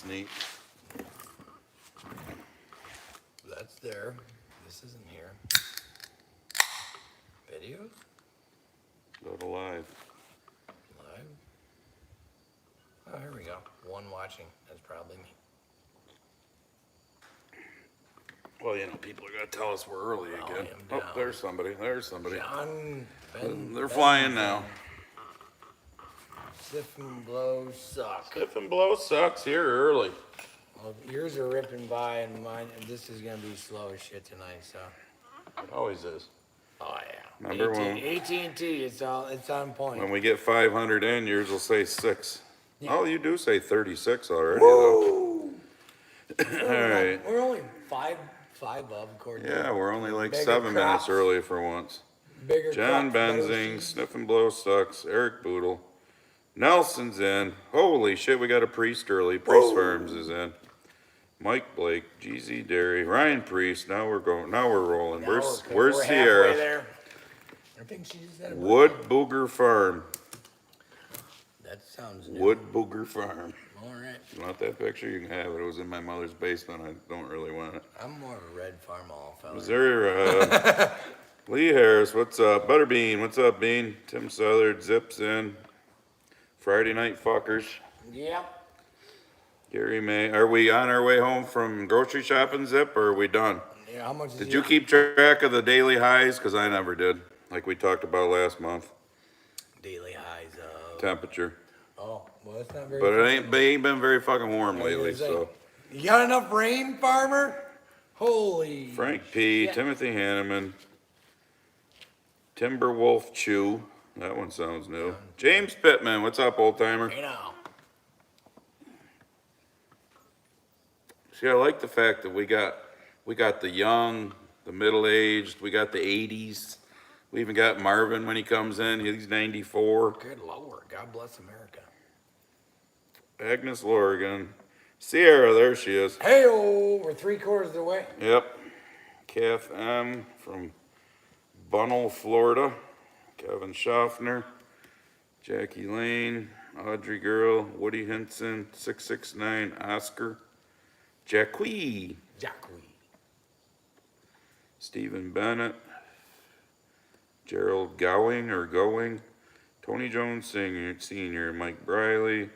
neat. That's there. This isn't here. Videos? Go to live. Live? Oh, here we go. One watching. That's probably me. Well, you know, people are gonna tell us we're early again. Oh, down. there's somebody. There's somebody. John They're flying now. Sniff and blow suck. Sniff and blow sucks here early. Well, yours are ripping by, and mine. This is gonna be slow as shit tonight. So. It always is. Oh yeah. Remember when AT&T? It's on point. when we get 500 in, yours will say 6. Yeah. Oh, you do say 36 already. Woo! All right. We're only five up, according Yeah, we're only like Bigger 7 minutes crops. early for once. Bigger John crops, better Benzing, seeds. Sniff and Blow sucks. Eric Boodle. Nelson's in. Holy shit, we got a Priest early. Priest Farms is in. Mike Blake, GZ Dairy, Ryan Priest. Now we're rolling. Now Where's we're Sierra? halfway there. I think she just had a Wood birthday. Booger Farm. That sounds new. Wood Booger Farm. All right. You want that picture? You can have it. It was in my mother's basement. I don't really want it. I'm more of a red farm all fella. Missouri, Lee Harris, what's up? Butterbean, what's up, Bean? Tim Southard, Zips in. Friday night fuckers. Yep. Gary May, are we on our way home from grocery shopping, Zip, or are we done? Yeah, how much is Did you keep track of the daily highs? Because I never did, like we talked about last month. daily highs of? Temperature. Oh, well, it's not very. But it ain't been very fucking warm lately, so. You got enough rain, farmer? Holy. Frank P., shit. Timothy Hanneman, Timberwolf Chew, that one sounds new. James Pittman, what's up, old timer? Hey now. See, I like the fact that we got the young, the middle-aged, we got the 80s. We even got Marvin when he comes in, he's 94. Good Lord. God bless America. Agnes Lorigan, Sierra, there she is. Hey-oh, we're 3/4 of the way. Yep. Kath M. from Bunnell, Florida. Kevin Schaffner, Jackie Lane, Audrey Girl, Woody Henson, 669, Oscar, Jackie, Stephen Bennett, Gerald Going, Tony Jones Senior, Mike Briley,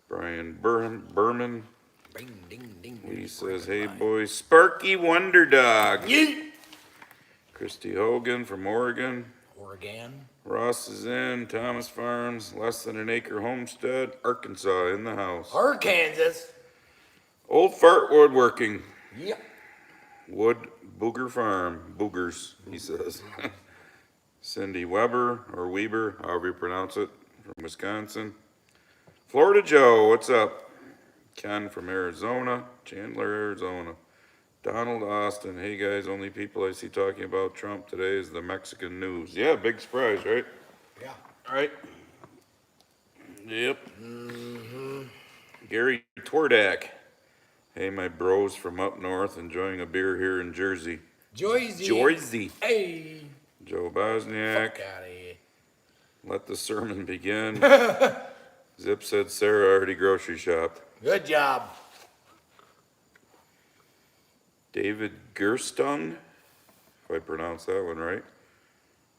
Brian Berman. Ding, ding, ding. He says, hey boys, Sparky Wonder Dog. Yeet. Christy Hogan from Oregon. Oregon. Ross is in, Thomas Farms, Less Than an Acre Homestead, Arkansas in the house. Arkansas. Old Fart Woodworking, Yep. Wood Booger Farm, Boogers, he says. Cindy Weber, or Weber, however you pronounce it, from Wisconsin. Florida Joe, what's up? Ken from Arizona, Chandler, Arizona. Donald Austin, hey guys, only people I see talking about Trump today is the Mexican news. Yeah, big surprise, right? Yeah. All right. Yep. Gary Twardak. Hey, my bros from up north enjoying a beer here in Jersey. Joyzy. Hey. Joe Bosniak. Fuck out of here. Let the sermon begin. Zip said Sarah already grocery shopped. Good job. David Gerstung, if I pronounce that one right.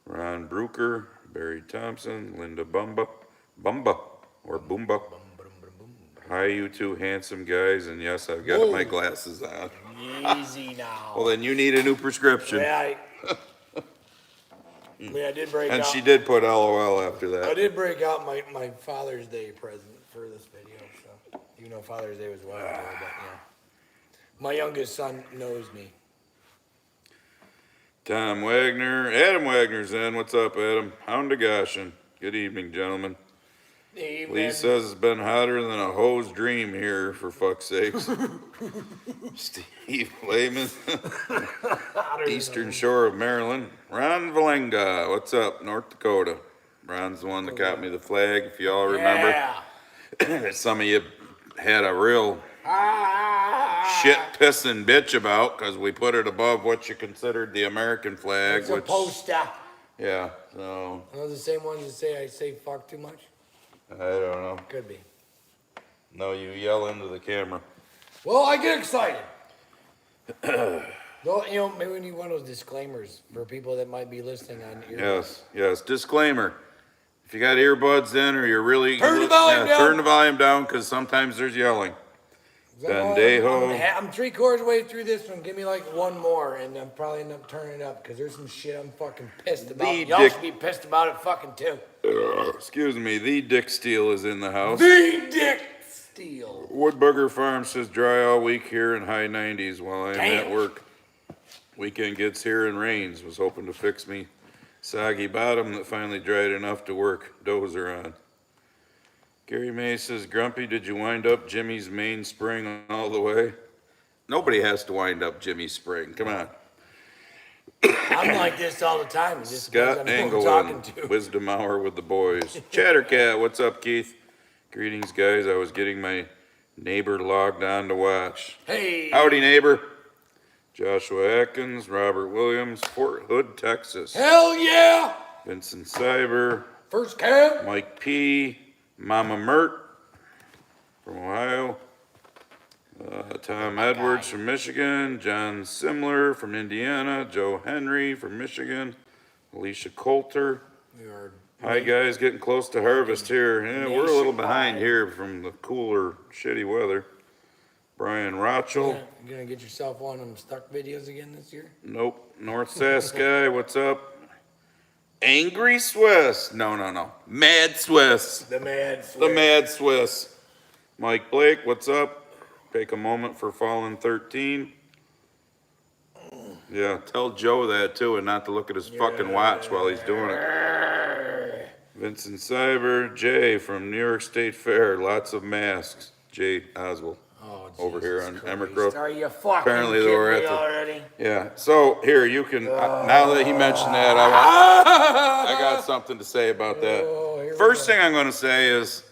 Ron Brucker, Barry Thompson, Linda Bumba, or Boomba. Hi, you two handsome guys, and yes, I've got my glasses on. Easy now. Well, then you need a new prescription. Yeah, I did break out. And she did put LOL after that. I did break out my Father's Day present for this video, so even though Father's Day was a while ago, but yeah. My youngest son knows me. Tom Wagner, Adam Wagner's in. What's up, Adam? Hound of Goshen. Good evening, gentlemen. Lee says it's been hotter than a hose dream here, for fuck's sakes. Steve Lehman, Eastern Shore of Maryland. Ron Valenga, what's up, North Dakota? Ron's the one that got me the flag, if you all remember. Yeah. Some of you had a real shit pissing bitch about because we put it above what you considered the American flag. It's a poster. Yeah, so. Are those the same ones that say I say fuck too much? I don't know. Could be. No, you yell into the camera. Well, I get excited. Though, you know, maybe we need one of those disclaimers for people that might be listening on earbuds. Yes. Disclaimer. If you got earbuds in or you're really... Turn the volume down. Turn the volume down because sometimes there's yelling. I'm 3/4 way through this one. Give me like one more, and I'm probably end up turning it up because there's some shit I'm fucking pissed about. Y'all should be pissed about it fucking too. Excuse me. The Dick Steele is in the house. The Dick Steele. Woodburger Farm says dry all week here in high 90s while I'm at work. Weekend gets here and rains. Was hoping to fix me soggy bottom that finally dried enough to work dozer on. Gary May says, Grumpy, did you wind up Jimmy's main spring all the way? Nobody has to wind up Jimmy's spring. Come on. I'm like this all the time. It just Scott Engelin, Wisdom Hour with the boys. Chattercat, what's up, Keith? Greetings, guys. I was getting my neighbor logged on to watch. Hey. Howdy, neighbor. Joshua Atkins, Robert Williams, Fort Hood, Texas. Hell yeah. Vincent Cyber. First cab. Mike P. Mama Mert from Ohio. Tom Edwards from Michigan. John Simler from Indiana. Joe Henry from Michigan. Alicia Coulter. Hi, guys. Getting close to harvest here. Yeah, we're a little behind here from the cooler, shitty weather. Brian Rochel. You gonna get yourself one of them stuck videos again this year? Nope. North Sass guy, what's up? Angry Swiss. No. Mad Swiss. The Mad Swiss. The Mad Swiss. Mike Blake, what's up? Take a moment for Fallen 13. Yeah, tell Joe that too and not to look at his fucking watch while he's doing it. Vincent Cyber, Jay from New York State Fair, lots of masks. Jay Oswald. Over here on Emmerich Road. Are you fucking Apparently they were kidding at me the, already? Yeah, so here you can, now that he mentioned that, I got something to say about that. First thing I'm going to say is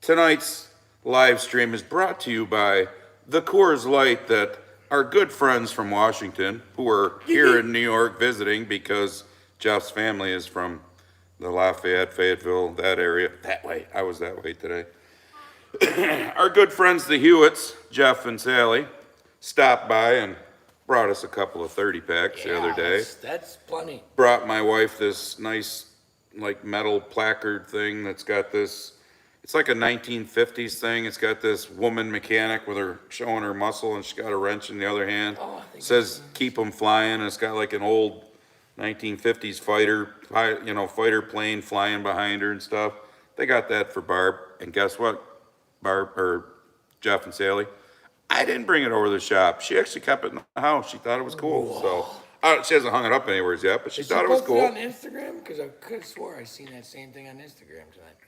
tonight's live stream is brought to you by the Coors Light that our good friends from Washington, who are here in New York visiting because Jeff's family is from the Lafayette, Fayetteville, that area. That way. I was that way today. Our good friends, the Hewitts, Jeff and Sally, stopped by and brought us a couple of 30 packs the other day. That's plenty. Brought my wife this nice, like, metal placard thing that's got this, it's like a 1950s thing. It's got this woman mechanic with her showing her muscle and she's got a wrench in the other hand. It says, keep them flying. And it's got like an old 1950s fighter plane flying behind her and stuff. They got that for Barb. And guess what? Jeff and Sally, I didn't bring it over to the shop. She actually kept it in the house. She thought it was cool. Whoa. So she hasn't hung it up anywhere yet, but she thought it was cool. On Instagram? Because I could have swore I seen that same thing on Instagram tonight.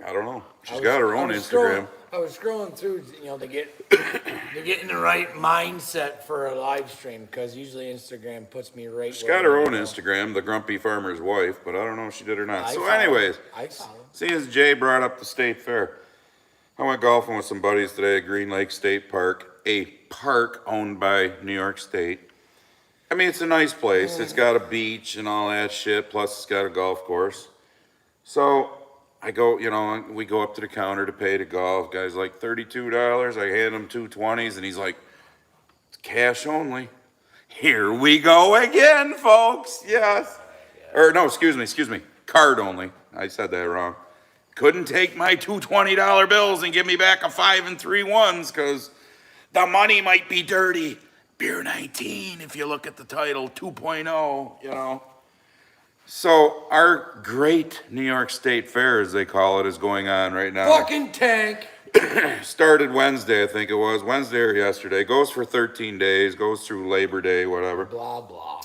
I don't know. She's got her own Instagram. I was scrolling through, to get in the right mindset for a live stream because usually Instagram puts me right. She's got her own Instagram, the Grumpy Farmer's Wife, but I don't know if she did or not. Anyways, seeing as Jay brought up the state fair, I went golfing with some buddies today at Green Lake State Park, a park owned by New York State. I mean, it's a nice place. It's got a beach and all that shit, plus it's got a golf course. So I go, we go up to the counter to pay to golf. Guy's like, $32. I hand him 220s, and he's like, it's cash only. Here we go again, folks. Yes. Or no, excuse me. Card only. I said that wrong. Couldn't take my two $20 bills and give me back a 5 and 3 ones because the money might be dirty. Beer 19, if you look at the title, 2.0, So our great New York State Fair, as they call it, is going on right now. Fucking tank. Started Wednesday, I think it was. Wednesday or yesterday. Goes for 13 days. Goes through Labor Day, whatever. Blah, blah.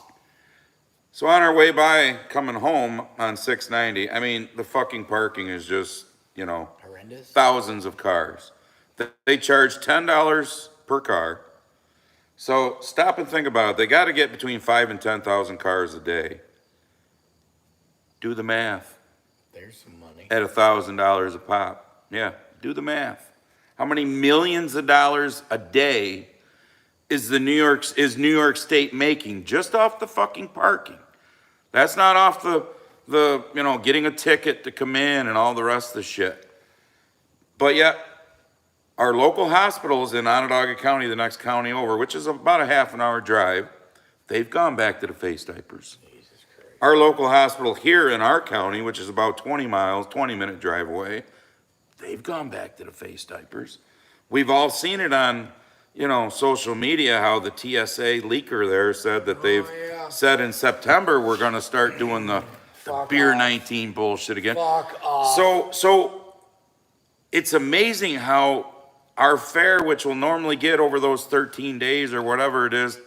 So on our way by, coming home on 690, I mean, the fucking parking is just, horrendous. Thousands of cars. They charge $10 per car. So stop and think about it. They got to get between 5,000 and 10,000 cars a day. Do the math. There's some money. At $1,000 a pop. Yeah, do the math. How many millions of dollars a day is New York State making just off the fucking parking? That's not off the getting a ticket to come in and all the rest of the shit. But yet, Our local hospitals in Onondaga County, the next county over, which is about a half an hour drive, they've gone back to the face diapers. Our local hospital here in our county, which is about 20 miles, 20-minute drive away, they've gone back to the face diapers. We've all seen it on, social media, how the TSA leaker there said that they've said in September, we're gonna start doing the beer 19 bullshit again. Fuck off. So it's amazing how our fare, which will normally get over those 13 days or whatever it is,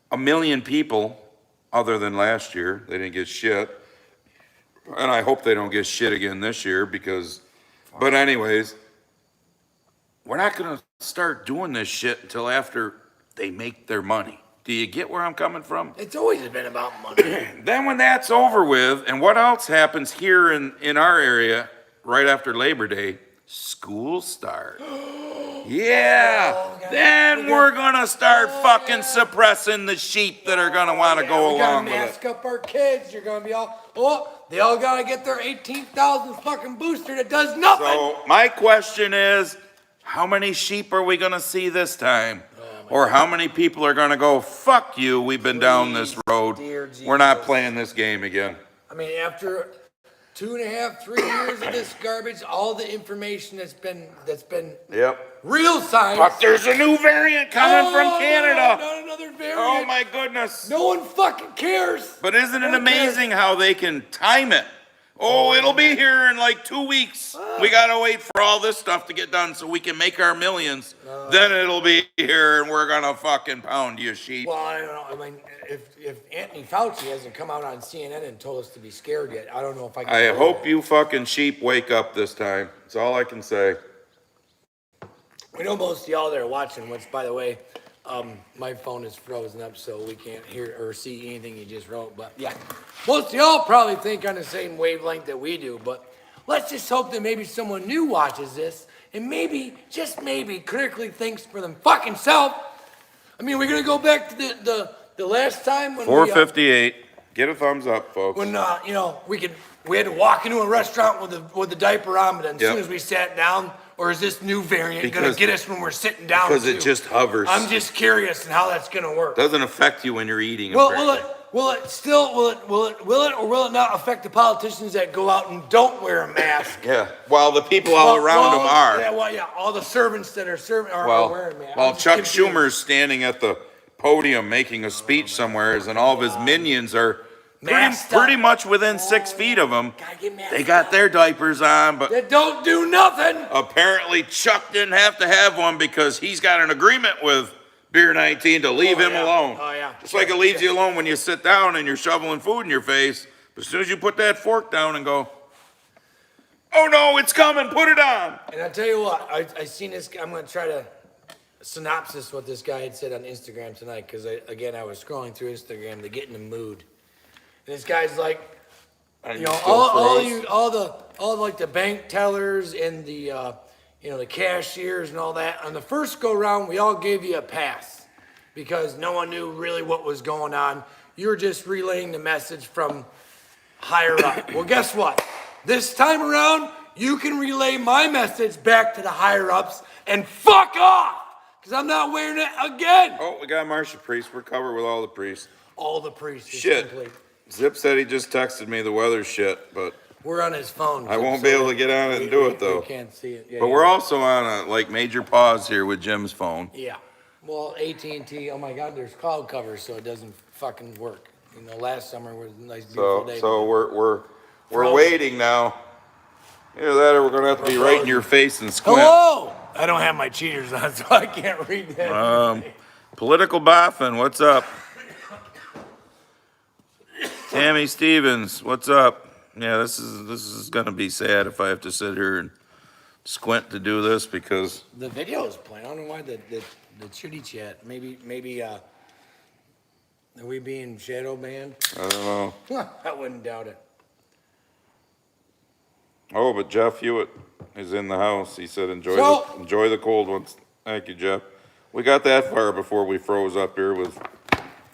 1 million people, other than last year, they didn't get shit. And I hope they don't get shit again this year but anyways, we're not gonna start doing this shit until after they make their money. Do you get where I'm coming from? It's always been about money. Then when that's over with, and what else happens here in our area right after Labor Day? School start. Yeah. Oh, Then we're gonna start fucking suppressing the sheep that are gonna wanna go along We with gotta it. mask up our kids. You're gonna be they all gotta get their 18,000th fucking booster that does nothing. So my question is, how many sheep are we gonna see this time? Or how many people are gonna go, fuck you, we've been down this road. Dear We're not Jesus. playing this game again. I mean, after 2.5, 3 years of this garbage, all the information that's been Yep. real science. But there's a new variant coming from Canada. Not another variant. Oh my goodness. No one fucking cares. But isn't it Who cares? amazing how they can time it? Oh, it'll be here in like 2 weeks. We gotta wait for all this stuff to get done so we can make our millions. Then it'll be here and we're gonna fucking pound you, sheep. Well, I don't know. I mean, if Anthony Fauci hasn't come out on CNN and told us to be scared yet, I don't know if I can. I hope you fucking sheep wake up this time. That's all I can say. We know most of y'all that are watching, which, by the way, my phone is frozen up, so we can't hear or see anything you just wrote. But yeah, most of y'all probably think on the same wavelength that we do. But let's just hope that maybe someone new watches this and maybe, just maybe, critically thinks for them fucking self. I mean, we're gonna go back to the last time when 458. Get a thumbs up, folks. when we had to walk into a restaurant with the diaper on, but then as Yep. soon as we sat down, or is this new variant gonna Because- get us when we're sitting down? Because it too? just hovers. I'm just curious and how that's gonna work. Doesn't affect you when you're eating. Will apparently. it or will it not affect the politicians that go out and don't wear a mask? Yeah. While the people all around them are. Yeah, all the servants that are serving are wearing masks. While I'm just Chuck confused. Schumer's standing at the podium making a speech somewhere, and all of his minions are Masked up. pretty much within 6 feet of him. Gotta get masked They got up. their diapers on, but That don't do nothing. apparently Chuck didn't have to have one because he's got an agreement with Beer 19 to leave him yeah. alone. Oh, yeah. Just like it leaves you alone when you sit down and you're shoveling food in your face. But as soon as you put that fork down and go, oh no, it's coming, put it on. And I tell you what, I seen this. I'm gonna try to synopsis what this guy had said on Instagram tonight, because I was scrolling through Instagram to get in the mood. And this guy's like, And you know, you still froze? all like the bank tellers and the the cashiers and all that. On the first go round, we all gave you a pass because no one knew really what was going on. You were just relaying the message from higher up. Well, guess what? This time around, you can relay my message back to the higher ups and fuck off, because I'm not wearing it again. Oh, we got Marcia Priest. We're covered with all the priests. All the priests. is Shit. complete. Zip said he just texted me the weather shit, but We're on his phone. I won't be able to get on it and do it though. We can't see it. Yeah, But we're also on a major pause here with Jim's phone. Yeah. Well, AT&T. Oh my God, there's cloud cover, so it doesn't fucking work. Last summer was a nice beautiful day. So we're Frozen. waiting now. Either that or we're gonna have to be right in your face and squint. Hello. I don't have my cheaters on, so I can't read that. Political Boffin, what's up? Tammy Stevens, what's up? Yeah, this is gonna be sad if I have to sit here and squint to do this because The video is playing. I don't know why the chitty chat. Maybe are we being shadow banned? I don't know. I wouldn't doubt it. Oh, but Jeff Hewitt is in the house. He said enjoy the cold ones. Thank you, Jeff. We got that far before we froze up here with.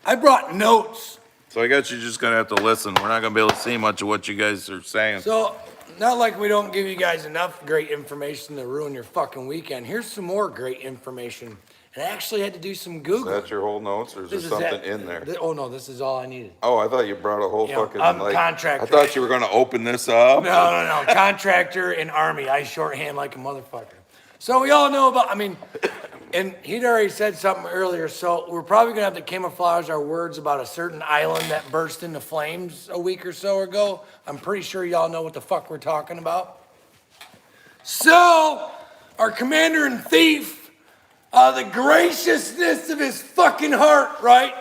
I brought notes. So I guess you're just gonna have to listen. We're not gonna be able to see much of what you guys are saying. So not like we don't give you guys enough great information to ruin your fucking weekend. Here's some more great information. And I actually had to do some Is Googling. that your whole notes, or is there something in there? Oh no, this is all I needed. Oh, I thought you brought a whole fucking, I'm like, contractor. I thought you were gonna open this up. No. Contractor and Army. I shorthand like a motherfucker. So we all know about, and he'd already said something earlier, so we're probably gonna have to camouflage our words about a certain island that burst into flames a week or so ago. I'm pretty sure y'all know what the fuck we're talking about. So, our commander in thief, the graciousness of his fucking heart, right?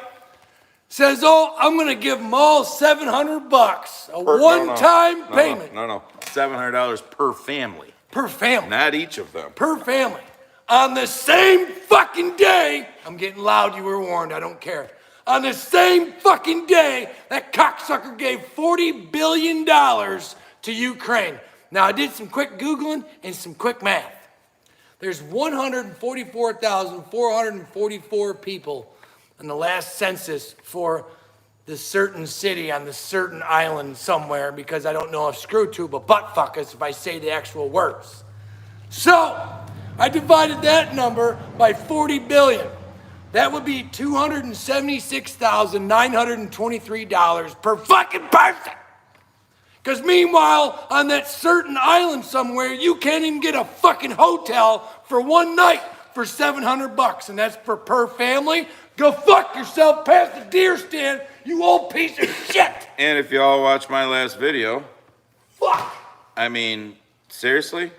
Says, oh, I'm gonna give them all $700, a one-time payment. No, $700 per family. Per family. Not each of them. Per family. On the same fucking day, I'm getting loud, you were warned, I don't care. On the same fucking day, that cocksucker gave $40 billion to Ukraine. Now, I did some quick Googling and some quick math. There's 144,444 people in the last census for the certain city on the certain island somewhere, because I don't know if screw to, but butt fuck us if I say the actual words. So, I divided that number by 40 billion. That would be $276,923 per fucking person. Because meanwhile, on that certain island somewhere, you can't even get a fucking hotel for one night for $700, and that's per family. Go fuck yourself past the deer stand, you old piece of shit. And if y'all watch my last video, Fuck. I mean, seriously,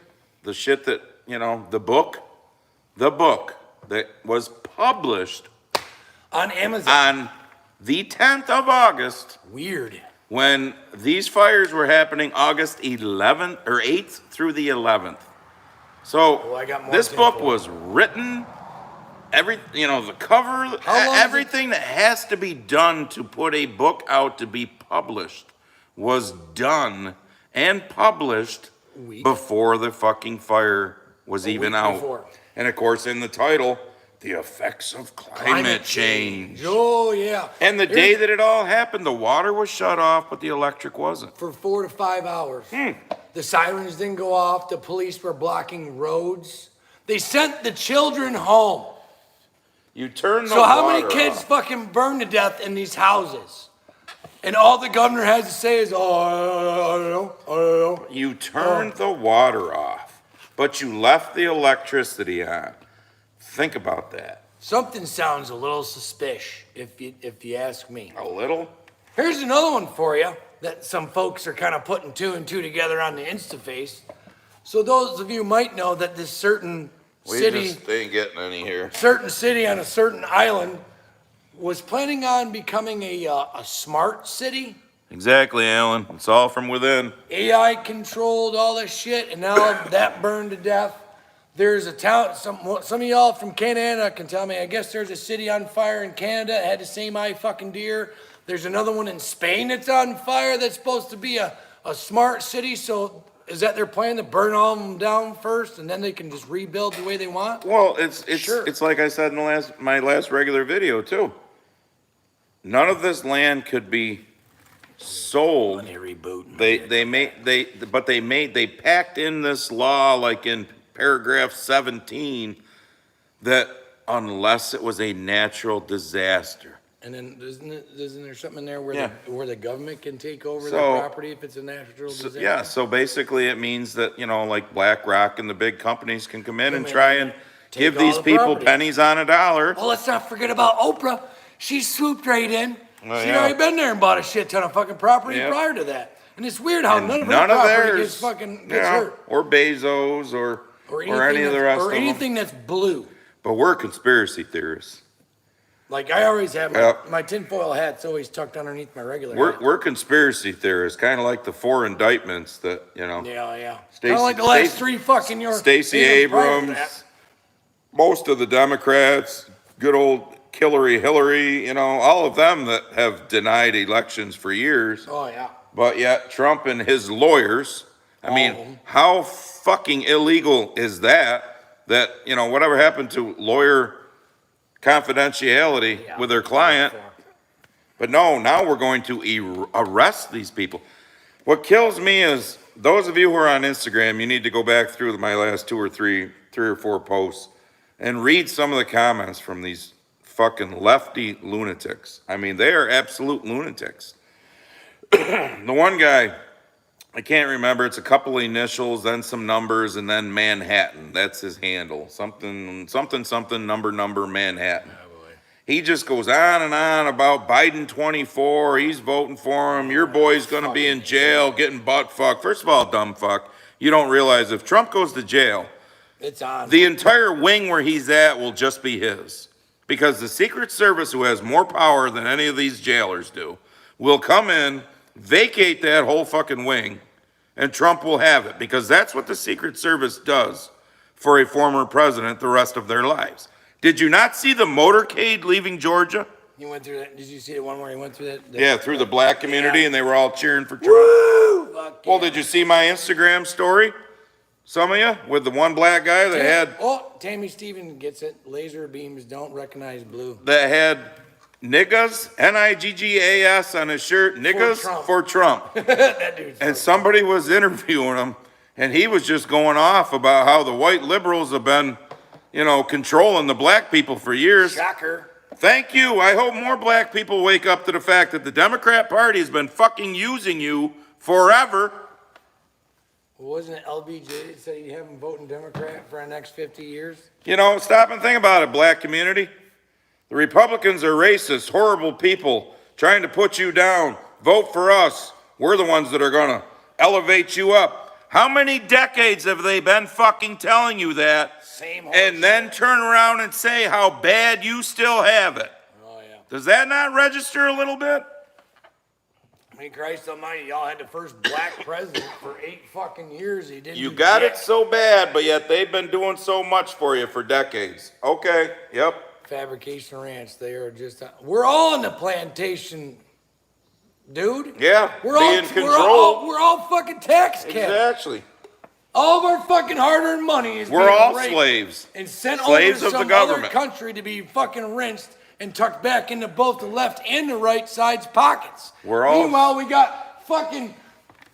the shit that, the book that was published On Amazon. on the 10th of August, Weird. when these fires were happening August 11th or 8th through the 11th. So I got more this book info. was written, the cover, How long everything that has to be done to put a book out to be published was done and published before the fucking fire was even week out. before. And of course, in the title, The Effects of Climate Change. Oh, yeah. And the day that it all happened, the water was shut off, but the electric wasn't. For 4 to 5 hours. The sirens didn't go off. The police were blocking roads. They sent the children home. You turn the So how water many kids off. fucking burned to death in these houses? And all the governor has to say is, oh, I don't know. You turned the water off, but you left the electricity on. Think about that. Something sounds a little suspicious, if you ask me. A little? Here's another one for you that some folks are kind of putting 2 and 2 together on the InstaFace. So those of you might know that this certain We city, just ain't getting any here. certain city on a certain island was planning on becoming a smart city. Exactly, Alan. It's all from within. AI controlled all this shit, and now that burned to death. There's a town, some of y'all from Canada can tell me, I guess there's a city on fire in Canada that had the same fucking deer. There's another one in Spain that's on fire that's supposed to be a smart city. So is that their plan, to burn all of them down first and then they can just rebuild the way they want? Well, it's Sure. it's like I said in my last regular video too. None of this land could be sold. When they reboot. They packed in this law, like in paragraph 17, that unless it was a natural disaster. And then isn't there something in there where Yeah. where the government can take over So- the property if it's a natural disaster? Yeah, so basically it means that, like BlackRock and the big companies can come in and in try and take give all these the people property. pennies on a dollar. Oh, let's not forget about Oprah. She swooped right in. Oh, She'd yeah. already been there and bought a shit ton of fucking property Yeah. prior to that. And it's weird how And none of her none of property theirs, gets fucking gets hurt. or Bezos or any of the rest or of them. anything that's blue. But we're conspiracy theorists. Like I always have Yep. my tinfoil hat's always tucked underneath my regular hat. We're conspiracy theorists, kind of like the 4 indictments that, Yeah. Kind Stacey- of like the last Stacey- 3 fucking your Stacey even prior to Abrams, that. most of the Democrats, good old Hillary, all of them that have denied elections for years. Oh yeah. But yet Trump and his lawyers, I All of mean, them. how fucking illegal is that, whatever happened to lawyer confidentiality Yeah. with their client? But no, now we're going to arrest these people. What kills me is those of you who are on Instagram, you need to go back through my last three or four posts and read some of the comments from these fucking lefty lunatics. I mean, they are absolute lunatics. The one guy, I can't remember, it's a couple of initials, then some numbers, and then Manhattan. That's his handle. Something, number, Manhattan. He just goes on and on about Biden 24. He's voting for him. Your boy's going to be in jail getting butt fucked. First of all, dumb fuck, you don't realize if Trump goes to jail, it's on. The entire wing where he's at will just be his. Because the Secret Service, who has more power than any of these jailers do, will come in, vacate that whole fucking wing, and Trump will have it. Because that's what the Secret Service does for a former president the rest of their lives. Did you not see the motorcade leaving Georgia? You went through that. Did you see the one where he went through that? Yeah, through the black community, yeah. And they were all cheering for Trump. Woo! Well, did you see my Instagram story? Some of you, with the one black guy that had... Oh, Tammy Stevens gets it. Laser beams don't recognize blue. That had niggas, Niggas on his shirt, niggas for Trump. That dude's and somebody was interviewing him, and he was just going off about how the white liberals have been, controlling the black people for years. Shocker. Thank you. I hope more black people wake up to the fact that the Democrat Party has been fucking using you forever. Wasn't it LBJ that said he'd have him voting Democrat for the next 50 years? Stop and think about it, black community. The Republicans are racist, horrible people trying to put you down. Vote for us. We're the ones that are going to elevate you up. How many decades have they been fucking telling you that? Same and then turn around and say how bad you still have it. Oh, yeah. Does that not register a little bit? I mean, Christ almighty, y'all had the first black president for 8 fucking years. He didn't. You got it so bad, but yet they've been doing so much for you for decades. Okay, yep. Fabrication Ranch, they are just... We're all in the plantation, dude. Yeah, we're all fucking tax cash. Exactly. All of our fucking hard-earned money is we're being all raped slaves. And sent slaves over to of some the government. other country to be fucking rinsed and tucked back into both the left and the right side's pockets. Meanwhile, we got fucking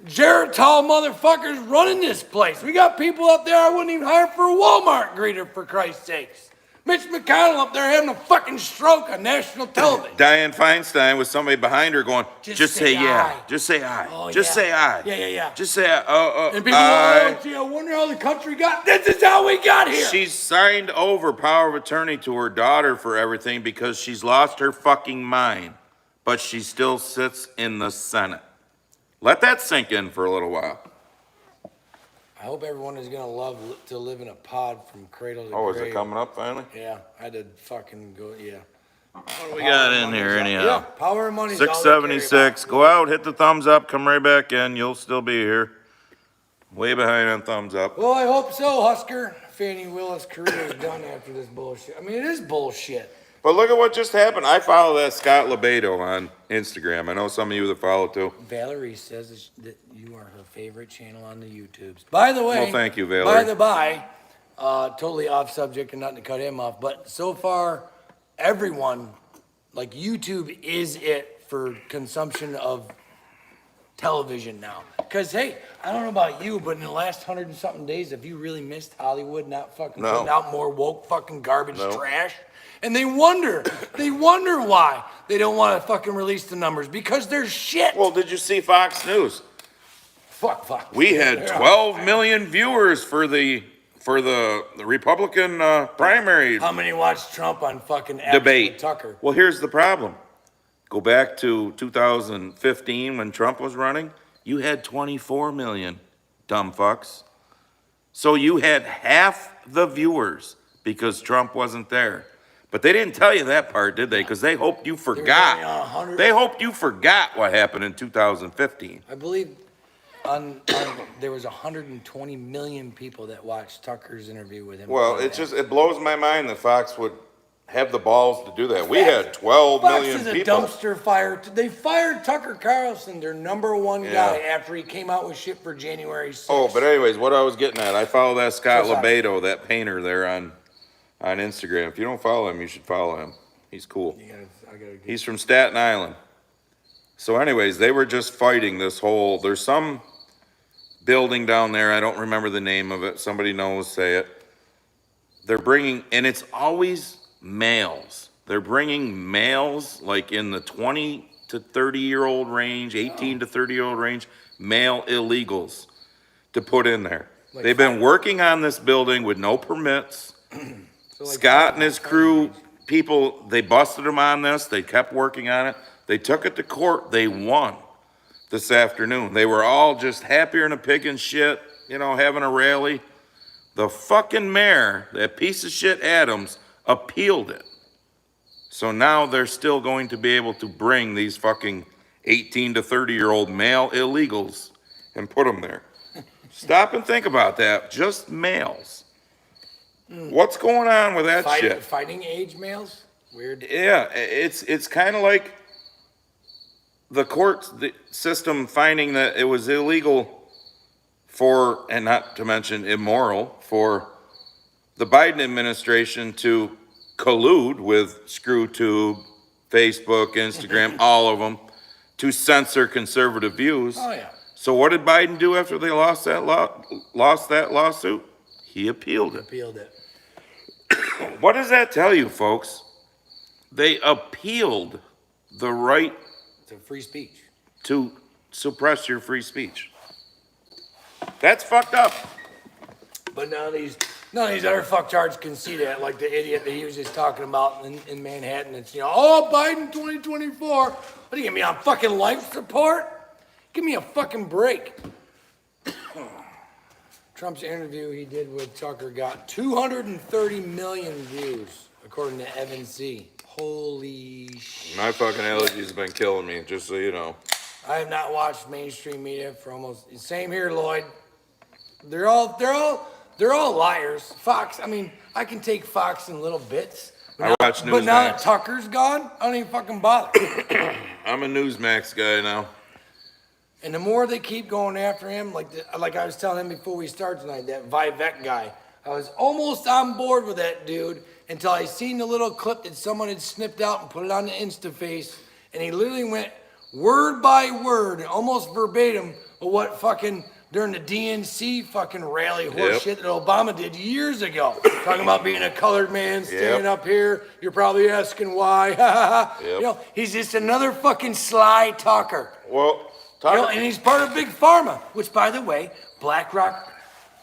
Geritol motherfuckers running this place. We got people up there I wouldn't even hire for a Walmart greeter, for Christ's sakes. Mitch McConnell up there having a fucking stroke on national television. Dianne Feinstein with somebody behind her going, just say yeah. aye. Just say aye. Oh, just say aye. Yeah. Just say aye. And people go, gee, I wonder how the country got. This is how we got here. She's signed over power of attorney to her daughter for everything because she's lost her fucking mind. But she still sits in the Senate. Let that sink in for a little while. I hope everyone is going to love to live in a pod from cradle to grave. Oh, is it coming up finally? Yeah, I had to fucking go, yeah. What do we got in here anyhow? Yeah, power and money. 676. Go out, hit the thumbs up, come right back in. You'll still be here. Way behind on thumbs up. Well, I hope so, Husker. Fannie Willis' career is done after this bullshit. I mean, it is bullshit. But look at what just happened. I follow that Scott LeBedo on Instagram. I know some of you that follow too. Valerie says that you are her favorite channel on the YouTubes. By the way, well, thank you, Valerie. By, totally off subject and not to cut him off, but so far, everyone, like YouTube is it for consumption of television now. Because, hey, I don't know about you, but in the last 100 and something days, have you really missed Hollywood not fucking putting out more woke fucking garbage trash? And they wonder why they don't want to fucking release the numbers, because they're shit. Well, did you see Fox News? Fuck. We had 12 million viewers for the Republican primary. How many watched Trump on fucking debate? Tucker? Well, here's the problem. Go back to 2015 when Trump was running. You had 24 million, dumb fucks. So you had half the viewers because Trump wasn't there. But they didn't tell you that part, did they? Because they hoped you forgot. They hoped you forgot what happened in 2015. I believe there was 120 million people that watched Tucker's interview with him. Well, it blows my mind that Fox would have the balls to do that. We had 12 million people. Fox is a dumpster fire. They fired Tucker Carlson, their number one guy, after he came out with shit for January 6th. Oh, but anyways, what I was getting at, I follow that Scott LeBedo, that painter there on Instagram. If you don't follow him, you should follow him. He's cool. He's from Staten Island. So anyways, they were just fighting this whole, there's some building down there, I don't remember the name of it, somebody knows, say it. They're bringing, and it's always males. They're bringing males like in the 20 to 30-year-old range, 18 to 30-year-old range, male illegals to put in there. Like They've been working on this building with no permits. So like Scott and his crew, people, they busted them on this. They kept working on it. They took it to court. They won this afternoon. They were all just happier than a pig in shit, you know, having a rally. The fucking mayor, that piece of shit Adams, appealed it. So now they're still going to be able to bring these fucking 18 to 30-year-old male illegals and put them there. Stop and think about that. Just males. What's going on with that shit? Fighting age males? Weird. Yeah, it's kind of like the court system finding that it was illegal for, and not to mention immoral, for the Biden administration to collude with ScrewTube, Facebook, Instagram, all of them, to censor conservative views. Oh yeah. So what did Biden do after they lost that lawsuit? He appealed it. Appealed it. What does that tell you, folks? They appealed the right To free speech. to suppress your free speech. That's fucked up. But none of these other fucktards can see that, like the idiot that he was just talking about in Manhattan. It's, oh, Biden 2024. What do you give me on fucking life support? Give me a fucking break. Trump's interview he did with Tucker got 230 million views, according to Evan C. Holy shit. My fucking allergies have been killing me, just so you know. I have not watched mainstream media for almost, same here, Lloyd. They're all liars. Fox, I mean, I can take Fox in little bits. I watch But now that Newsmax. Tucker's gone, I don't even fucking bother. I'm a Newsmax guy now. And the more they keep going after him, like I was telling him before we start tonight, that Vivek guy, I was almost on board with that dude until I seen the little clip that someone had snipped out and put it on the InstaFace, and he literally went word by word, almost verbatim, of what fucking during the DNC fucking rally horse shit that Obama did years ago, talking about being a colored man standing up here. You're probably asking why. You know, he's just another fucking sly talker. Well, And he's part of Big Pharma, which, by the way, BlackRock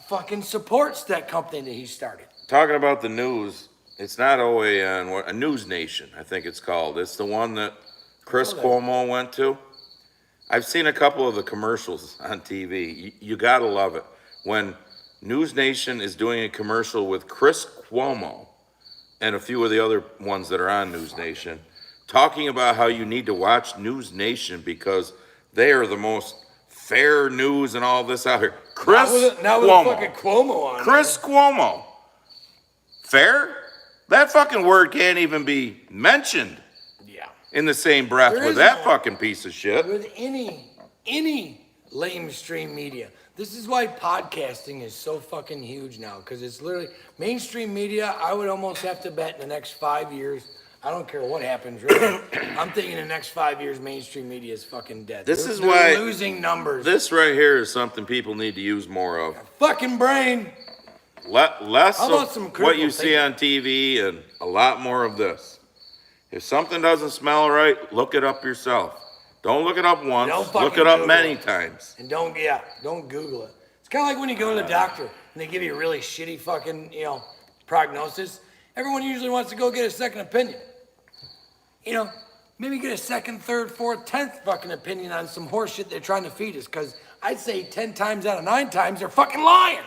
fucking supports that company that he started. talking about the news, it's not OAN, a News Nation, I think it's called. It's the one that Chris Cuomo went to. I've seen a couple of the commercials on TV. You gotta love it. When News Nation is doing a commercial with Chris Cuomo and a few of the other ones that are on News Nation, talking about how you need to watch News Nation because they are the most fair news and all this out here. Chris Now with Cuomo. fucking Cuomo on Chris Cuomo. Fair? That fucking word can't even be mentioned in the same breath There with is that no- fucking piece of shit. With any mainstream media. This is why podcasting is so fucking huge now, because it's literally mainstream media. I would almost have to bet in the next 5 years, I don't care what happens, really. I'm thinking the next 5 years, mainstream media is fucking dead. This They're is why losing numbers. This right here is something people need to use more of. Fucking brain. Less How about of some what critical you see thinking? on TV and a lot more of this. If something doesn't smell right, look it up yourself. Don't look it up once. Don't fucking Look it up Google many it. times. And don't Google it. It's kind of like when you go to the doctor and they give you a really shitty fucking, prognosis. Everyone usually wants to go get a second opinion. Maybe get a second, third, fourth, 10th fucking opinion on some horse shit they're trying to feed us, because I'd say 10 times out of 9 times they're fucking lying.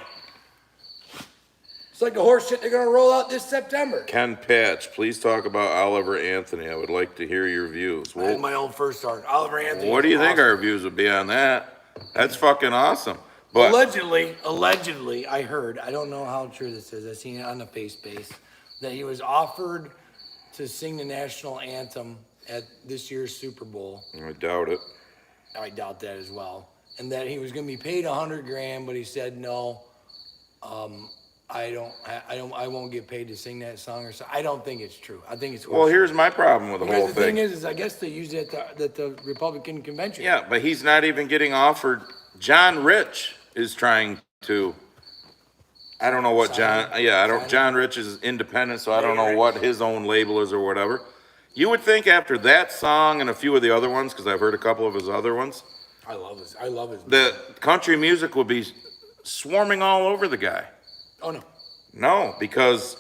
It's like the horse shit they're gonna roll out this September. Ken Patch, please talk about Oliver Anthony. I would like to hear your views. I had my own first start. Oliver Anthony. What do you is think awesome. our views would be on that? That's fucking awesome. But Allegedly, I heard, I don't know how true this is, I seen it on the face base, that he was offered to sing the national anthem at this year's Super Bowl. I doubt it. I doubt that as well. And that he was gonna be paid $100,000, but he said, no, I won't get paid to sing that song or so. I don't think it's true. I think it's Well, horseshit. here's my problem with the whole Because the thing thing. is I guess they used it at the Republican convention. Yeah, but he's not even getting offered. John Rich is trying to. I don't know what John Rich is independent, so I don't know what his own label is or whatever. You would think after that song and a few of the other ones, because I've heard a couple of his other ones, I love his. the country music will be swarming all over the guy. Oh no. No, because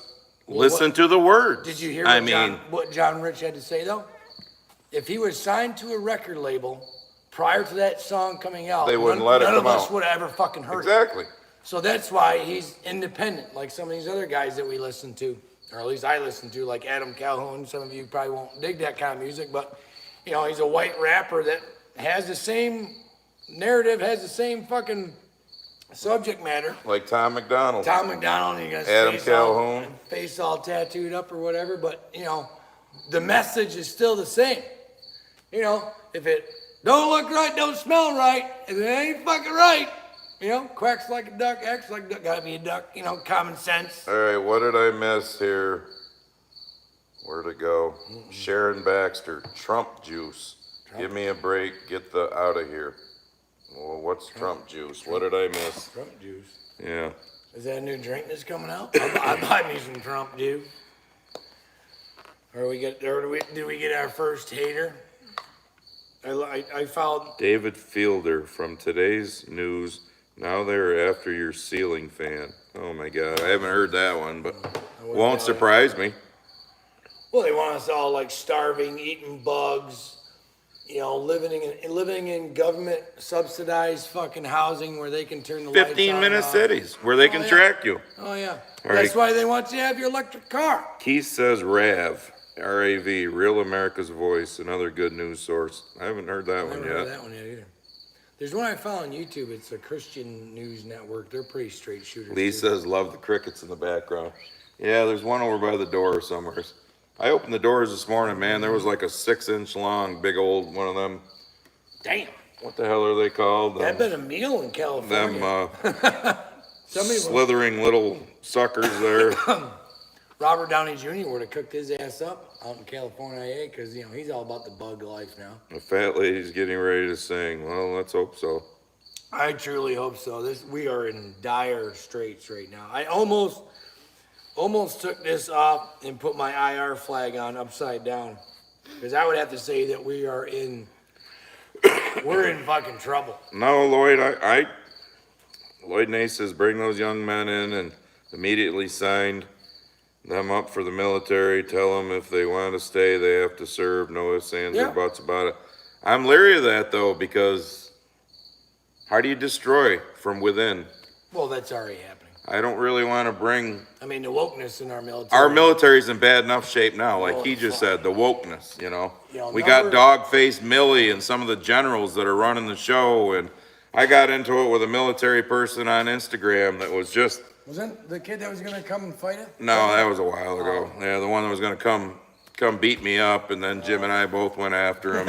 listen to the words. Did you hear what what John Rich had to say though? If he was signed to a record label prior to that song coming out, they wouldn't let it come out. None of us would have ever fucking heard it. Exactly. So that's why he's independent, like some of these other guys that we listen to, or at least I listen to, like Adam Calhoun. Some of you probably won't dig that kind of music, but you know, he's a white rapper that has the same narrative, has the same fucking subject matter. Like Tom McDonald. Tom McDonald, and he got Adam Calhoun. face all tattooed up or whatever, but you know, the message is still the same. You know, if it don't look right, don't smell right, if it ain't fucking right, you know, quacks like a duck, acts like a duck, gotta be a duck, you know, common sense. All right, what did I miss here? Where'd it go? Sharon Baxter, Trump juice. Give me a break, get the out of here. Well, what's Trump juice? What did I miss? Trump juice. Yeah. Is that a new drink that's coming out? I buy me some Trump juice. Or did we get our first hater? I followed David Fielder from today's news. Now they're after your ceiling fan. Oh my God, I haven't heard that one, but won't surprise me. Well, they want us all like starving, eating bugs, you know, living in government subsidized fucking housing where they can turn the lights on. 15-minute cities where they can track you. Oh yeah. All That's right. why they want you to have your electric car. Keith says RAV, R-A-V, Real America's Voice, another good news source. I haven't heard that I one haven't heard yet. that one yet either. There's one I found on YouTube. It's a Christian news network. They're pretty straight shooters. Lee too. says love the crickets in the background. Yeah, there's one over by the door somewhere. I opened the doors this morning, man. There was like a 6-inch long, big old one of them. Damn. What the hell are they called? That'd been a meal in California. Them Somebody slithering little suckers there. Robert Downey Jr. would have cooked his ass up out in California, because you know he's all about the bug life now. The fat lady's getting ready to sing. Well, let's hope so. I truly hope so. We are in dire straits right now. I almost took this off and put my IR flag on upside down, because I would have to say that we're in fucking trouble. No, Lloyd, Lloyd Nace says bring those young men in and immediately signed them up for the military. Tell them if they want to stay, they have to serve. No ifs, ands, or buts about it. I'm leery of that though, because how do you destroy from within? Well, that's already happening. I don't really want to bring. I mean, the wokeness in our military. Our military's in bad enough shape now, like he just said, the wokeness, you know. We got dog-faced Millie and some of the generals that are running the show, and I got into it with a military person on Instagram that was just. Wasn't the kid that was gonna come and fight it? No, that was a while ago. Yeah, the one that was gonna come beat me up, and then Jim and I both went after him.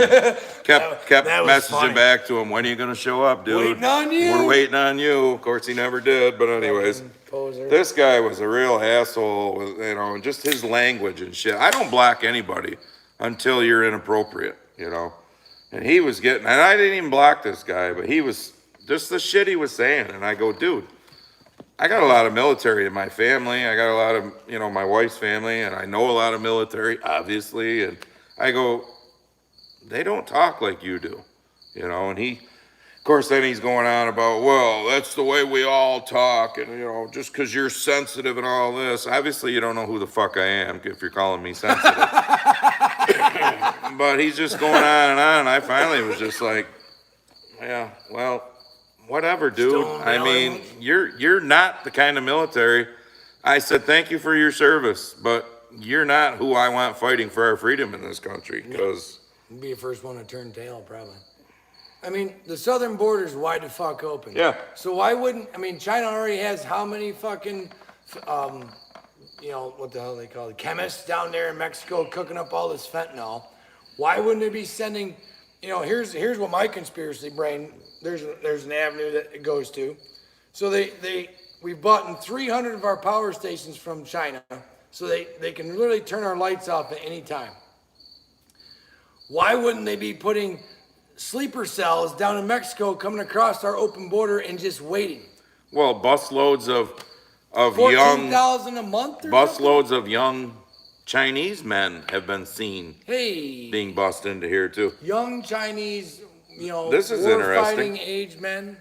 Kept that was messaging funny. back to him, when are you gonna show up, dude? Waiting on you. We're waiting on you. Of course, he never did, but anyways. Poser. This guy was a real asshole, you know, and just his language and shit. I don't block anybody until you're inappropriate, you know. And he was getting, and I didn't even block this guy, but he was, just the shit he was saying. And I go, dude, I got a lot of military in my family. I got a lot of, you know, my wife's family, and I know a lot of military, obviously. And I go, they don't talk like you do, you know. And he, of course, then he's going on about, well, that's the way we all talk, and, you know, just because you're sensitive and all this. Obviously, you don't know who the fuck I am if you're calling me sensitive. But he's just going on, and I finally was just like, yeah, well, whatever, dude. I mean, you're not the kind of military. I said, thank you for your service, but you're not who I want fighting for our freedom in this country, because... You'd be the first one to turn tail, probably. I mean, the southern border's wide the fuck open. Yeah. So why wouldn't, I mean, China already has how many fucking, you know, what the hell they call it, chemists down there in Mexico cooking up all this fentanyl. Why wouldn't they be sending, you know, here's what my conspiracy brain, there's an avenue that it goes to. So they we've bought 300 of our power stations from China, so they can literally turn our lights off at any time. Why wouldn't they be putting sleeper cells down in Mexico coming across our open border and just waiting? Well, busloads of young 14,000 a month or busloads of young Chinese men have been seen being bussed into here too. Young Chinese, This is war-fighting age men.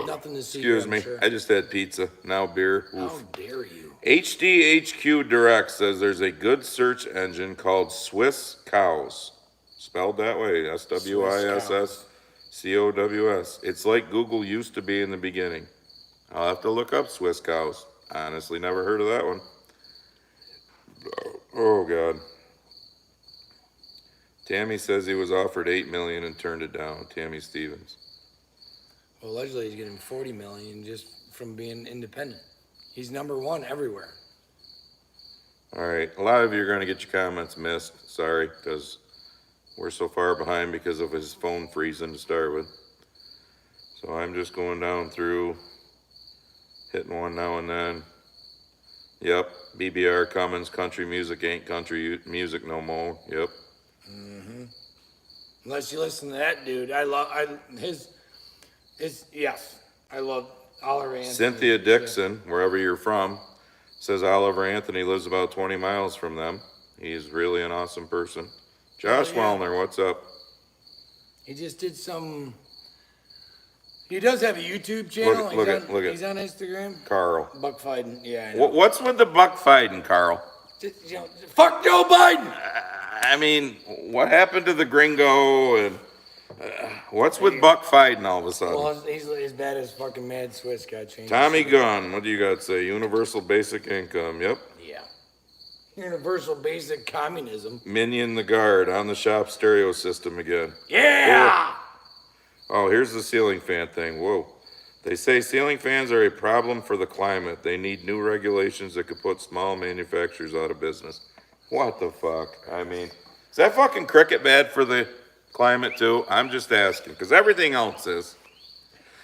Nothing to see. Excuse here, me. sure. I just had pizza. Now beer. Oof. How dare you? HDHQ Direct says there's a good search engine called Swiss Cows. Spelled that way. SWISSCOWS. It's like Google used to be in the beginning. I'll have to look up Swiss Cows. Honestly, never heard of that one. Oh, God. Tammy says he was offered $8 million and turned it down. Tammy Stevens. Well, allegedly he's getting $40 million just from being independent. He's number one everywhere. All right. A lot of you are going to get your comments missed. Sorry, because we're so far behind because of his phone freezing to start with. So I'm just going down through, hitting one now and then. Yep. BBR Cummins, country music ain't country music no more. Yep. Unless you listen to that dude. I love Oliver Anthony. Cynthia Dixon, wherever you're from, says Oliver Anthony lives about 20 miles from them. He's really an awesome person. Josh Wellner, what's up? He just did some. He does have a YouTube channel. Look at He's on Instagram. Carl. Buck fighting. Yeah, I know. What's with the buck fighting, Carl? Just, fuck Joe Biden. I mean, what happened to the gringo and what's with buck fighting all of a sudden? Well, he's as bad as fucking Mad Swiss got changed. Tommy Gunn, what do you got to say? Universal basic income, yep. Yeah. Universal basic communism. Minion the Guard on the shop stereo system again. Yeah! Oh, here's the ceiling fan thing. Whoa. They say ceiling fans are a problem for the climate. They need new regulations that could put small manufacturers out of business. What the fuck? I mean, is that fucking cricket bad for the climate too? I'm just asking, because everything else is.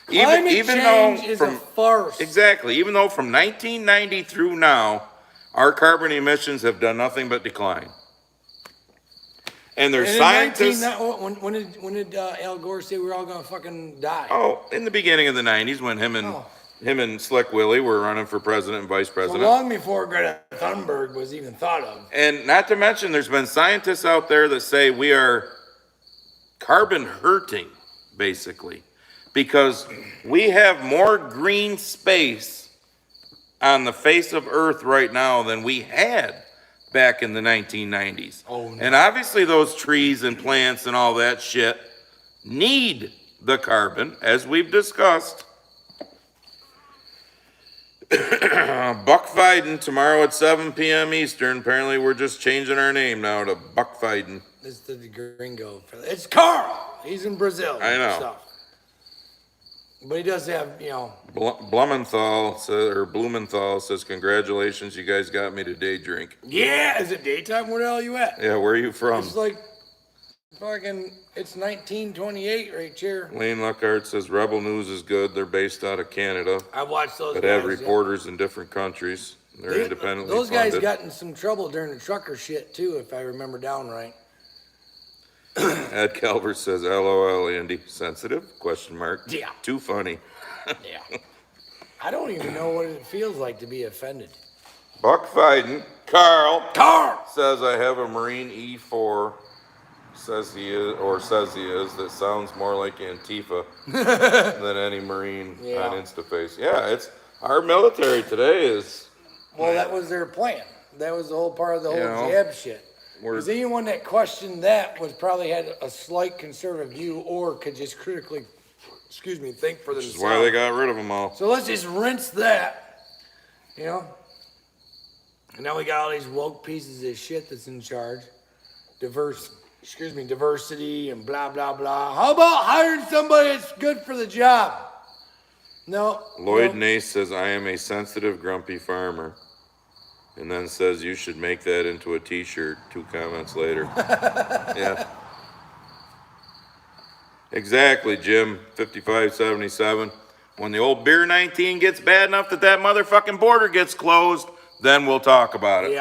Climate change is a farce. Exactly. Even though from 1990 through now, our carbon emissions have done nothing but decline. And there's scientists. When did Al Gore say we're all gonna fucking die? Oh, in the beginning of the 90s when him and Slick Willie were running for president and vice So president. long before Greta Thunberg was even thought of. And not to mention, there's been scientists out there that say we are carbon hurting, basically, because we have more green space on the face of Earth right now than we had back in the 1990s. Oh, no. And obviously those trees and plants and all that shit need the carbon, as we've discussed. Buck Fiden tomorrow at 7 p.m. Eastern. Apparently we're just changing our name now to Buck Fiden. It's the gringo. It's Carl. He's in Brazil. I know. Stuff. But he does have, Blumenthal says, congratulations, you guys got me to day drink. Yeah, is it daytime? Where the hell are you at? Yeah, where are you from? It's like fucking, it's 1928 right here. Lane Lockhart says, Rebel News is good. They're based out of Canada, I watched those but guys. have reporters in different countries. They're independently Those guys funded. got in some trouble during the trucker shit too, if I remember down right. Ed Calvert says, LOL, Andy. Sensitive? Question mark. Yeah. Too funny. Yeah. I don't even know what it feels like to be offended. Buck Fiden. Carl Carl! says, I have a Marine E4. Says he is, that sounds more like Antifa than any Marine on InstaFace. Yeah, it's our military today is. Well, that was their plan. That was the whole part of the whole jab shit. Because anyone that questioned that was probably had a slight conservative view or could just critically, think for themselves. Which is why they got rid of them all. So let's just rinse that, And now we got all these woke pieces of shit that's in charge. Diversity and blah, blah, blah. How about hiring somebody that's good for the job? No. Lloyd Nace says, I am a sensitive, grumpy farmer. And then says, you should make that into a t-shirt. 2 comments later. Yeah. Exactly, Jim. 5577. When the old beer 19 gets bad enough that motherfucking border gets closed, then we'll talk about it.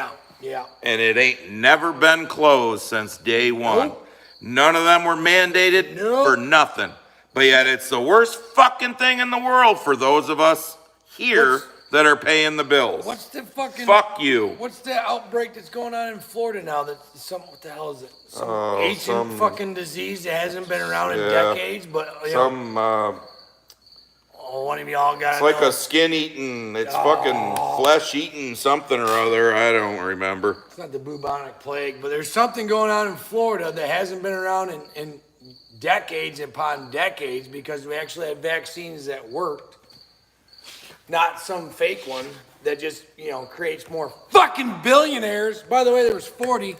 Yeah. And it ain't never been closed since day one. Nope. None of them were mandated for nothing. But yet it's the worst fucking thing in the world for those of us here that are paying the bills. What's the fucking... Fuck you. What's the outbreak that's going on in Florida now? What the hell is it? Some ancient fucking disease that hasn't been around in decades, but... one of y'all got It's like a skin-eating, it's fucking flesh-eating something or other. I don't remember. It's not the bubonic plague, but there's something going on in Florida that hasn't been around in decades upon decades because we actually have vaccines that worked. Not some fake one that just, creates more fucking billionaires. By the way, there was 40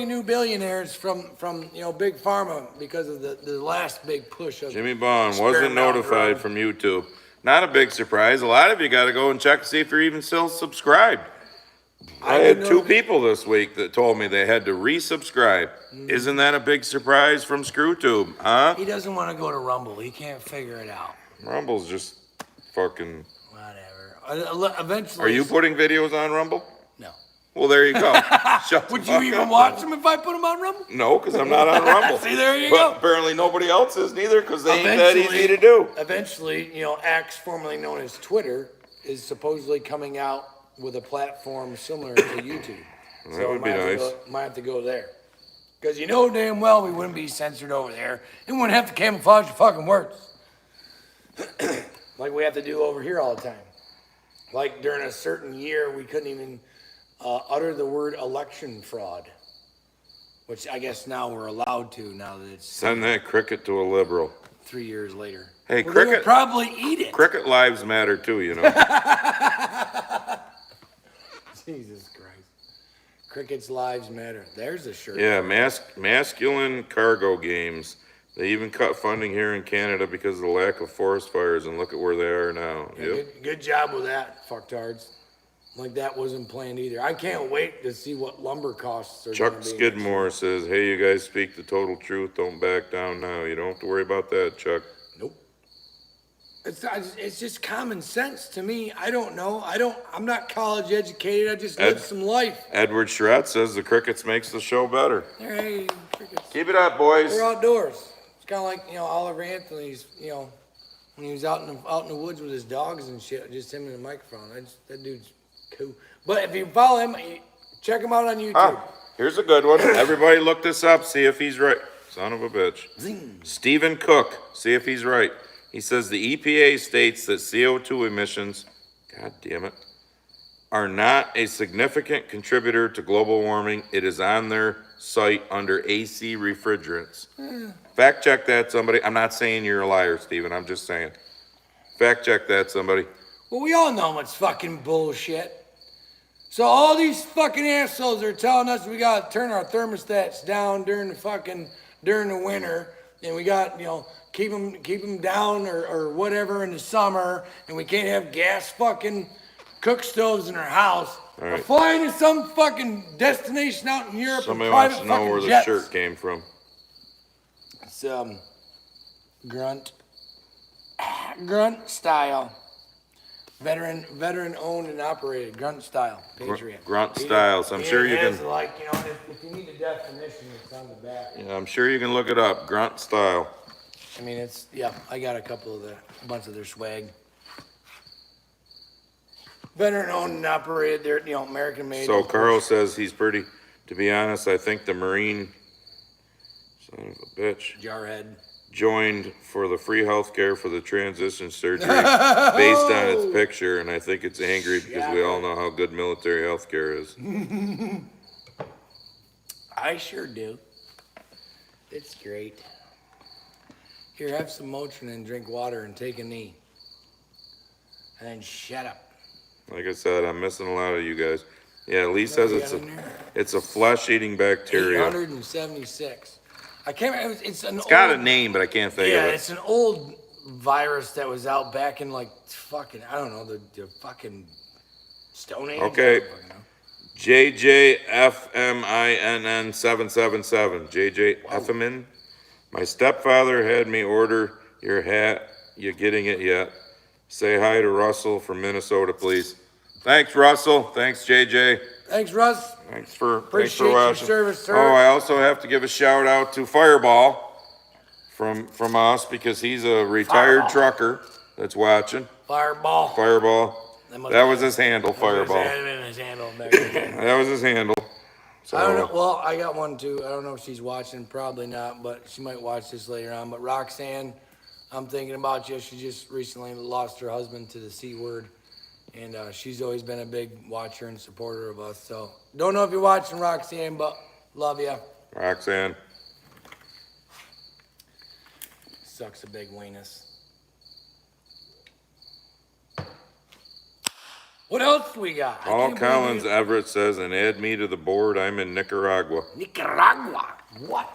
new billionaires from Big Pharma because of the last big push of Jimmy Bond wasn't notified from YouTube. Not a big surprise. A lot of you got to go and check to see if you're even still subscribed. I had 2 people this week that told me they had to resubscribe. Isn't that a big surprise from ScrewTube, huh? He doesn't want to go to Rumble. He can't figure it out. Rumble's just fucking... Whatever. Eventually... Are you putting videos on Rumble? No. Well, there you go. Would you even watch them if I put them on Rumble? No, because I'm not on Rumble. See, there you go. Apparently nobody else is neither because they ain't that easy to do. Eventually, X, formerly known as Twitter, is supposedly coming out with a platform similar to YouTube. That would be nice. Might have to go there. Because damn well we wouldn't be censored over there and wouldn't have to camouflage your fucking words. Like we have to do over here all the time. Like during a certain year, we couldn't even utter the word election fraud. Which I guess now we're allowed to now that it's... Send that cricket to a liberal. 3 years later. Hey, We're cricket... gonna probably eat it. Cricket lives matter too, Jesus Christ. Cricket's lives matter. There's a shirt. Yeah, masculine cargo games. They even cut funding here in Canada because of the lack of forest fires, and look at where they are now. Yeah, good job with that, fucktards. Like that wasn't planned either. I can't wait to see what lumber costs are. Chuck Skidmore says, "Hey, you guys speak the total truth. Don't back down now. You don't have to worry about that, Chuck." Nope. It's just common sense to me. I don't know. I'm not college educated. I just live some life. Edward Schrett says the crickets makes the show better. Hey, crickets. Keep it up, boys. We're outdoors. It's kind of like Oliver Anthony's. When he was out in the woods with his dogs and shit, just him and the microphone. That dude's cool. But if you follow him, check him out on YouTube. Here's a good one. Everybody look this up. See if he's right. Son of a bitch. Zing. Stephen Cook. See if he's right. He says the EPA states that CO2 emissions, God damn it, are not a significant contributor to global warming. It is on their site under AC refrigerants. Fact check that, somebody. I'm not saying you're a liar, Stephen. I'm just saying. Fact check that, somebody. Well, we all know it's fucking bullshit. So all these fucking assholes are telling us we gotta turn our thermostats down during the winter, and we got keep them down or whatever in the summer, and we can't have gas fucking cook stoves in our house. Right. We're flying to some fucking destination out in Europe. Somebody in wants private to know fucking where the jets. shirt came from. It's grunt style. Veteran owned and operated, grunt style, Patriot. Grunt style, so I'm sure you can... If you need the definition, it's on the back. Yeah, I'm sure you can look it up, grunt style. I mean, I got a bunch of their swag. Veteran owned and operated, they're, American made. So Carl says he's pretty, to be honest, I think the Marine, son of a bitch, Jarhead, joined for the free health care for the transition surgery based on its picture, and I think it's angry because we all know how good military health care is. I sure do. It's great. Here, have some Motrin and drink water and take a knee. And then shut up. Like I said, I'm missing a lot of you guys. Yeah, Lee says it's a flesh-eating bacteria. 876. I can't remember. It's got a name, but I can't think of it. Yeah, it's an old virus that was out back in the fucking Stone Age. Okay. JJFMINN777. JJFMN. My stepfather had me order your hat you getting it yet. Say hi to Russell from Minnesota, please. Thanks, Russell. Thanks, JJ. Thanks, Russ. Thanks for Appreciate your watching. service, sir. Oh, I also have to give a shout out to Fireball from us because he's a retired trucker that's watching. Fireball. That was his handle, Fireball. His handle back then. That was his handle. So, I don't know. Well, I got one too. I don't know if she's watching. Probably not, but she might watch this later on. But Roxanne, I'm thinking about you. She just recently lost her husband to the C word. And she's always been a big watcher and supporter of us. So, don't know if you're watching, Roxanne, but love you. Roxanne. Sucks a big weenus. What else we got? Paul Collins Everett says, and add me to the board. I'm in Nicaragua. Nicaragua? What?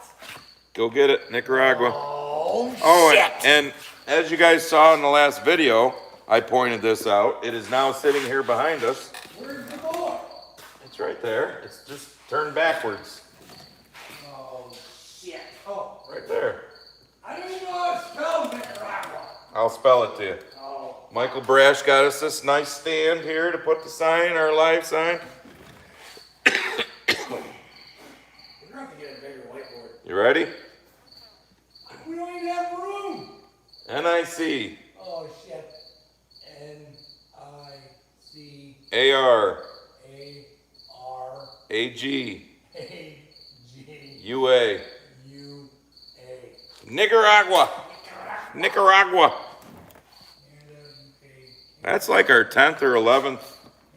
Go get it, Nicaragua. Oh, shit. And as you guys saw in the last video, I pointed this out. It is now sitting here behind us. Where's the board? It's right there. It's just turned backwards. Oh, shit. Oh. Right there. I don't even know how to spell Nicaragua. I'll spell it to you. Oh. Michael Brash got us this nice stand here to put the sign, our live sign. We're going to have to get a bigger whiteboard. You ready? We don't even have room. NIC. Oh, shit. N-I-C. AR. A-R. AG. A-G. UA. U-A. Nicaragua. Nicaragua. That's like our 10th or 11th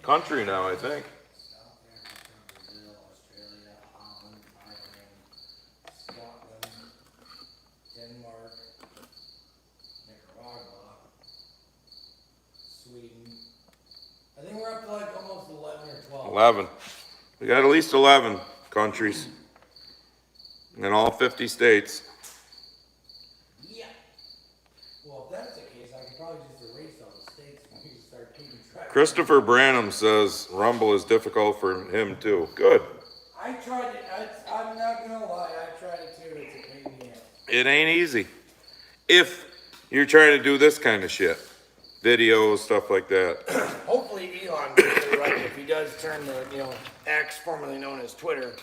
country now, I think. South Africa, Brazil, Australia, Holland, Ireland, Scotland, Denmark, Nicaragua, Sweden. I think we're up to like almost 11 or 12. 11. We got at least 11 countries in all 50 states. Yeah. Well, if that's the case, I could probably just erase all the states and we can start keeping track. Christopher Branham says Rumble is difficult for him too. Good. I tried it. I'm not going to lie. I tried it too. It's a pain in the ass. It ain't easy. If you're trying to do this kind of shit, videos, stuff like that. Hopefully Elon gets it right if he does turn the, X, formerly known as Twitter,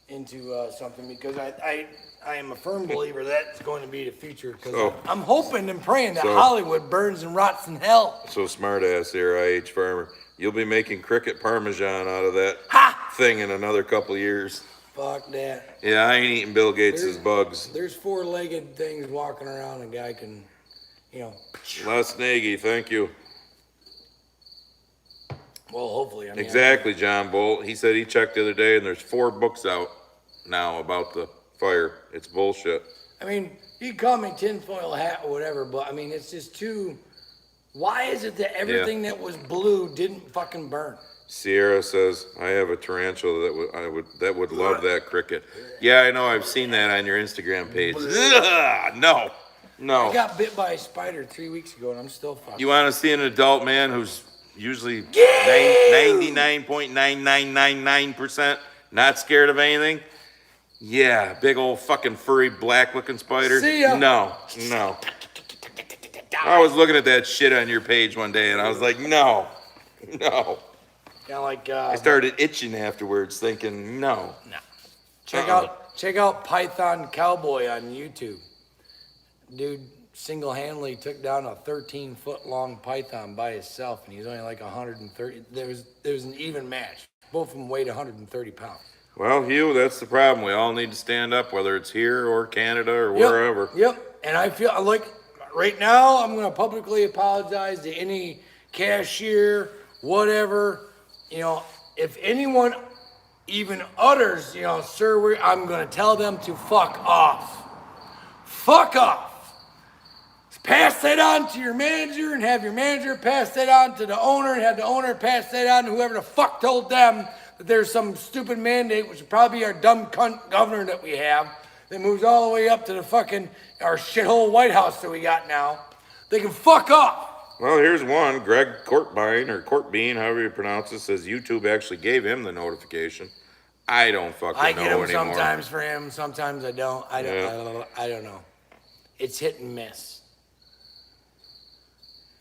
into something, because I am a firm believer that's going to be the future, because So- I'm hoping and praying that So- Hollywood burns and rots in hell. So smart ass here, IH Farmer. You'll be making cricket parmesan out of that Ha! thing in another couple years. Fuck that. Yeah, I ain't eating Bill Gates' bugs. There's four-legged things walking around, a guy can, Les Nagy, thank you. well, hopefully. I mean, Exactly, John Bolt. He said he checked the other day and there's 4 books out now about the fire. It's bullshit. I mean, you can call me tinfoil hat or whatever, but I mean, it's just too. Why is it that everything that was blue didn't fucking burn? Sierra says, I have a tarantula that would love that cricket. Yeah, I know. I've seen that on your Instagram page. Ugh, no. I got bit by a spider 3 weeks ago, and I'm still fucking. You want to see an adult man who's usually 99.9999% not scared of anything? Yeah, big old fucking furry black looking spider. See ya. No. I was looking at that shit on your page one day and I was like, no. Kind of like. I started itching afterwards thinking, no. Check out Python Cowboy on YouTube. Dude single-handedly took down a 13-foot long python by himself, and he's only like 130. There was an even match. Both of them weighed 130 pounds. Well, Hugh, that's the problem. We all need to stand up, whether it's here or Canada or wherever. Yep. And I feel like right now I'm going to publicly apologize to any cashier, whatever. If anyone even utters, sir, I'm going to tell them to fuck off. Fuck off. Pass that on to your manager and have your manager pass that on to the owner and have the owner pass that on to whoever the fuck told them that there's some stupid mandate, which would probably be our dumb cunt governor that we have, that moves all the way up to the fucking, our shithole White House that we got now. They can fuck off. Well, here's one. Greg Courtbean, however you pronounce it, says YouTube actually gave him the notification. I don't fucking know anymore. I get them sometimes for him, sometimes I don't. I don't know. It's hit and miss.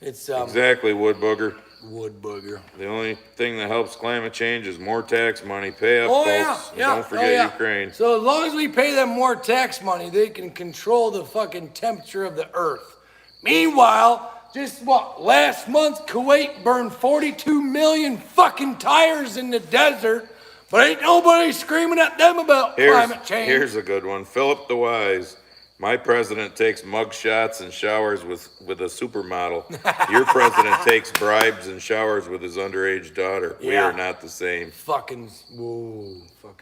It's Exactly, wood booger. wood booger. The only thing that helps climate change is more tax money. Pay up, Oh folks. And yeah, don't forget Ukraine. So as long as we pay them more tax money, they can control the fucking temperature of the earth. Meanwhile, just last month Kuwait burned 42 million fucking tires in the desert, but ain't nobody screaming at them about climate change. Here's a good one. Philip the Wise. My president takes mug shots and showers with a supermodel. Your president takes bribes and showers with his underage daughter. We Yeah. are not the same. Fucking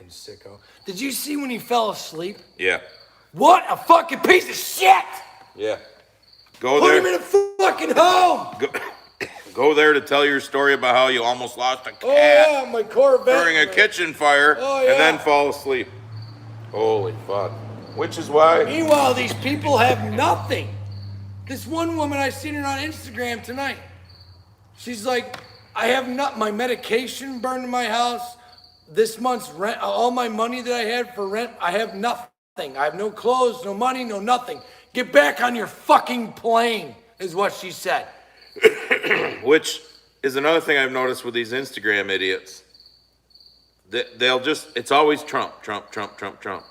sicko. Did you see when he fell asleep? Yeah. What a fucking piece of shit! Yeah. Go Put there. him in a fucking home! Go there to tell your story about how you almost lost a cat Oh yeah, my Corvette. during a kitchen fire Oh, yeah. and then fall asleep. Holy fuck. Which is why. Meanwhile, these people have nothing. This one woman, I seen her on Instagram tonight. She's like, I have my medication burned in my house. This month's rent, all my money that I had for rent, I have nothing. I have no clothes, no money, no nothing. Get back on your fucking plane, is what she said. Which is another thing I've noticed with these Instagram idiots. They'll just, it's always Trump, Trump, Trump, Trump, Trump.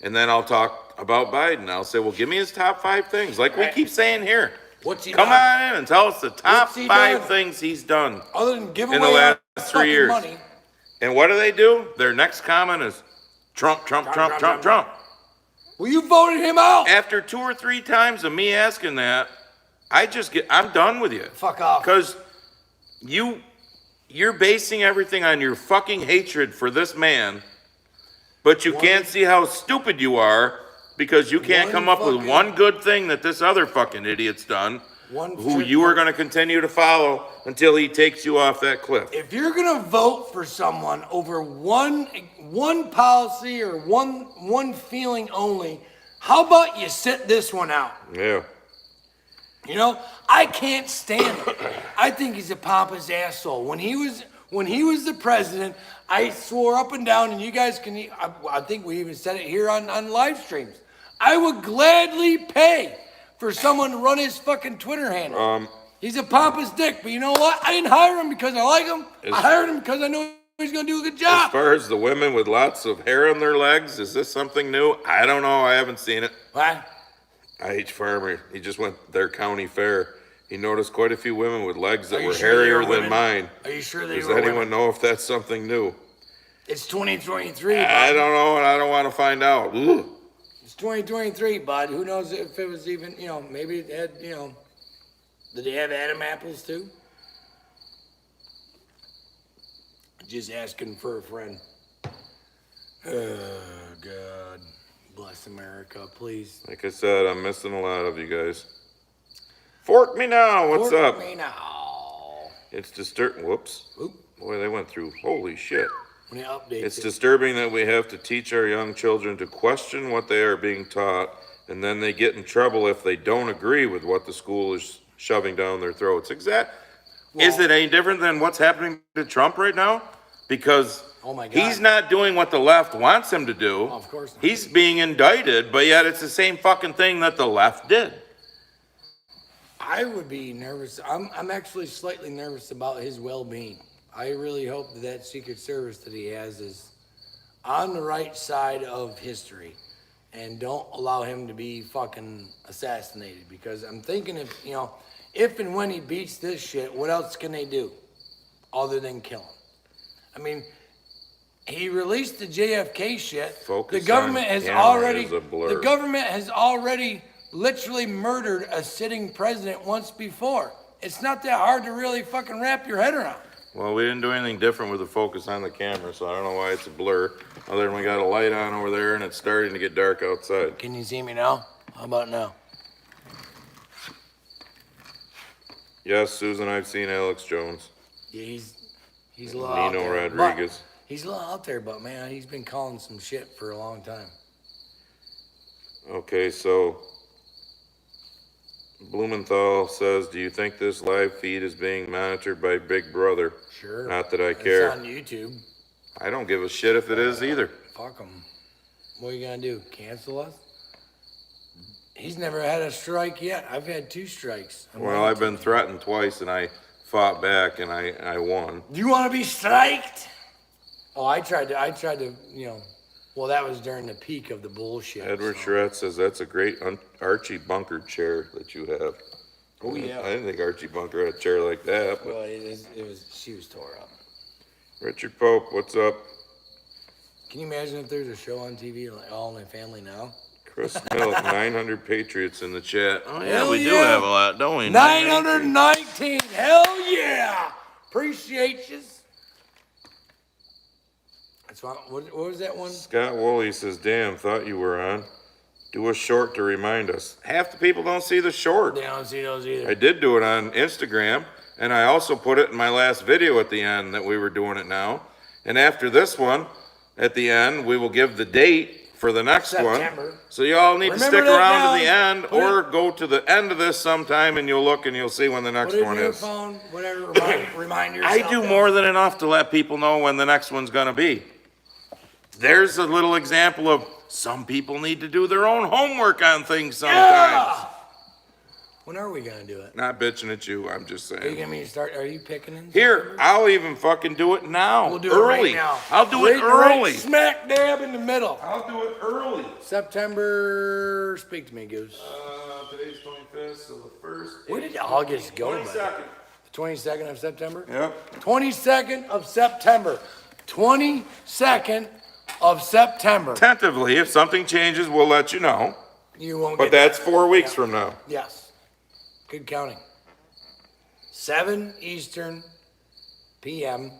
And then I'll talk about Biden. I'll say, well, give me his top 5 things. Like we keep saying here. What's he Come done? on in and tell us the top What's he 5 done? things he's done Other than give away in the last our 3 fucking years. money. And what do? Their next comment is Trump, Trump, Trump, Trump, Trump. Well, you voted him out. After 2 or 3 times of me asking that, I'm done with you. Fuck off. Because you're basing everything on your fucking hatred for this man, but you can't see how stupid you are because you can't come up with one good thing that this other fucking idiot's done, who you are going to continue to follow until he takes you off that cliff. If you're gonna vote for someone over one policy or one feeling only, how about you sit this one out? Yeah. You know, I can't stand him. I think he's a pompous asshole. When he was the president, I swore up and down, and you guys can. I think we even said it here on live streams. I would gladly pay for someone to run his fucking Twitter handle. He's a pompous dick, but you know what? I didn't hire him because I like him. I hired him because I know he's gonna do a good job. As far as the women with lots of hair on their legs, is this something new? I don't know. I haven't seen it. What? IH Farmer, he just went to their county fair. He noticed quite a few women with legs that were sure they were hairier than women? mine. Are you sure they Does were anyone women? know if that's something new? It's 2023. I bud. don't know, and I don't want to find out. Ugh. It's 2023, bud. Who knows if it was even, maybe it had, did they have Adam apples too? Just asking for a friend. Oh, God. Bless America, please. Like I said, I'm missing a lot of you guys. Fork me now. What's Fork up? me now. It's disturbing. Whoops. Oop. Boy, they went through. Holy shit. When he updates It's it. disturbing that we have to teach our young children to question what they are being taught, and then they get in trouble if they don't agree with what the school is shoving down their throats. Is it any different than what's happening to Trump right now? Because Oh my God. he's not doing what the left wants him to do. Of course not. He's being indicted, but yet it's the same fucking thing that the left did. I would be nervous. I'm actually slightly nervous about his well-being. I really hope that Secret Service that he has is on the right side of history and don't allow him to be fucking assassinated, because I'm thinking if and when he beats this shit, what else can they do other than kill him? I mean, he released the JFK shit. Focus the government on has camera already is a blur. the government has already literally murdered a sitting president once before. It's not that hard to really fucking wrap your head around. Well, we didn't do anything different with the focus on the camera, so I don't know why it's a blur. Other than we got a light on over there and it's starting to get dark outside. Can you see me now? How about now? Yes, Susan, I've seen Alex Jones. Yeah, he's a little out Nino there. Rodriguez. But he's a little out there, but man, he's been calling some shit for a long time. Okay, so Blumenthal says, do you think this live feed is being monitored by Big Brother? Sure. Not that I care. It's on YouTube. I don't give a shit if it is either. Fuck them. What are you gonna do? Cancel us? He's never had a strike yet. I've had 2 strikes. Well, I've been threatened twice, and I fought back, and I won. Do you want to be striked? Oh, I tried to, well, that was during the peak of the bullshit. Edward Charette says that's a great Archie Bunker chair that you have. Oh, yeah. I didn't think Archie Bunker had a chair like that. But. Well, she was tore up. Richard Pope, what's up? Can you imagine if there's a show on TV like All in the Family Now? Chris Milk, 900 Patriots in the chat. Oh, yeah, Hell we do yeah. have a lot, don't we? 919. Hell yeah. Appreciate you. That's what was that one? Scott Woolley says, damn, thought you were on. Do a short to remind us. Half the people don't see the short. They don't see those either. I did do it on Instagram, and I also put it in my last video at the end that we were doing it now. And after this one, at the end, we will give the date for the next September. one. So you all need to stick that around down. to the end or go to the end of this sometime and you'll look and you'll see when the next Put it one in your is. phone, whatever, remind yourself. I do more than enough to let people know when the next one's gonna be. There's a little example of some people need to do their own homework on things sometimes. Yeah! When are we gonna do it? Not bitching at you, I'm just Are you saying. gonna me to start? Are you picking in? Here, I'll even fucking do it now. We'll do early. it right now. I'll do it early. Right smack dab in the middle. I'll do it early. September. Speak to me, Goose. Today's 25th, so the 1st. Where did August go? 22nd. The 22nd of September? Yep. 22nd of September. 22nd of September. Tentatively, if something changes, we'll let you know. You won't But get that's 4 weeks from now. Yes. Good counting. 7 Eastern PM,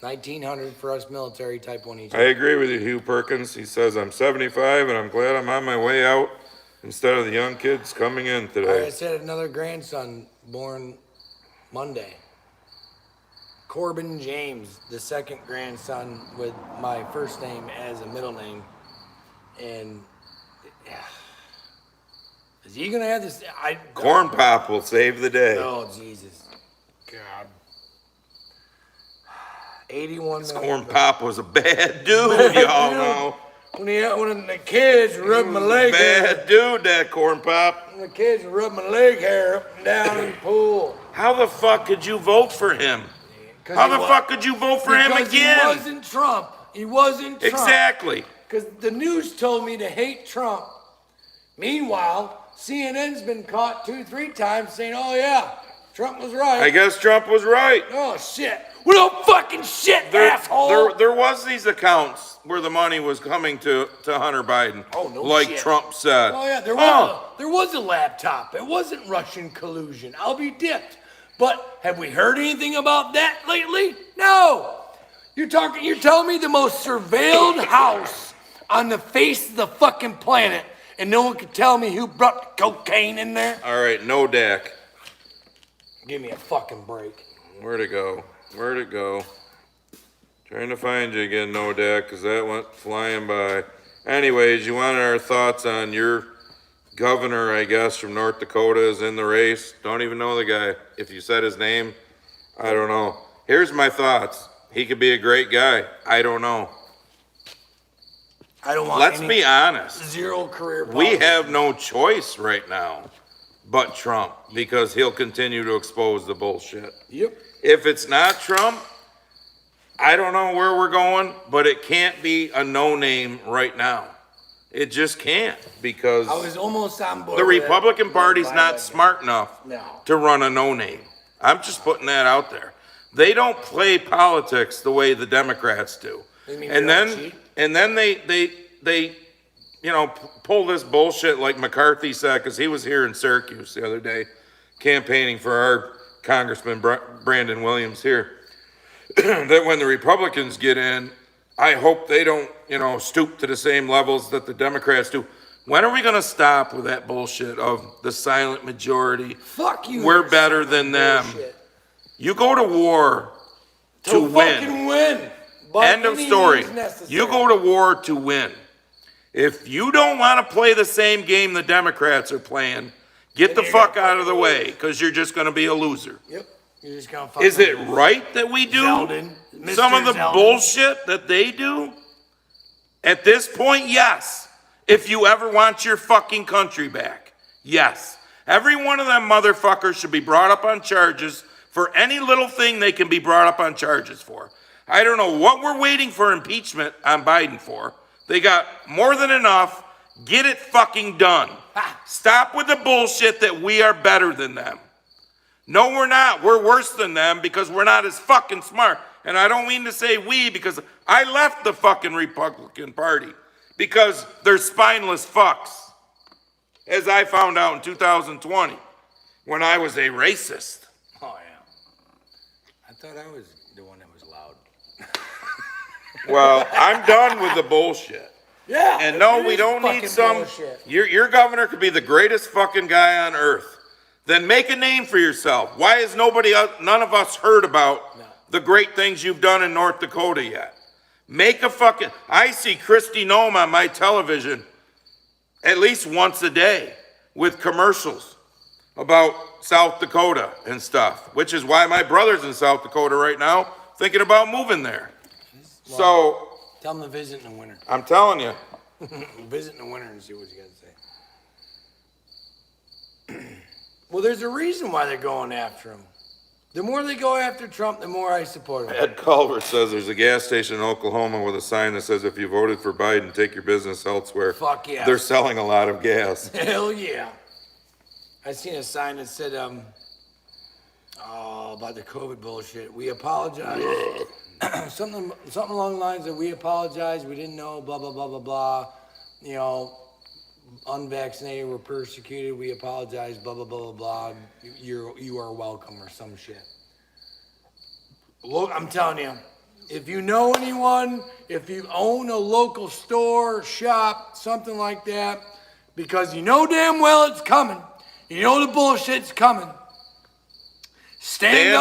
1900 for us military type 1 Eastern. I agree with you, Hugh Perkins. He says, I'm 75 and I'm glad I'm on my way out instead of the young kids coming in I today. said another grandson born Monday. Corbin James, the second grandson with my first name as a middle name. And yeah. Is he gonna have this? Corn Pop will save the day. Oh, Jesus. God. 81 million. Corn Pop was a bad dude, y'all know. When the kids rubbed my leg hair, Bad dude, that Corn Pop. when the kids rubbed my leg hair up and down in the pool. How the fuck could you vote for him? How the fuck could you vote for him Because again? he wasn't Trump. He wasn't Trump. Exactly. Because the news told me to hate Trump. Meanwhile, CNN's been caught 2-3 times saying, oh yeah, Trump was right. I guess Trump was right. Oh shit. Well, no fucking shit, asshole. There was these accounts where the money was coming to Hunter Biden. Oh, no like shit. Trump said. Oh yeah, there was a laptop. It wasn't Russian collusion. I'll be dipped. But have we heard anything about that lately? No. You're telling me the most surveilled house on the face of the fucking planet, and no one can tell me who brought cocaine in there? All right, no Dak. Give me a fucking break. Where'd it go? Where'd it go? Trying to find you again, no Dak, because that went flying by. Anyways, you wanted our thoughts on your governor, I guess, from North Dakota is in the race. Don't even know the guy. If you said his name, I don't know. Here's my thoughts. He could be a great guy. I don't know. I don't want Let's be honest. Zero career We politics. have no choice right now but Trump because he'll continue to expose the bullshit. Yep. If it's not Trump, I don't know where we're going, but it can't be a no-name right now. It just can't because I was almost on board. the with Republican that. Party's not smart enough No. to run a no-name. I'm just putting that out there. They don't play politics the way the Democrats do. You mean And they don't then cheat? and then they pull this bullshit like McCarthy said, because he was here in Syracuse the other day campaigning for our Congressman Brandon Williams here, that when the Republicans get in, I hope they don't, stoop to the same levels that the Democrats do. When are we going to stop with that bullshit of the silent majority? Fuck you. We're better than them. Bullshit. You go to war to win. Fucking win. By End of any story. means necessary. You go to war to win. If you don't want to play the same game the Democrats are playing, get the you're fuck gonna out of the way, because you're just going to be a loser. Yep. You're just gonna fuck Is up. it right that we do Zeldin, Mr. some of the Zeldin. bullshit that they do? At this point, yes. If you ever want your fucking country back. Yes. Every one of them motherfuckers should be brought up on charges for any little thing they can be brought up on charges for. I don't know what we're waiting for impeachment on Biden for. They got more than enough. Get it fucking done. Stop with the bullshit that we are better than them. No, we're not. We're worse than them because we're not as fucking smart. And I don't mean to say we because I left the fucking Republican Party because they're spineless fucks. As I found out in 2020 when I was a racist. Oh, yeah. I thought I was the one that was loud. Well, I'm done with the bullshit. Yeah. And no, we don't need some. Your governor could be the greatest fucking guy on earth. Then make a name for yourself. Why has none of us heard about the great things you've done in North Dakota yet? Make a fucking. I see Kristi Noem on my television at least once a day with commercials about South Dakota and stuff, which is why my brother's in South Dakota right now, thinking about moving there. Well, so tell them to visit in the winter. I'm telling you. Visit in the winter and see what you got to say. Well, there's a reason why they're going after him. The more they go after Trump, the more I support him. Ed Culver says there's a gas station in Oklahoma with a sign that says if you voted for Biden, take your business elsewhere. Fuck yeah. They're selling a lot of gas. Hell yeah. I seen a sign that said, about the COVID bullshit. We apologize. something along the lines of we apologize. We didn't know, blah, blah, blah, blah, blah. You know, unvaccinated were persecuted. We apologize, blah, blah, blah, blah, blah. You are welcome or some shit. Look, I'm telling you, if you know anyone, if you own a local store, shop, something like that, because you know damn well it's coming, you know the bullshit's coming, stand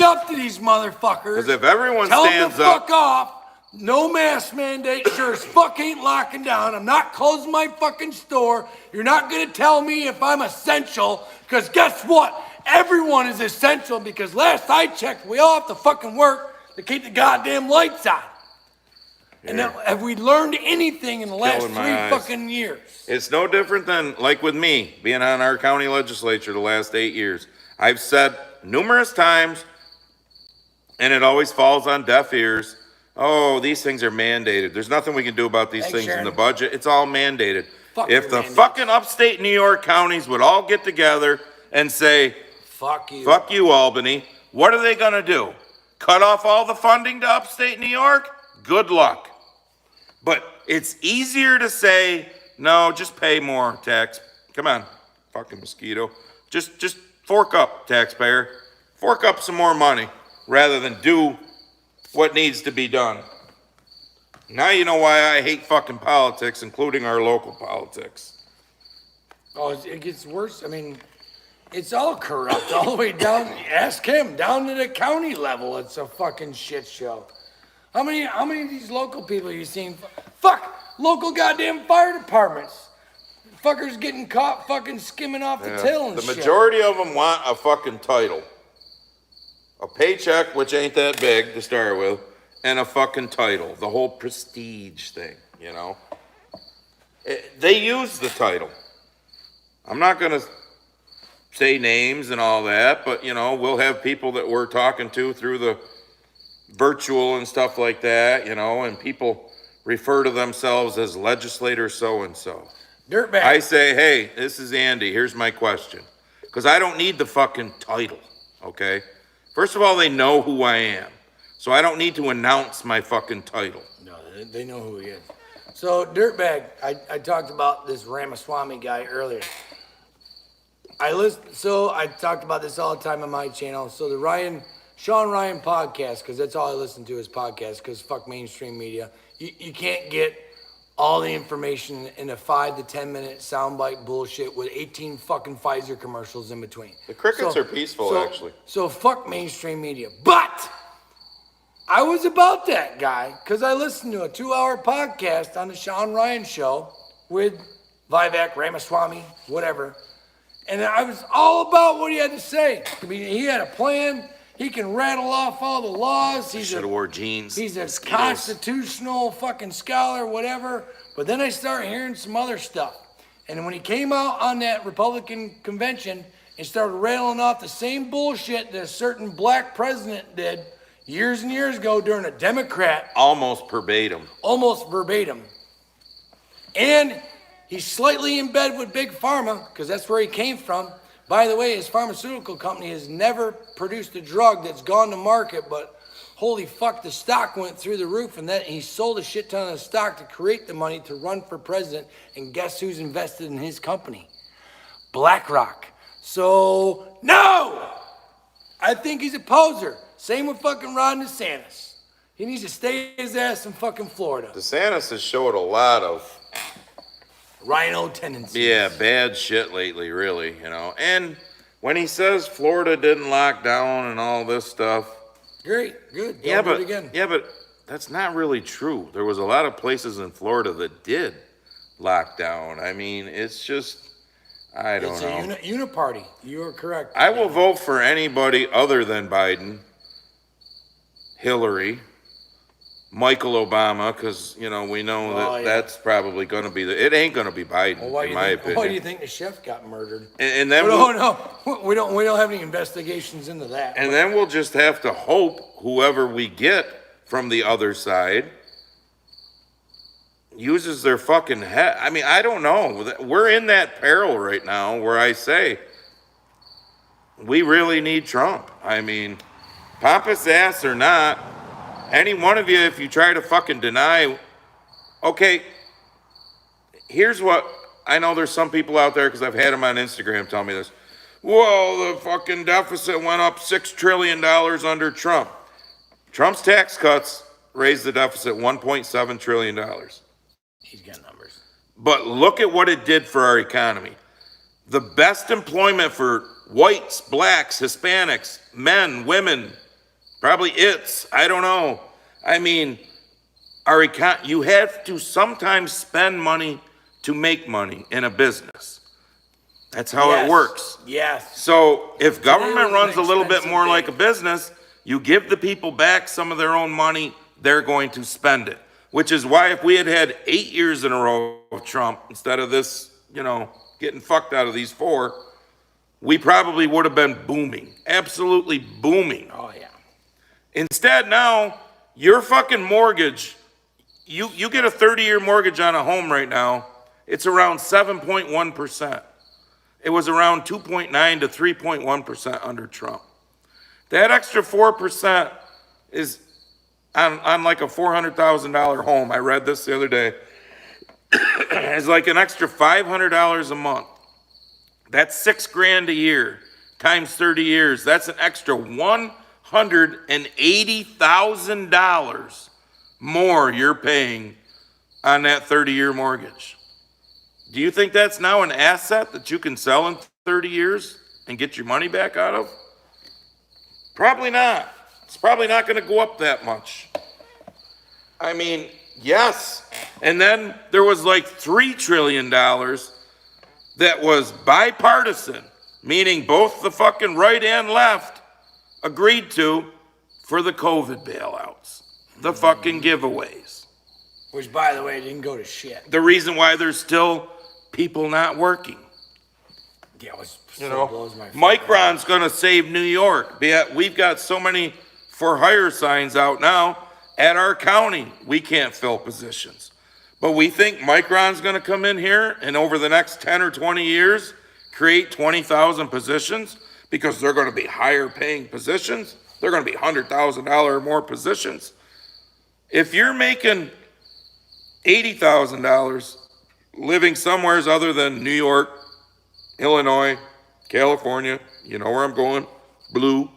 up to these motherfuckers. Because if everyone tell stands them to up, fuck off. No mask mandate, sure as fuck ain't locking down. I'm not closing my fucking store. You're not gonna tell me if I'm essential, because guess what? Everyone is essential because last I checked, we all have to fucking work to keep the goddamn lights on. Yeah. And have we learned anything in the last 3 fucking years? It's no different than, like with me, being on our county legislature the last 8 years. I've said numerous times, and it always falls on deaf ears, oh, these things are mandated. There's nothing we can do about these things in the budget. It's all mandated. If the fucking upstate New York counties would all get together and say, fuck you, Albany, what are they going to do? Cut off all the funding to upstate New York? Good luck. But it's easier to say, no, just pay more tax. Come on, fucking mosquito. Just fork up, taxpayer. Fork up some more money rather than do what needs to be done. Now you know why I hate fucking politics, including our local politics. Oh, it gets worse. I mean, it's all corrupt all the way down. Ask him, down to the county level. It's a fucking shit show. How many of these local people you seen? Fuck, local goddamn fire departments. Fuckers getting caught fucking skimming off the till and shit. The majority of them want a fucking title. A paycheck, which ain't that big to start with, and a fucking title. The whole prestige thing, you know. They use the title. I'm not going to say names and all that, but, you know, we'll have people that we're talking to through the virtual and stuff like that, you know, and people refer to themselves as legislator so-and-so. Dirtbag. I say, hey, this is Andy. Here's my question. Because I don't need the fucking title, okay? First of all, they know who I am. So I don't need to announce my fucking title. No, they know who he is. So, Dirtbag, I talked about this Ramaswamy guy earlier. I talked about this all the time on my channel. So the Sean Ryan podcast, because that's all I listen to is podcasts, because fuck mainstream media. You can't get all the information in a 5 to 10 minute soundbite bullshit with 18 fucking Pfizer commercials in between. The crickets are peaceful, actually. So fuck mainstream media. But I was about that guy because I listened to a 2-hour podcast on the Sean Ryan show with Vivek, Ramaswamy, whatever. And I was all about what he had to say. I mean, he had a plan. He can rattle off all the laws. He should have wore jeans. He's a constitutional fucking scholar, whatever. But then I start hearing some other stuff. And when he came out on that Republican convention and started railing off the same bullshit that a certain black president did years and years ago during a Democrat. Almost verbatim. Almost verbatim. And he's slightly in bed with Big Pharma, because that's where he came from. By the way, his pharmaceutical company has never produced a drug that's gone to market, but holy fuck, the stock went through the roof, and then he sold a shit ton of stock to create the money to run for president, and guess who's invested in his company? BlackRock. So, no! I think he's a poser. Same with fucking Ron DeSantis. He needs to stay his ass in fucking Florida. DeSantis has showed a lot of rhino tendencies. Yeah, bad shit lately, really, you know. And when he says Florida didn't lock down and all this stuff. Great, good. Yeah, do it again. but that's not really true. There was a lot of places in Florida that did lock down. I mean, it's just, I don't know. It's a uniparty. You are correct. I will vote for anybody other than Biden, Hillary, Michael Obama, because, you know, we know that's probably going to be it ain't going to be Biden, in my opinion. Why do you think the chef got murdered? And then we don't have any investigations into that. And then we'll just have to hope whoever we get from the other side uses their fucking head. I mean, I don't know. We're in that peril right now where I say we really need Trump. I mean, pompous ass or not, any one of you, if you try to fucking deny, okay, here's what, I know there's some people out there, because I've had them on Instagram tell me this. Whoa, the fucking deficit went up $6 trillion under Trump. Trump's tax cuts raised the deficit $1.7 trillion. He's got numbers. But look at what it did for our economy. The best employment for whites, blacks, Hispanics, men, women, probably I don't know. I mean, you have to sometimes spend money to make money in a business. That's how it works. Yes. So if government runs a little bit more like a business, you give the people back some of their own money, they're going to spend it. Which is why if we had 8 years in a row of Trump, instead of this, you know, getting fucked out of these 4, we probably would have been booming. Absolutely booming. Oh, yeah. Instead, now, your fucking mortgage, you get a 30-year mortgage on a home right now, it's around 7.1%. It was around 2.9 to 3.1% under Trump. That extra 4% is on like a $400,000 home. I read this the other day. It's like an extra $500 a month. That's $6,000 a year times 30 years. That's an extra $180,000 more you're paying on that 30-year mortgage. Do you think that's now an asset that you can sell in 30 years and get your money back out of? Probably not. It's probably not going to go up that much. I mean, yes. And then there was like $3 trillion that was bipartisan, meaning both the fucking right and left agreed to for the COVID bailouts, the fucking giveaways. Which, by the way, didn't go to shit. The reason why there's still people not working. Yeah, it was, you know, Micron's going to save New York. We've got so many for hire signs out now at our county. We can't fill positions. But we think Micron's going to come in here and over the next 10 or 20 years create 20,000 positions because they're going to be higher paying positions. They're going to be $100,000 or more positions. If you're making $80,000 living somewhere other than New York, Illinois, California, you know where I'm going, blue,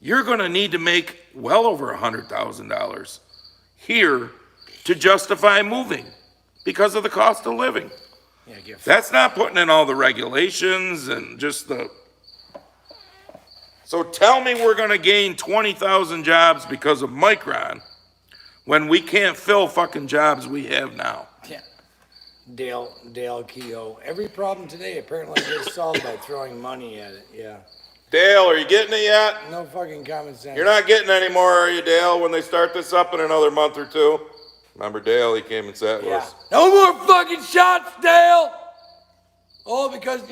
you're going to need to make well over $100,000 here to justify moving because of the cost of living. Yeah, that's not putting in all the regulations and just the... So tell me we're going to gain 20,000 jobs because of Micron when we can't fill fucking jobs we have now. Yeah. Dale Keogh. Every problem today apparently gets solved by throwing money at it. Yeah. Dale, are you getting it yet? No fucking common sense. You're not getting any more, are you, Dale, when they start this up in another month or two? Remember Dale? He came and sat with Yeah. us. No more fucking shots, Dale! Oh, because,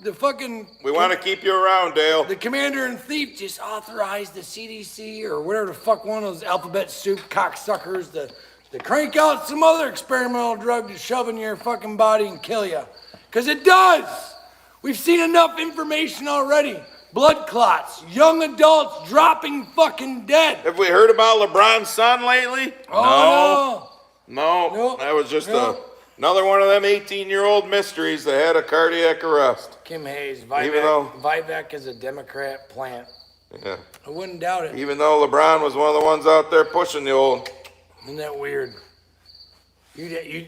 the fucking... We want to keep you around, Dale. The commander-in-chief just authorized the CDC or whatever the fuck one of those alphabet soup cocksuckers to crank out some other experimental drug to shove in your fucking body and kill you. Because it does! We've seen enough information already. Blood clots, young adults dropping fucking dead. Have we heard about LeBron's son lately? Oh, No. Nope. That was just Nope. another one of them 18-year-old mysteries that had a cardiac arrest. Kim Hayes, Even though- Vivek is a Democrat plant. Yeah. I wouldn't doubt it. Even though LeBron was one of the ones out there pushing the old, Isn't that weird? I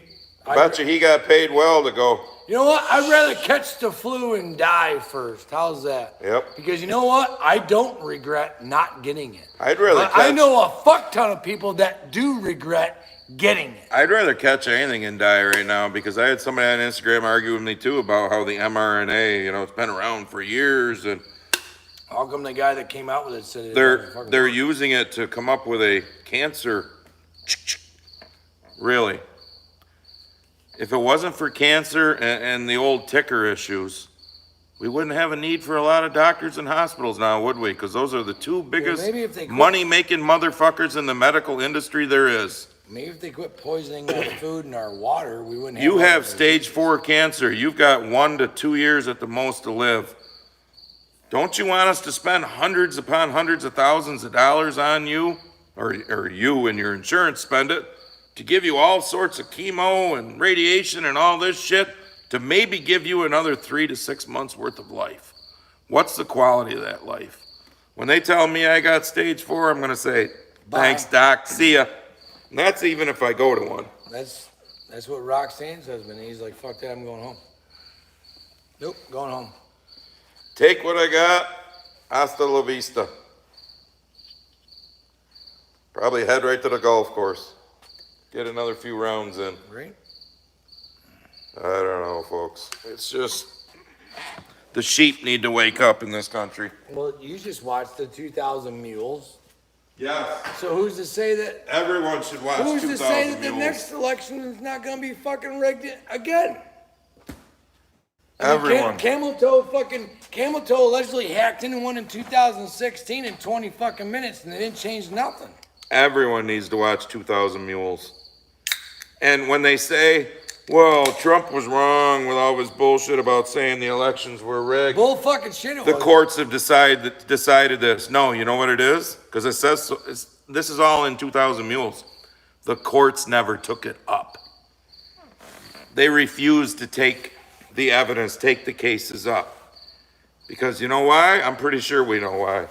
bet you he got paid well to go. You know what? I'd rather catch the flu and die first. How's that? Yep. Because you know what? I don't regret not getting it. I'd rather But I catch- know a fuck ton of people that do regret getting it. I'd rather catch anything and die right now because I had somebody on Instagram argue with me too about how the mRNA, it's been around for years and How come the guy that came out with it said it doesn't fucking they're work? using it to come up with a cancer. Really. If it wasn't for cancer and the old ticker issues, we wouldn't have a need for a lot of doctors and hospitals now, would we? Because those are the two biggest maybe if they quit- money-making motherfuckers in the medical industry there is. Maybe if they quit poisoning our food and our water, we wouldn't have... You all have those stage 4 cancer. You've got 1 to 2 years at the most to live. Don't you want us to spend hundreds upon hundreds of thousands of dollars on you, or you and your insurance spend it, to give you all sorts of chemo and radiation and all this shit to maybe give you another 3 to 6 months worth of life? What's the quality of that life? When they tell me I got stage 4, I'm going to say, thanks, doc, see ya. And that's even if I go to one. That's what Roxanne's husband, he's like, fuck that, I'm going home. Nope, going home. Take what I got, hasta la vista. Probably head right to the golf course. Get another few rounds in. Right? I don't know, folks. It's just the sheep need to wake up in this country. Well, you just watched the 2,000 Mules. Yes. So who's to say that... Everyone should watch Who's 2,000 to say that the Mules. next election is not going to be fucking rigged again? Everyone. Camel Toe allegedly hacked into one in 2016 in 20 fucking minutes, and they didn't change nothing. Everyone needs to watch 2,000 Mules. And when they say, well, Trump was wrong with all his bullshit about saying the elections were rigged, Bull fucking shit it the was. courts have decided this. No, you know what it is? Because it says so, this is all in 2,000 Mules. The courts never took it up. They refused to take the evidence, take the cases up. Because you know why? I'm pretty sure we know why.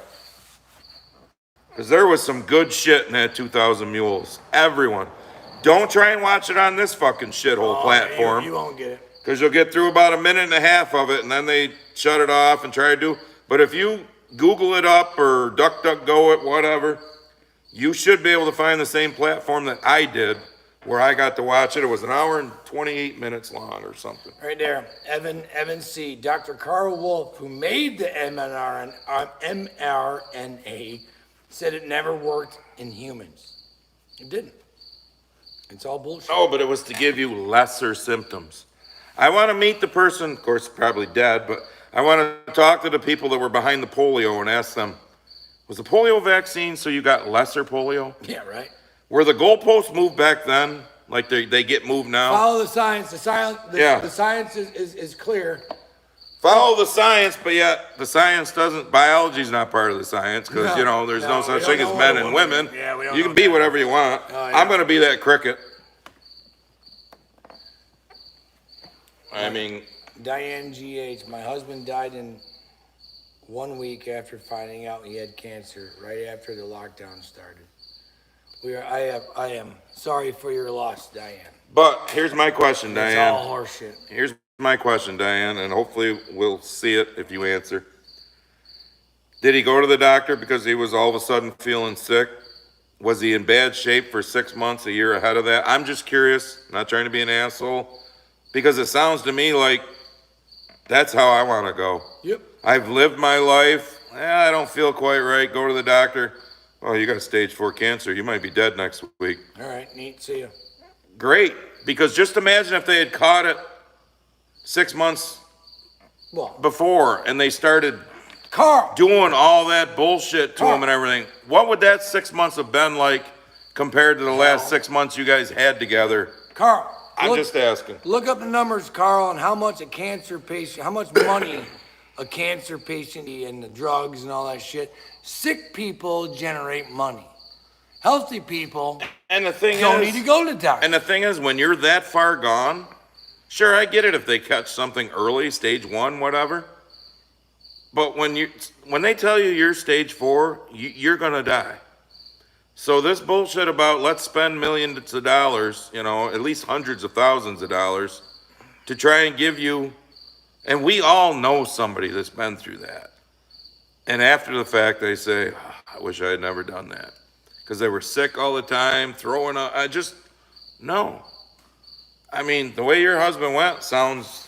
Because there was some good shit in that 2,000 Mules. Everyone. Don't try and watch it on this fucking shithole platform. You won't get it. Because you'll get through about a minute and a half of it, and then they shut it off and try to do. But if you Google it up or DuckDuckGo it, whatever, you should be able to find the same platform that I did, where I got to watch it. It was an hour and 28 minutes long or something. Right there, Evan C. Dr. Carl Wolf, who made the mRNA, said it never worked in humans. It didn't. It's all bullshit. Oh, but it was to give you lesser symptoms. I want to meet the person, of course, probably dead, but I want to talk to the people that were behind the polio and ask them, was the polio vaccine so you got lesser polio? Yeah, right. Were the goalposts moved back then, like they get moved now? Follow the science. The science is clear. Follow the science, but yet the science doesn't, biology's not part of the science, because, there's no such thing as men and women. Yeah, we don't You know can be that. whatever you want. Oh, yeah. I'm going to be that cricket. I mean, Diane G.H., my husband died in 1 week after finding out he had cancer, right after the lockdown started. I am sorry for your loss, Diane. but here's my question, It's Diane. all horseshit. Here's my question, Diane, and hopefully we'll see it if you answer. Did he go to the doctor because he was all of a sudden feeling sick? Was he in bad shape for 6 months, a year ahead of that? I'm just curious, not trying to be an asshole, because it sounds to me like that's how I want to go. Yep. I've lived my life. I don't feel quite right. Go to the doctor. Oh, you got stage 4 cancer. You might be dead next week. All right, neat. See you. Great, because just imagine if they had caught it 6 months Well, before and they started Carl. doing all that bullshit to Carl. him and everything. What would that 6 months have been like compared to the last Carl. 6 months you guys had together? Carl. I'm just asking. Look up the numbers, Carl, and how much a cancer patient, how much money a cancer patient and the drugs and all that shit. Sick people generate money. Healthy people And the thing don't is, need to go to the doctor. and the thing is, when you're that far gone, sure, I get it if they catch something early, stage 1, whatever. But when they tell you you're stage 4, you're gonna die. So this bullshit about let's spend millions of dollars, at least hundreds of thousands of dollars, to try and give you, and we all know somebody that's been through that. And after the fact, they say, I wish I had never done that. Because they were sick all the time, throwing up. No. I mean, the way your husband went sounds,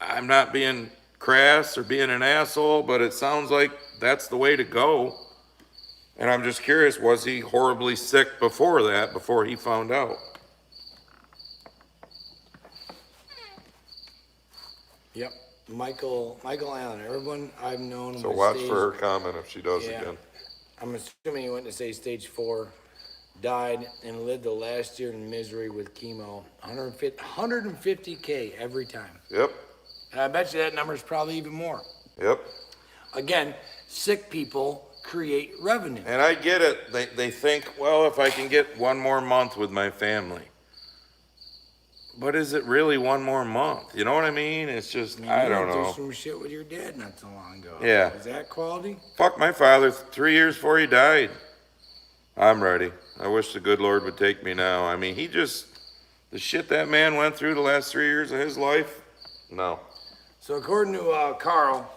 I'm not being crass or being an asshole, but it sounds like that's the way to go. And I'm just curious, was he horribly sick before that, before he found out? Yep. Michael Allen. Everyone I've known. So was watch stage- for her comment if she does Yeah. again. I'm assuming he went to say stage 4, died, and lived the last year in misery with chemo. 150K every time. Yep, And I bet you that number is probably even more. yep. Again, sick people create revenue. And I get it. They think, well, if I can get one more month with my family. But is it really one more month? You know what I mean? It's just, I don't You went know. through some shit with your dad not so long ago. Yeah. Is that quality? Fuck my father 3 years before he died. I'm ready. I wish the good Lord would take me now. I mean, the shit that man went through the last 3 years of his life, no. So according to Carl,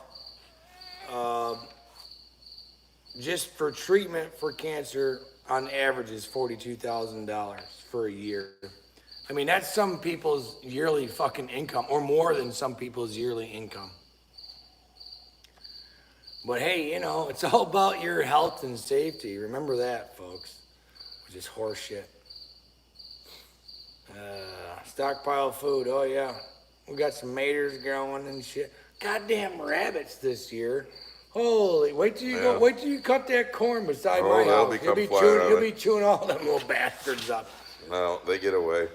just for treatment for cancer, on average, is $42,000 for a year. I mean, that's some people's yearly fucking income, or more than some people's yearly income. But hey, it's all about your health and safety. Remember that, folks. Which is horseshit. Stockpile food. Oh yeah, we got some maters growing and shit. Goddamn rabbits this year. Holy! Wait till you cut that corn beside Oh, my they'll house. become flat, You'll aren't be chewing all them little bastards up. No, they get away.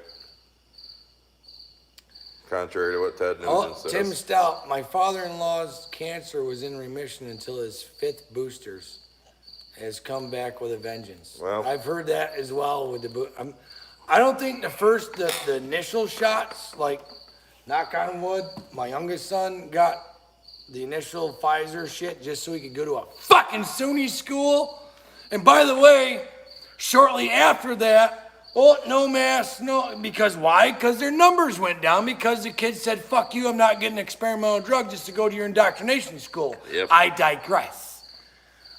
Contrary to what Ted Nugent says. Tim Stout. My father-in-law's cancer was in remission until his 5th boosters. Has come back with a vengeance. Well. I've heard that as well with the I don't think the initial shots, like, knock on wood, my youngest son got the initial Pfizer shit just so he could go to a fucking SUNY school. And by the way, shortly after that, no mask, no, because why? Because their numbers went down because the kids said, fuck you, I'm not getting an experimental drug just to go to your indoctrination school. Yep. I digress.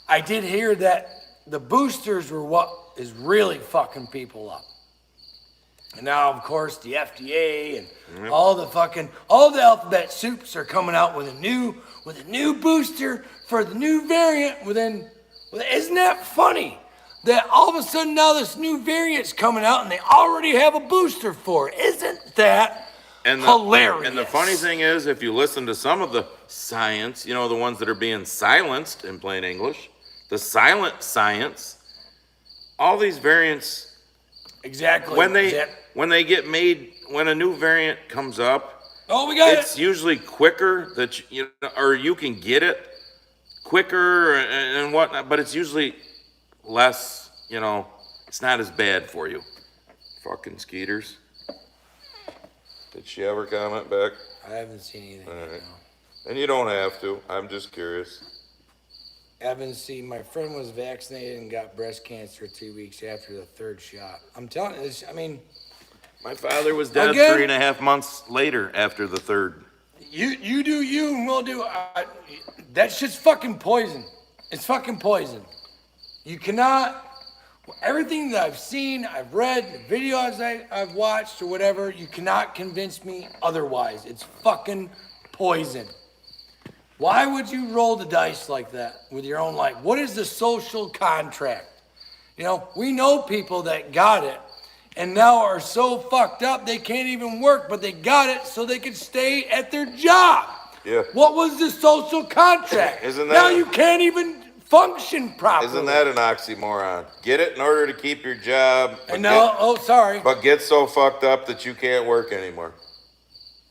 I did hear that the boosters were what is really fucking people up. And now, of course, the FDA and all the alphabet soups are coming out with a new booster for the new variant. Isn't that funny? That all of a sudden now this new variant's coming out and they already have a booster for it. Isn't that hilarious? And the funny thing is, if you listen to some of the science, the ones that are being silenced in plain English, the silent science, all these variants, exactly. when they get made, when a new variant comes up, we got it's usually quicker that or you can get it quicker and whatnot, but it's usually less, it's not as bad for you. Fucking skeeters. Did she ever comment back? I haven't seen anything. All right. Yet, no. And you don't have to. I'm just curious. My friend was vaccinated and got breast cancer 2 weeks after the 3rd shot. I'm telling you this, My father was dead Again? 3.5 months later after the 3rd. you do you and we'll do, that shit's fucking poison. It's fucking poison. You cannot, everything that I've seen, I've read, the videos I've watched or whatever, you cannot convince me otherwise. It's fucking poison. Why would you roll the dice like that with your own life? What is the social contract? You know, we know people that got it and now are so fucked up they can't even work, but they got it so they could stay at their job. Yeah. What was the social contract? Isn't that now you can't even function properly. Isn't that an oxymoron? Get it in order to keep your job. And now, sorry. But get so fucked up that you can't work anymore.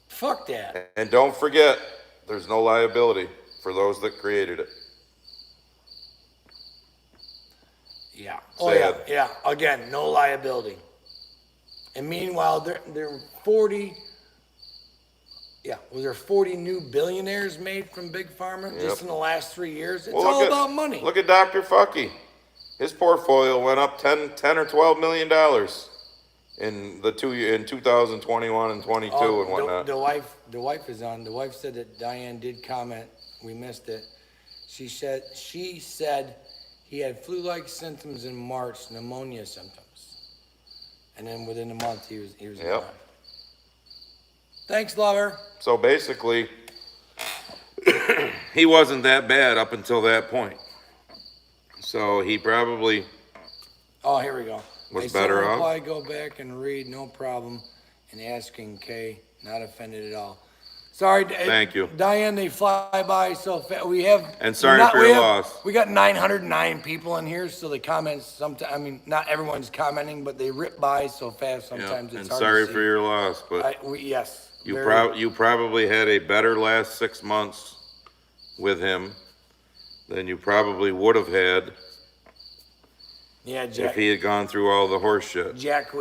Fuck that. And don't forget, there's no liability for those that created it. Yeah. Sad. Yeah. Again, no liability. And meanwhile, there 40. Yeah, was there 40 new billionaires made from Big Pharma just in the last 3 years? It's all about money. Look at Dr. Fucky. His portfolio went up 10 or 12 million dollars in 2021 and 22 and whatnot. The wife is on. The wife said that Diane did comment. We missed it. She said he had flu-like symptoms in March, pneumonia symptoms, and then within a month he was gone. Thanks, lover. So basically, he wasn't that bad up until that point. So he probably Oh, here we go. was better off. Reply, go back and read, no problem. And asking Kay, not offended at all. Sorry, Thank you. Diane. They fly by so fast. We have And sorry for your loss. We got 909 people in here, so the comments sometimes. I mean, not everyone's commenting, but they rip by so fast. Sometimes Yeah, it's and hard sorry to for your loss, but yes. you probably had a better last 6 months with him than you probably would have had Yeah, Jack. if he had gone through all the horse shit. Jack,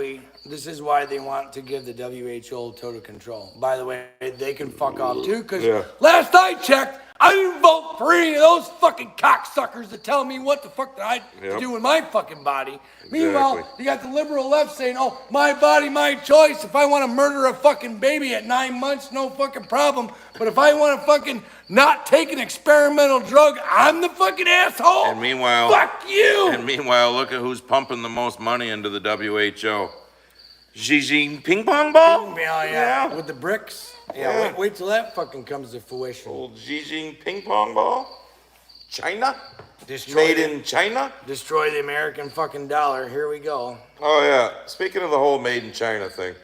this is why they want to give the WHO total control. By the way, they can fuck off too, because last I checked, I didn't vote for any of those fucking cocksuckers to tell me what the fuck that I do with my fucking body. Meanwhile, you got the liberal left saying, oh, my body, my choice. If I want to murder a fucking baby at 9 months, no fucking problem. But if I want to fucking not take an experimental drug, I'm the fucking asshole. And meanwhile, fuck you. And meanwhile, look at who's pumping the most money into the WHO. Xi Jinping ping pong ball? Yeah, with the bricks. Yeah, wait till that fucking comes to fruition. Old Xi Jinping ping pong ball? China? Made in China? Destroy the American fucking dollar. Here we go. Oh, yeah. Speaking of the whole made in China thing.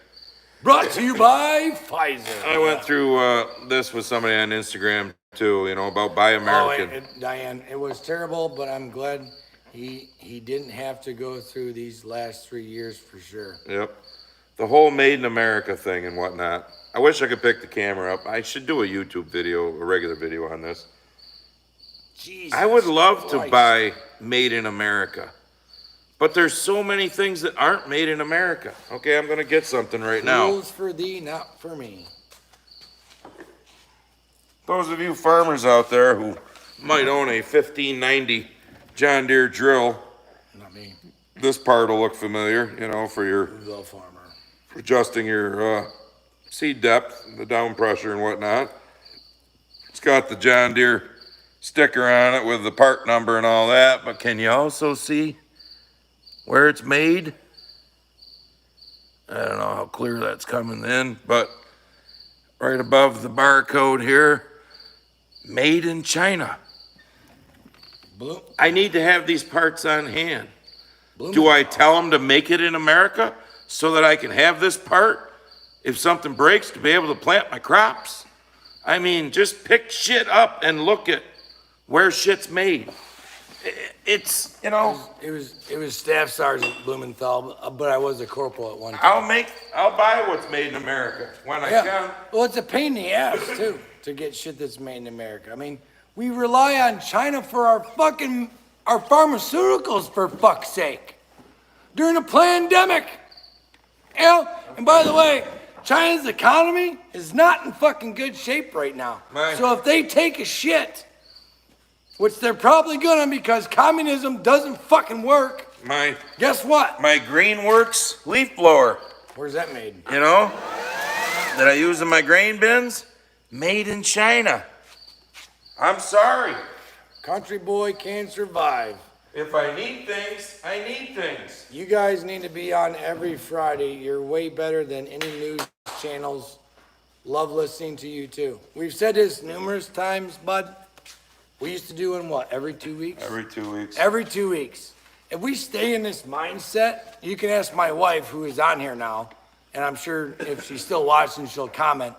Brought to you by Pfizer. I went through this with somebody on Instagram, too, about Buy American. Diane, it was terrible, but I'm glad he didn't have to go through these last 3 years for sure. Yep. The whole made in America thing and whatnot. I wish I could pick the camera up. I should do a YouTube video, a regular video on this. Jesus I would love to Christ. buy made in America. But there's so many things that aren't made in America. Okay, I'm going to get something right now. Rules for thee, not for me. Those of you farmers out there who might own a 1590 John Deere drill, Not me. this part will look familiar, for your The farmer. for adjusting your seed depth, the down pressure and whatnot. It's got the John Deere sticker on it with the part number and all that, but can you also see where it's made? I don't know how clear that's coming in, but right above the barcode here, made in China. Blue. I need to have these parts on hand. Blue. Do I tell them to make it in America so that I can have this part if something breaks to be able to plant my crops? I mean, just pick shit up and look at where shit's made. It's, It was Staff Sergeant Blumenthal, but I was a corporal at one time. I'll buy what's made in America when I can. Well, it's a pain in the ass too to get shit that's made in America. I mean, we rely on China for our pharmaceuticals, for fuck's sake, during a pandemic. And by the way, China's economy is not in fucking good shape right now. Right. So if they take a shit, which they're probably gonna because communism doesn't fucking work, guess what? My Greenworks leaf blower, Where's that made? that I use in my grain bins, made in China. I'm sorry. Country boy can survive. If I need things, I need things. You guys need to be on every Friday. You're way better than any news channels Love listening to you too. We've said this numerous times, bud. We used to do in what, every 2 weeks? Every 2 weeks. Every 2 weeks. If we stay in this mindset, you can ask my wife, who is on here now, and I'm sure if she's still watching, she'll comment.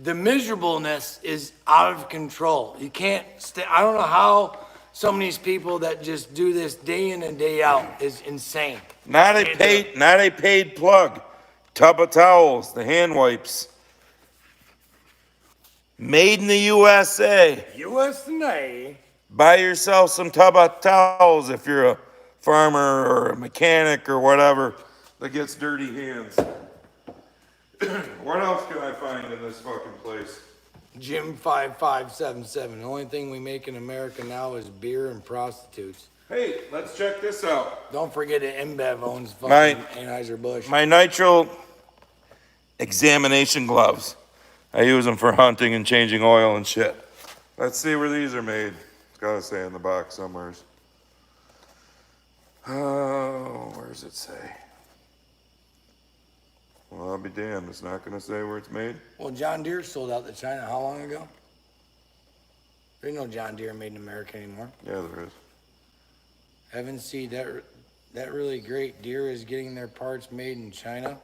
The miserableness is out of control. You can't stay. I don't know how some of these people that just do this day in and day out is insane. Not a paid plug. Tub of towels, the hand wipes. Made in the USA. USA. Buy yourself some tub of towels if you're a farmer or a mechanic or whatever that gets dirty hands. What else can I find in this fucking place? Jim 5577. The only thing we make in America now is beer and prostitutes. Hey, let's check this out. Don't forget that InBev owns fucking Anheuser-Busch. My nitro examination gloves. I use them for hunting and changing oil and shit. Let's see where these are made. It's gotta say in the box somewhere. Oh, where does it say? Well, I'll be damned. It's not gonna say where it's made. Well, John Deere sold out to China how long ago? There's no John Deere made in America anymore. Yeah, there is. Haven't seen that really great Deere is getting their parts made in China.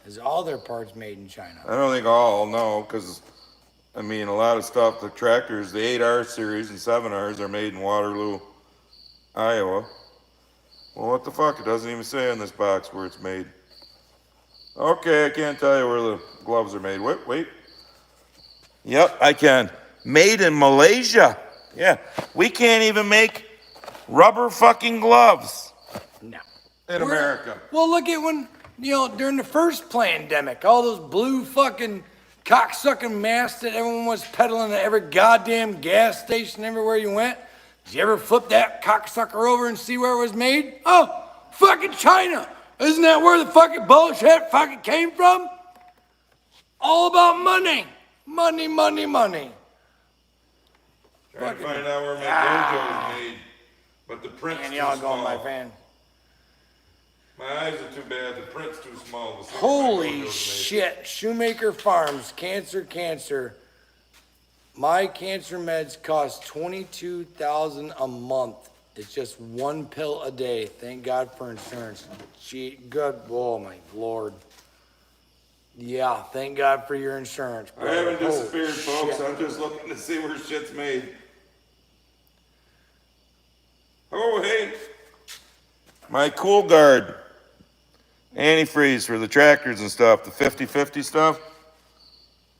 Is all their parts made in China? I don't think all, no, because, I mean, a lot of stuff, the tractors, the 8R series and 7Rs are made in Waterloo, Iowa. Well, what the fuck? It doesn't even say on this box where it's made. Okay, I can't tell you where the gloves are made. Wait. Yep, I can. Made in Malaysia. Yeah, we can't even make rubber fucking gloves. No. In America. Well, look at when, during the first pandemic, all those blue fucking cocksucking masks that everyone was peddling at every goddamn gas station everywhere you went. Did you ever flip that cocksucker over and see where it was made? Oh, fucking China. Isn't that where the fucking bullshit fucking came from? All about money. Money. Trying to find out where my dojo is made, but the print's And too y'all small. going, my fan. My eyes are too bad. The print's too small. To see where my Holy dojo's made. shit. Shoemaker Farms, cancer. My cancer meds cost $22,000 a month. It's just one pill a day. Thank God for insurance. Oh my Lord. Yeah, thank God for your insurance, bro. I haven't Oh, disappeared, folks. shit. I'm just looking to see where shit's made. Oh, hey. My Cool Guard. Antifreeze for the tractors and stuff. The 50/50 stuff.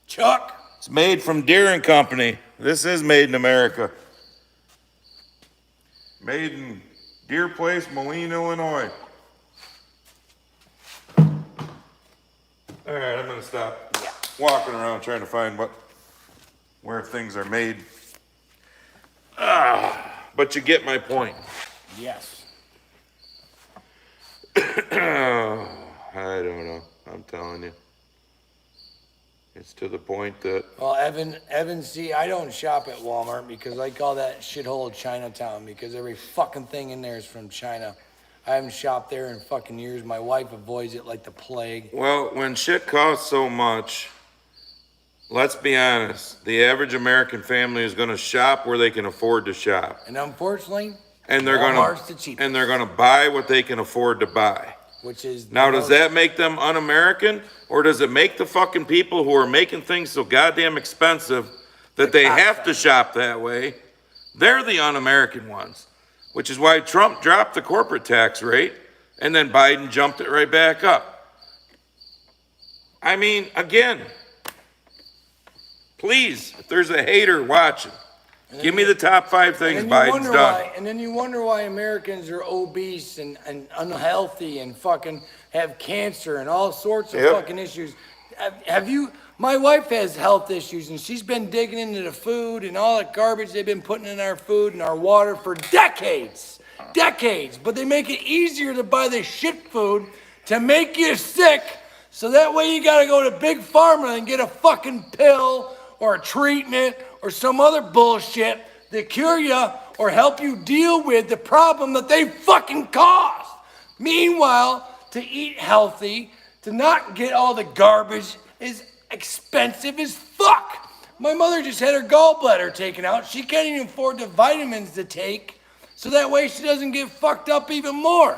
Chuck. It's made from Deere and Company. This is made in America. Made in Deer Place, Moline, Illinois. All right, I'm gonna stop walking around trying to find where things are made. But you get my point. Yes. I don't know. I'm telling you. It's to the point that Well, Evan, see, I don't shop at Walmart because I call that shithole Chinatown because every fucking thing in there is from China. I haven't shopped there in fucking years. My wife avoids it like the plague. well, when shit costs so much, let's be honest, the average American family is going to shop where they can afford to shop. And unfortunately, And they're Walmart's the going to cheapest. and they're going to buy what they can afford to buy. Which is Now, the does most- that make them un-American, or does it make the fucking people who are making things so goddamn expensive that they have to shop that way? They're the un-American ones, which is why Trump dropped the corporate tax rate and then Biden jumped it right back up. I mean, again, please, if there's a hater watching, give me the top 5 things And then you Biden's wonder done. why, and then you wonder why Americans are obese and unhealthy and fucking have cancer and all sorts of Yep. fucking issues. Have you? My wife has health issues and she's been digging into the food and all the garbage they've been putting in our food and our water for decades. But they make it easier to buy the shit food to make you sick. So that way you gotta go to Big Pharma and get a fucking pill or a treatment or some other bullshit that cure you or help you deal with the problem that they fucking caused. Meanwhile, to eat healthy, to not get all the garbage is expensive as fuck. My mother just had her gallbladder taken out. She can't even afford the vitamins to take, so that way she doesn't get fucked up even more.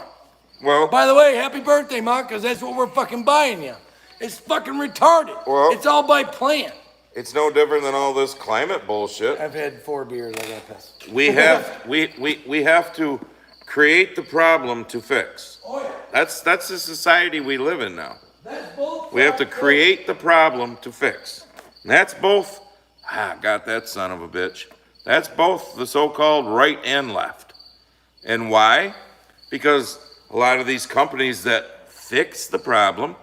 Well, By the way, happy birthday, Ma, because that's what we're fucking buying you. It's fucking retarded. Well- It's all by plan. it's no different than all this climate bullshit. I've had 4 beers, I got pissed. We have to create the problem to fix. Oh, yeah. That's the society we live in now. That's both. We have to create the problem to fix. And that's both, got that son of a bitch. That's both the so-called right and left. And why? Because a lot of these companies that fix the problem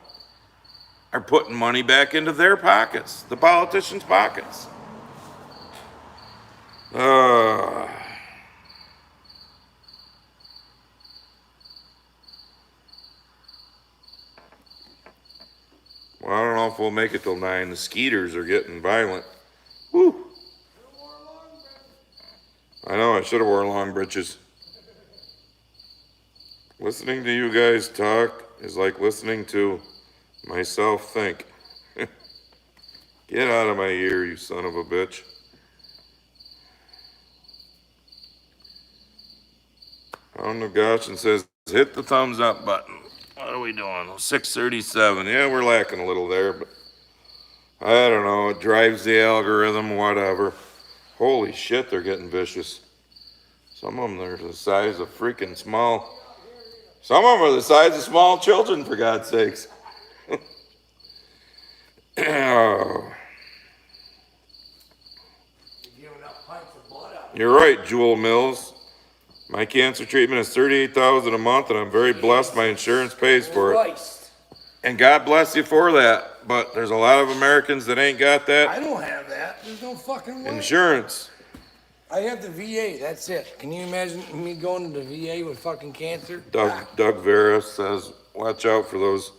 are putting money back into their pockets, the politicians' pockets. Well, I don't know if we'll make it till 9. The skeeters are getting violent. Woo. I know, I should have worn long breeches. Listening to you guys talk is like listening to myself think. Get out of my ear, you son of a bitch. On the gosh and says, hit the thumbs up button. What are we doing? 6:37. Yeah, we're lacking a little there, but I don't know. It drives the algorithm, whatever. Holy shit, they're getting vicious. Some of them are the size of freaking small. Some of them are the size of small children, for God's sakes. Oh. You're right, Jewel Mills. My cancer treatment is $38,000 a month, and I'm very blessed my insurance pays for it. Christ. And God bless you for that. But there's a lot of Americans that ain't got I that don't have that. There's no fucking way. insurance. I have the VA, that's it. Can you imagine me going to the VA with fucking cancer? Doug Vera says, watch out for those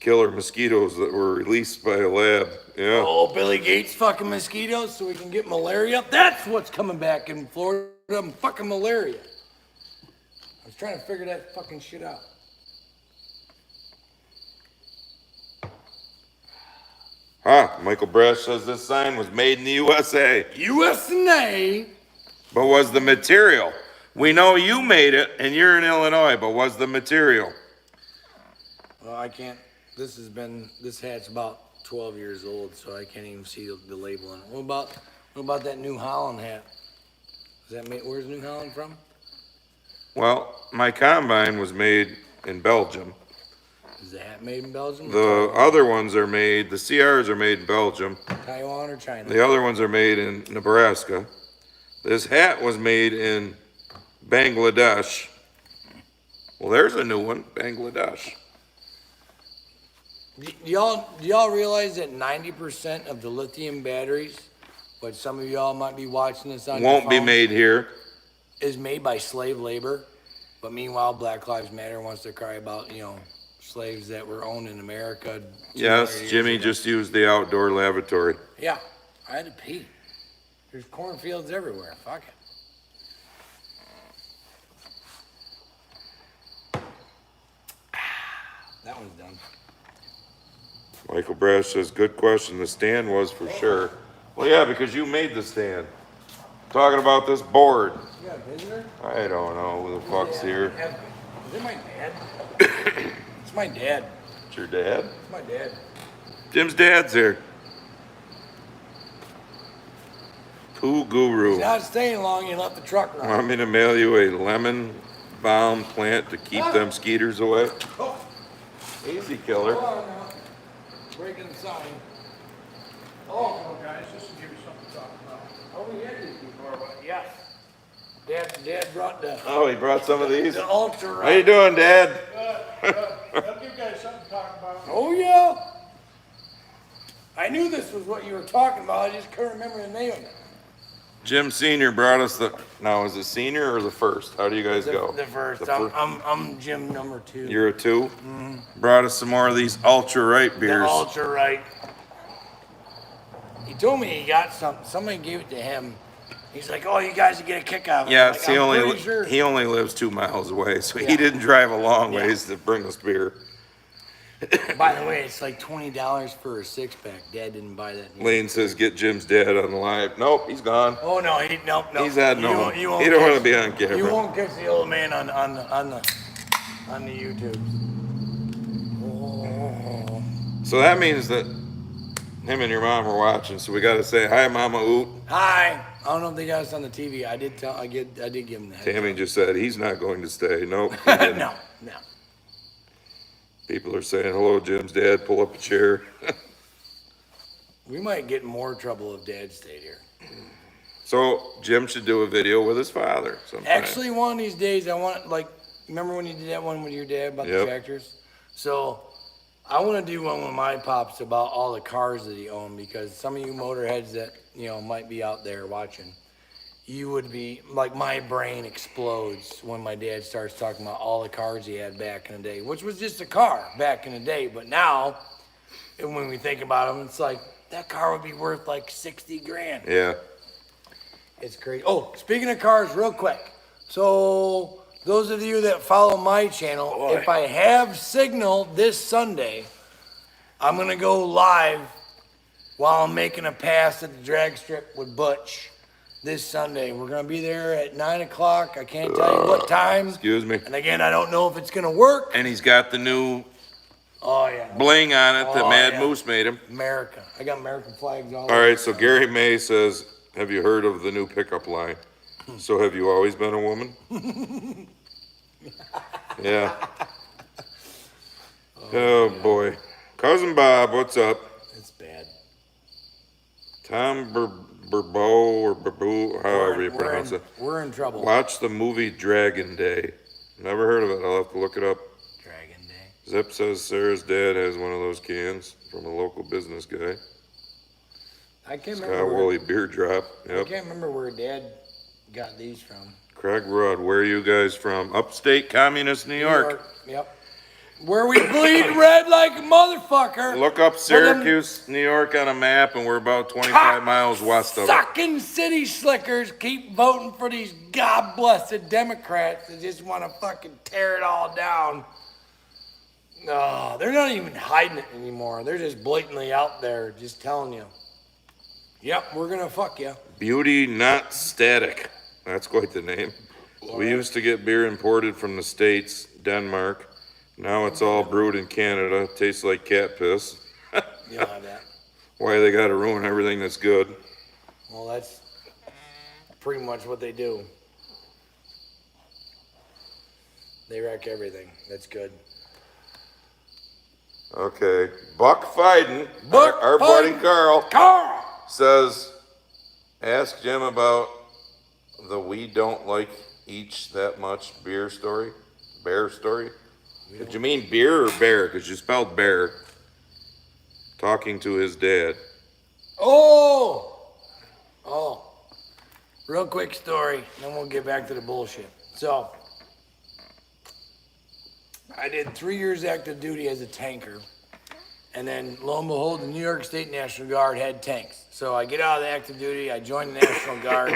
killer mosquitoes that were released by a lab. Yeah. Oh, Billy Gates fucking mosquitoes so we can get malaria? That's what's coming back in Florida, fucking malaria. I was trying to figure that fucking shit out. Michael Brash says this sign was made in the USA. USA? But was the material? We know you made it and you're in Illinois, but was the material? Well, I can't. This hat's about 12 years old, so I can't even see the label on it. What about that New Holland hat? Is that made, where's New Holland from? Well, my combine was made in Belgium. Is the hat made in Belgium? The other ones are made, the CRs are made in Belgium. Taiwan or China? The other ones are made in Nebraska. This hat was made in Bangladesh. Well, there's a new one, Bangladesh. Do y'all realize that 90% of the lithium batteries, what some of y'all might be watching this on your Won't be phone, made here. is made by slave labor? But meanwhile, Black Lives Matter wants to cry about, slaves that were owned in America. 200 Yes, years Jimmy ago. just used the outdoor lavatory. Yeah, I had to pee. There's cornfields everywhere. Fuck it. That one's done. Michael Brash says, good question. The stand was for sure. Well, yeah, because you made the stand. Talking about this board. You got a visitor? I don't know who the fuck's here. Is it my dad? It's my dad. It's your dad? It's my dad. Jim's dad's here. Pooh Guru. He's not staying long. You left the truck run. Want me to mail you a lemon balm plant to keep them skeeters away? Oh, Easy, killer. hold on now. Breaking the sign. Oh, Guys, just to give you something to talk about. oh, we had these before, but yes. Dad brought the Oh, he brought some of these. ultra. How you doing, Dad? I'll give you guys something to talk about. Oh yeah. I knew this was what you were talking about. I just couldn't remember the name of it. Jim Senior brought us the. Now, is it senior or the first? How do you guys go? The first. The I'm Jim number 2. You're a 2. Brought us some more of these ultra right the beers. ultra right. He told me he got something. Somebody gave it to him. He's like, "Oh, you guys would get a kick out of it." Yeah, I'm like, he I'm only pretty sure. he only lives 2 miles away, so Yeah. he didn't drive a long Yeah. ways to bring us beer. By the way, it's like $20 for a 6-pack. Dad didn't buy that. Lane says, get Jim's dad on the live. Nope, he's gone. Oh no, nope. He's heading You home. won't- He you won't don't want to catch- be on camera. You won't catch the old man on the YouTube. Oh. So that means that him and your mom are watching. So we got to say hi, Mama Oot. Hi. I don't know if they got us on the TV. I did give him that. Tammy just said he's not going to stay. Nope. he didn't. No. People are saying hello, Jim's dad. Pull up a chair. We might get in more trouble if Dad stayed here. So Jim should do a video with his father sometime. Actually, one of these days, I want, like, remember when you did that one with your dad about the Yep. tractors? So I want to do one with my pops about all the cars that he owned, because some of you motorheads that, might be out there watching, you would be, like, my brain explodes when my dad starts talking about all the cars he had back in the day, which was just a car back in the day. But now, and when we think about them, it's like, that car would be worth like 60 grand. Yeah. It's crazy. Oh, speaking of cars, real quick. So, those of you that follow my channel, if I have signal this Sunday, I'm going to go live while I'm making a pass at the drag strip with Butch this Sunday. We're going to be there at 9 o'clock. I can't tell you what time. Excuse me. And again, I don't know if it's going to work. And he's got the new Oh, yeah. bling on it that Oh, Mad yeah. Moose made him. America. I got American flags all All over. right. So Gary May says, have you heard of the new pickup line? So have you always been a woman? Yeah. Oh boy. Cousin Bob, what's up? It's bad. Tom Burbo or Babu, however you pronounce it. We're in trouble. Watch the movie Dragon Day. Never heard of it. I'll have to look it up. Dragon Day. Zip says Sarah's dad has one of those cans from a local business guy. I can't Scott remember. Woolley beer drop. I Yep. can't remember where Dad got these from. Craig Rudd, where are you guys from? Upstate communist New York. Yep. Where we bleed red like a motherfucker. Look up Syracuse, New York on a map, and we're about 25 miles west of it. Sucking city slickers keep voting for these god blessed Democrats that just want to fucking tear it all down. No, they're not even hiding it anymore. They're just blatantly out there, just telling you. Yep, we're gonna fuck you. Beauty Not Static. That's quite the name. We used to get beer imported from the States, Denmark. Now it's all brewed in Canada. Tastes like cat piss. You'll have that. Why they gotta ruin everything that's good? Well, that's pretty much what they do. They wreck everything. That's good. Okay. Buck Fiden, Buck our buddy Fiden. Carl, Carl! says, ask Jim about the we don't like each that much beer story. Bear story. Did you mean beer or bear? Because you spelled bear. Talking to his dad. Oh! Real quick story, then we'll get back to the bullshit. So, I did 3 years active duty as a tanker. And then, lo and behold, the New York State National Guard had tanks. So I get out of the active duty, I join the National Guard.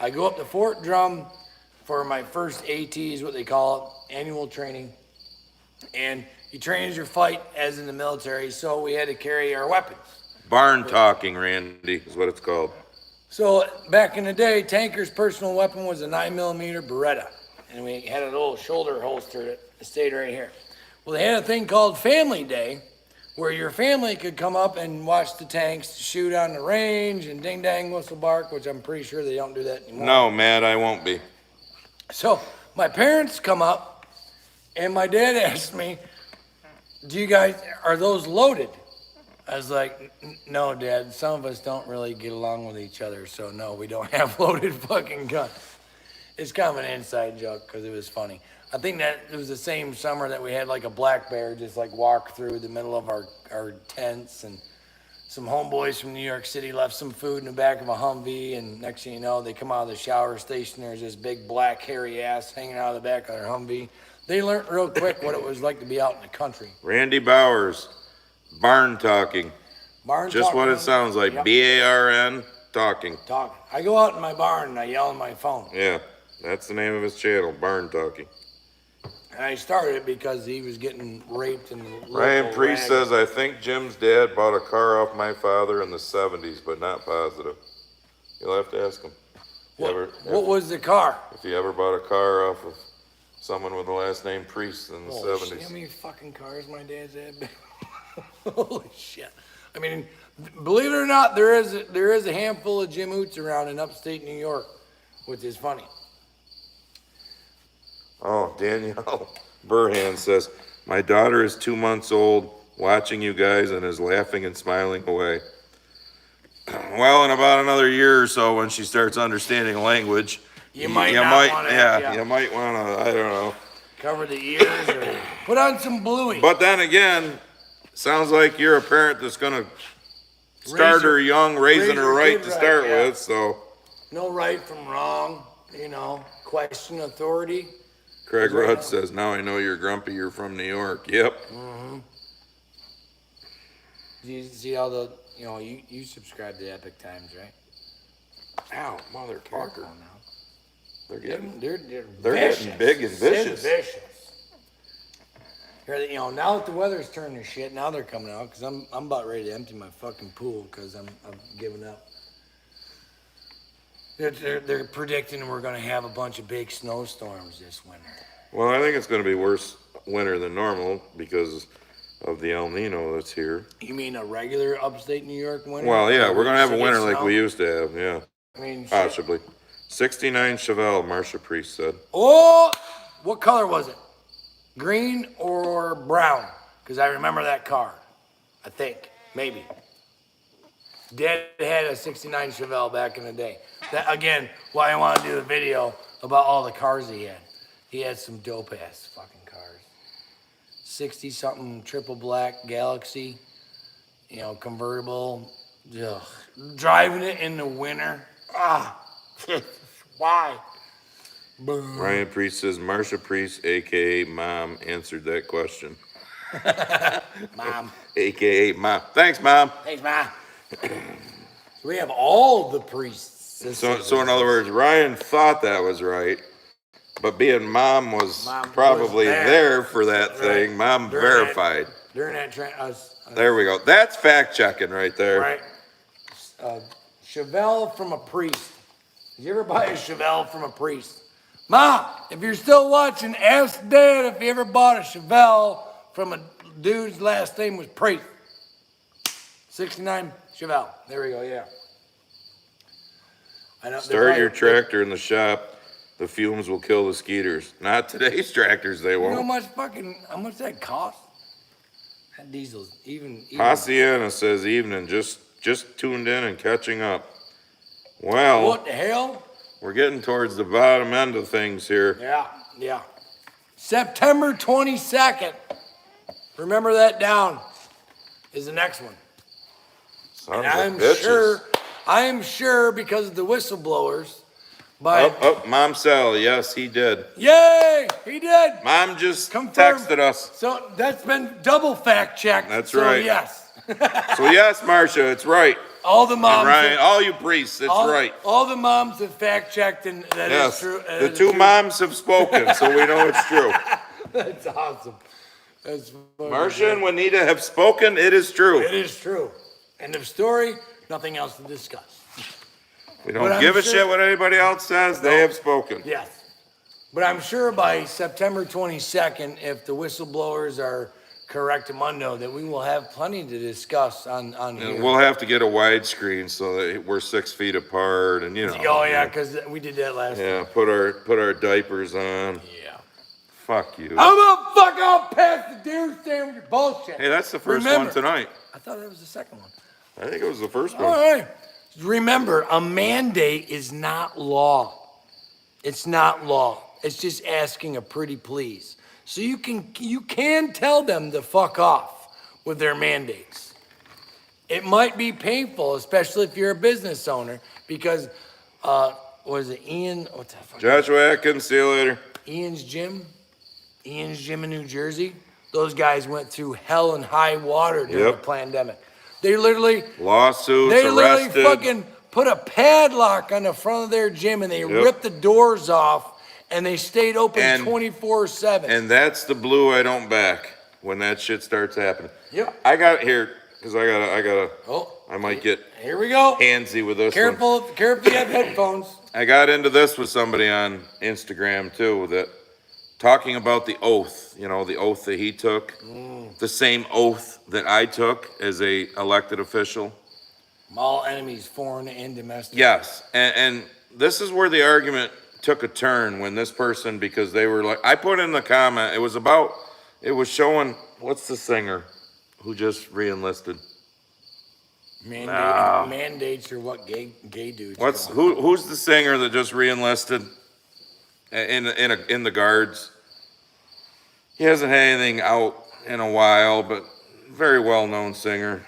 I go up to Fort Drum for my first AT, is what they call it, annual training. And you train as your fight as in the military, so we had to carry our weapons. Barn talking, Randy, is what it's called. So back in the day, tanker's personal weapon was a 9mm Beretta. And we had a little shoulder holster that stayed right here. Well, they had a thing called Family Day, where your family could come up and watch the tanks shoot on the range and ding dang whistle bark, which I'm pretty sure they don't do that anymore. No, Matt, I won't be. So my parents come up, and my dad asked me, are those loaded? I was like, no, Dad, some of us don't really get along with each other, so no, we don't have loaded fucking guns. It's kind of an inside joke because it was funny. I think that it was the same summer that we had like a black bear just like walk through the middle of our tents, and some homeboys from New York City left some food in the back of a Humvee, and next thing you know, they come out of the shower station, there's this big black hairy ass hanging out of the back of their Humvee. They learned real quick what it was like to be out in the country. Randy Bowers, barn talking. Barn Just talking. what it sounds like, Yep. B-A-R-N, talking. Talking. I go out in my barn and I yell on my phone. Yeah, that's the name of his channel, Barn Talking. And I started it because he was getting raped in the Ryan local Priest rag. says, I think Jim's dad bought a car off my father in the 70s, but not positive. You'll have to ask him. What was the car? If he ever bought a car off of someone with the last name Priest in the Holy shit, 70s. how many fucking cars my dad's had? Holy shit. I mean, believe it or not, there is a handful of Jim Hoots around in upstate New York, which is funny. Oh, Danielle Burhan says, my daughter is 2 months old, watching you guys and is laughing and smiling away. Well, in about another year or so, when she starts understanding language, You might want to. you might want to, I don't know. Cover the ears or put on some bluey. But then again, sounds like you're a parent that's gonna start her young, raising her right to start with, so. No right from wrong, question authority. Craig Rudd says, now I know you're grumpy, you're from New York. Yep. You see how you subscribe to Epic Times, right? Ow, motherfucker. Now. They're getting, They're getting big and vicious. Vicious. Here, now that the weather's turning to shit, now they're coming out because I'm about ready to empty my fucking pool because I'm giving up. They're predicting we're gonna have a bunch of big snowstorms this winter. Well, I think it's gonna be worse winter than normal because of the El Nino that's here. You mean a regular upstate New York winter? Well, yeah, we're gonna have a Get winter like snow? we used to have, yeah, I mean, shit. possibly. 69 Chevelle, Marcia Priest said. Oh, what color was it? Green or brown? Because I remember that car. I think, maybe. Dad had a 69 Chevelle back in the day. That, again, why I want to do a video about all the cars he had. He had some dope ass fucking cars. 60 something triple black Galaxy, convertible. Ugh. Driving it in the winter. Why? Ryan Priest says, Marcia Priest, AKA Mom, answered that question. Mom. AKA Mom. Thanks, Mom. Thanks, Ma. So we have all the priests. So in other words, Ryan thought that was right, but being Mom was probably there for that thing, Mom verified. During that There we go. That's fact checking right there. right. Chevelle from a priest. Did you ever buy a Chevelle from a priest? Ma, if you're still watching, ask Dad if he ever bought a Chevelle from a dude's last name was Priest. 69 Chevelle. There we go, yeah. I know, Start your tractor in the shop. The fumes will kill the skeeters. Not today's tractors, they You know won't. how much that cost? That diesel's even. Hacienda says evening, just tuned in and catching up. Well, What the hell? we're getting towards the bottom end of things here. Yeah. September 22nd. Remember that down is the next one. Sons And of bitches. I am sure because of the whistleblowers. But Mom Sally, yes, he did. yay, he did. Mom just Confirmed. texted us. So that's been double fact checked. That's so right. Yes. So yes, Marcia, it's right. All the And moms. Ryan, all you priests, it's right. All the moms have fact checked and that is Yes, true. the two moms have spoken, so we know it's true. That's awesome. That's fucking Marcia and Juanita have spoken, it is true. It is true. End of story. Nothing else to discuss. We But don't I'm give a sure- shit what anybody else says, they have spoken. Yes. But I'm sure by September 22nd, if the whistleblowers are correctamundo, that we will have plenty to discuss on And here. we'll have to get a widescreen so that we're 6 feet apart and Oh yeah, because we did that last time. Yeah, put our diapers on. Yeah. Fuck you. I'm gonna fuck off past the deer stand with your bullshit. Hey, that's the first Remember- one tonight. I thought that was the second one. I think it was the first All one. right. Remember, a mandate is not law. It's not law. It's just asking a pretty please. So you can tell them to fuck off with their mandates. It might be painful, especially if you're a business owner, because was it Ian? What the fuck? Joshua Atkins, see you later. Ian's Gym in New Jersey. Those guys went through hell and high water during Yep. the pandemic. They literally Lawsuits, They literally arrested. fucking put a padlock on the front of their gym and they ripped the doors off And they stayed open And- 24/7. And that's the blue I don't back when that shit starts happening. Yep. I got here, because I gotta, Oh, I might get here we go. handsy with this one. Careful you have headphones. I got into this with somebody on Instagram too, that talking about the oath, the oath that he took, the same oath that I took as a elected official. All enemies, foreign and domestic. Yes, and this is where the argument took a turn when this person, because they were like, I put in the comment, it was showing, what's the singer who just re-enlisted? Mandates are what gay dudes. Who's the singer that just re-enlisted in the guards? He hasn't had anything out in a while, but very well-known singer.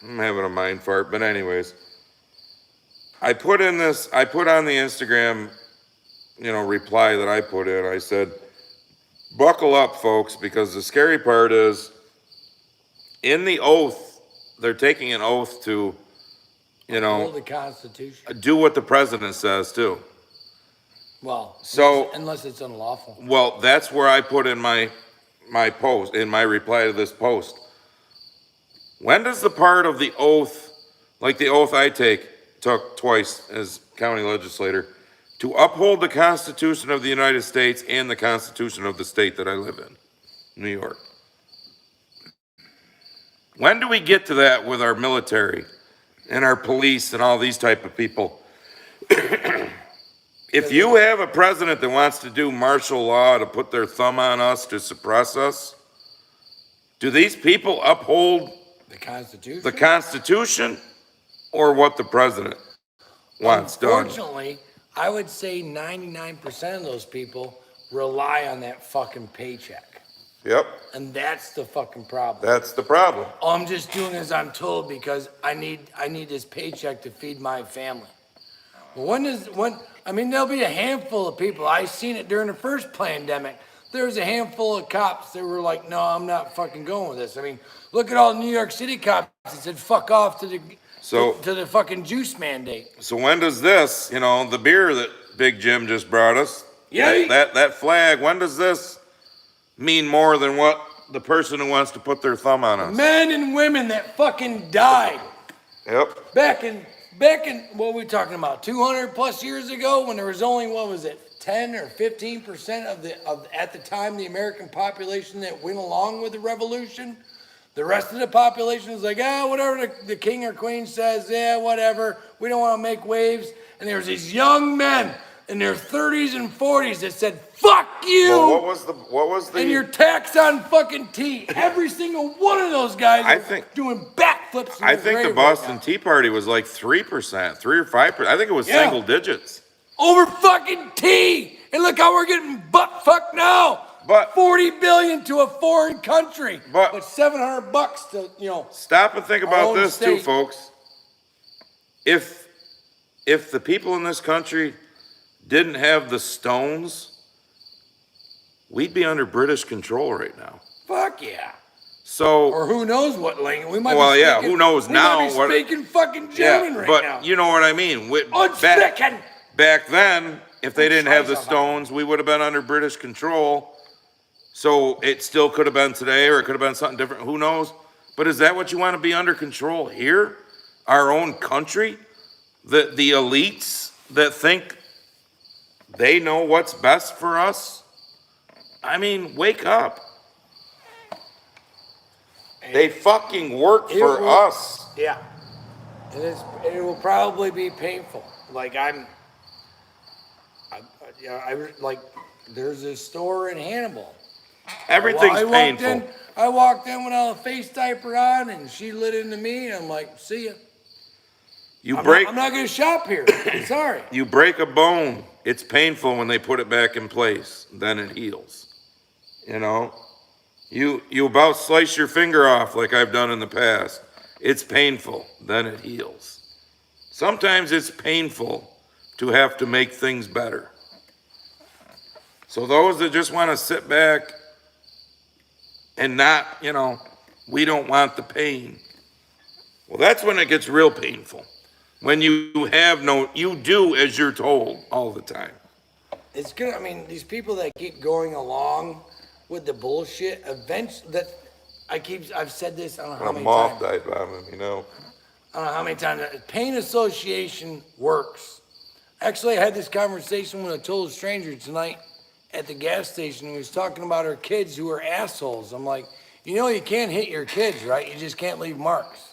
I'm having a mind fart, but anyways. I put on the Instagram, reply that I put in. I said, buckle up, folks, because the scary part is, in the oath, they're taking an oath to, Hold the Constitution. do what the president says too. Well, So- unless it's unlawful. Well, that's where I put in my post, in my reply to this post. When does the part of the oath, like the oath I took twice as county legislator, to uphold the Constitution of the United States and the Constitution of the state that I live in, New York? When do we get to that with our military and our police and all these type of people? If you have a president that wants to do martial law to put their thumb on us, to suppress us, do these people uphold The Constitution. the Constitution or what the president wants done? Unfortunately, I would say 99% of those people rely on that fucking paycheck. Yep, And that's the fucking problem. that's the problem. All I'm just doing as I'm told because I need this paycheck to feed my family. Well, there'll be a handful of people. I seen it during the first pandemic. There was a handful of cops that were like, no, I'm not fucking going with this. I mean, look at all the New York City cops that said fuck off to the fucking juice mandate. So when does this, the beer that Big Jim just brought us, Yay. that flag, when does this mean more than what the person who wants to put their thumb on us? Men and women that fucking died Yep, back in what are we talking about? 200 plus years ago, when there was only 10 or 15% of at the time the American population that went along with the revolution. The rest of the population was like, whatever the king or queen says, yeah, whatever. We don't want to make waves. And there was these young men in their 30s and 40s that said, fuck you. well, what was the? And your tax on fucking tea. Every single one of those guys doing backflips. I think the Boston Tea Party was like 3%, 3 or 5%. I think it was Yeah. single digits. Over fucking tea. And look how we're getting butt fucked now. But- $40 billion to a foreign country. But- $700 to, Stop and think about own this too, state. folks. If the people in this country didn't have the stones, we'd be under British control right now. fuck yeah. So, Or who knows what language. We might Well, be yeah, speaking, who knows now We might be what- speaking fucking German right but now. you know what I mean. Unspeaking. Back then, if they didn't have the Scheiße. stones, we would have been under British control. So it still could have been today, or it could have been something different. Who knows? But is that what you want to be under control here? Our own country? The elites that think they know what's best for us? I mean, wake up. They fucking work It for will- us. Yeah. It will probably be painful. Like there's this store in Hannibal. Everything's I walked painful. I walked in with a face diaper on, and she lit into me, and I'm like, see ya. You I'm break. not gonna shop here. I'm sorry. You break a bone, it's painful when they put it back in place, then it heals. You about slice your finger off like I've done in the past. It's painful, then it heals. Sometimes it's painful to have to make things better. So those that just want to sit back and not, we don't want the pain. Well, that's when it gets real painful. When you do as you're told all the time. it's gonna. I mean, these people that keep going along with the bullshit, eventually, I've said this. I don't know how A many moth times. died on him, you know. I don't know how many times. Pain association works. Actually, I had this conversation with a total stranger tonight at the gas station who was talking about her kids who are assholes. I'm like, you know, you can't hit your kids, right? You just can't leave marks.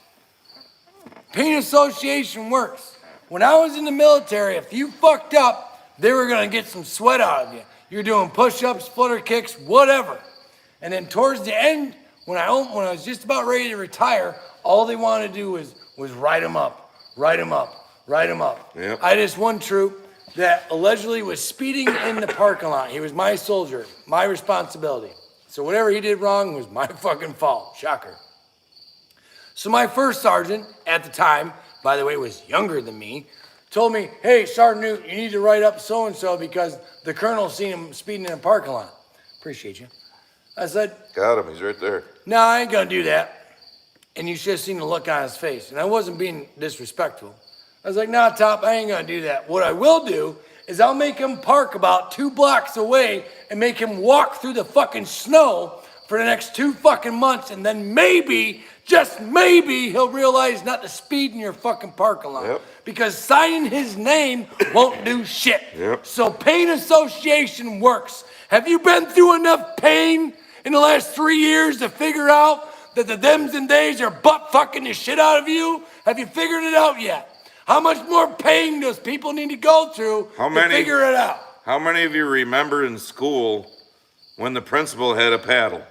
Pain association works. When I was in the military, if you fucked up, they were gonna get some sweat out of you. You're doing push-ups, flutter kicks, whatever. And then towards the end, when I was just about ready to retire, all they wanted to do was write them up, write them up, write them up. Yep. I had this one troop that allegedly was speeding in the parking lot. He was my soldier, my responsibility. So whatever he did wrong was my fucking fault. Shocker. So my first sergeant at the time, by the way, was younger than me, told me, hey, Sergeant Newt, you need to write up so-and-so because the colonel seen him speeding in a parking lot. Appreciate you. I said, Got him, he's right there. no, I ain't gonna do that. And you should have seen the look on his face. And I wasn't being disrespectful. I was like, nah, Top, I ain't gonna do that. What I will do is I'll make him park about 2 blocks away and make him walk through the fucking snow for the next 2 fucking months. And then maybe, just maybe, he'll realize not to speed in your fucking parking lot. Yep. Because signing his name won't do shit. Yep. So pain association works. Have you been through enough pain in the last 3 years to figure out that the thems and days are butt fucking the shit out of you? Have you figured it out yet? How much more pain does people need to go through to figure it out? How many of you remember in school when the principal had a paddle?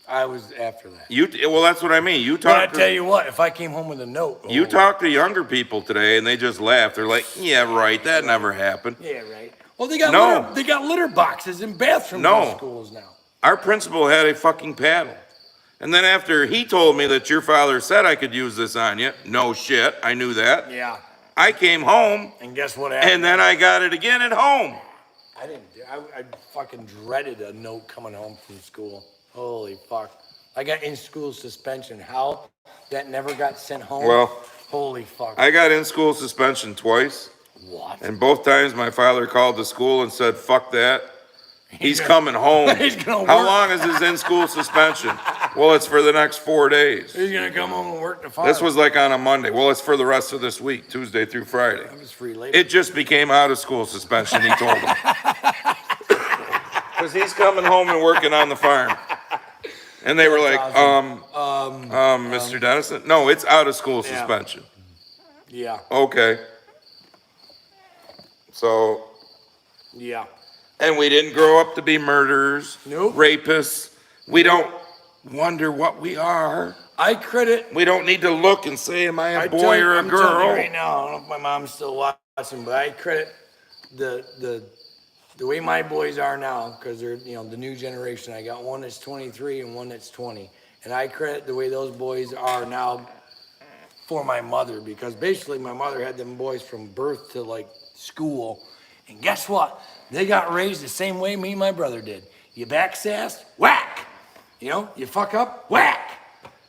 I was after that. Well, that's what I mean. You But I talk tell you what, if I came home with a note. you talk to younger people today and they just laugh. They're like, yeah, right, that never happened. Yeah, right. Well, they got No. they got litter boxes in bathrooms No. in schools now. Our principal had a fucking paddle. And then after he told me that your father said I could use this on you, no shit, I knew that. Yeah. I came home And guess what happened? and then I got it again at home. I didn't. I fucking dreaded a note coming home from school. Holy fuck! I got in-school suspension. How that never got sent home? Well, holy fuck! I got in school suspension twice. What? And both times my father called the school and said, fuck that. He's coming home. He's gonna How work. long is his in-school suspension? Well, it's for the next 4 days. He's gonna come home and work the farm. This was like on a Monday. Well, it's for the rest of this week, Tuesday through Friday. I was free later. It just became out of school suspension, he told them. Because he's coming home and working on the farm. And they were like, Mr. Dennison? No, it's out of school Yeah. suspension. Yeah. Okay. So, Yeah. and we didn't grow up to be murderers, Nope. rapists. We don't wonder what we are. I credit. We don't need to look and say, am I a boy or a I'm telling you girl? right now, I don't know if my mom's still watching, but I credit the way my boys are now, because they're, you know, the new generation. I got one that's 23 and one that's 20. And I credit the way those boys are now for my mother, because basically my mother had them boys from birth to like school. And guess what? They got raised the same way me and my brother did. You backsass, whack. You know, you fuck up, whack.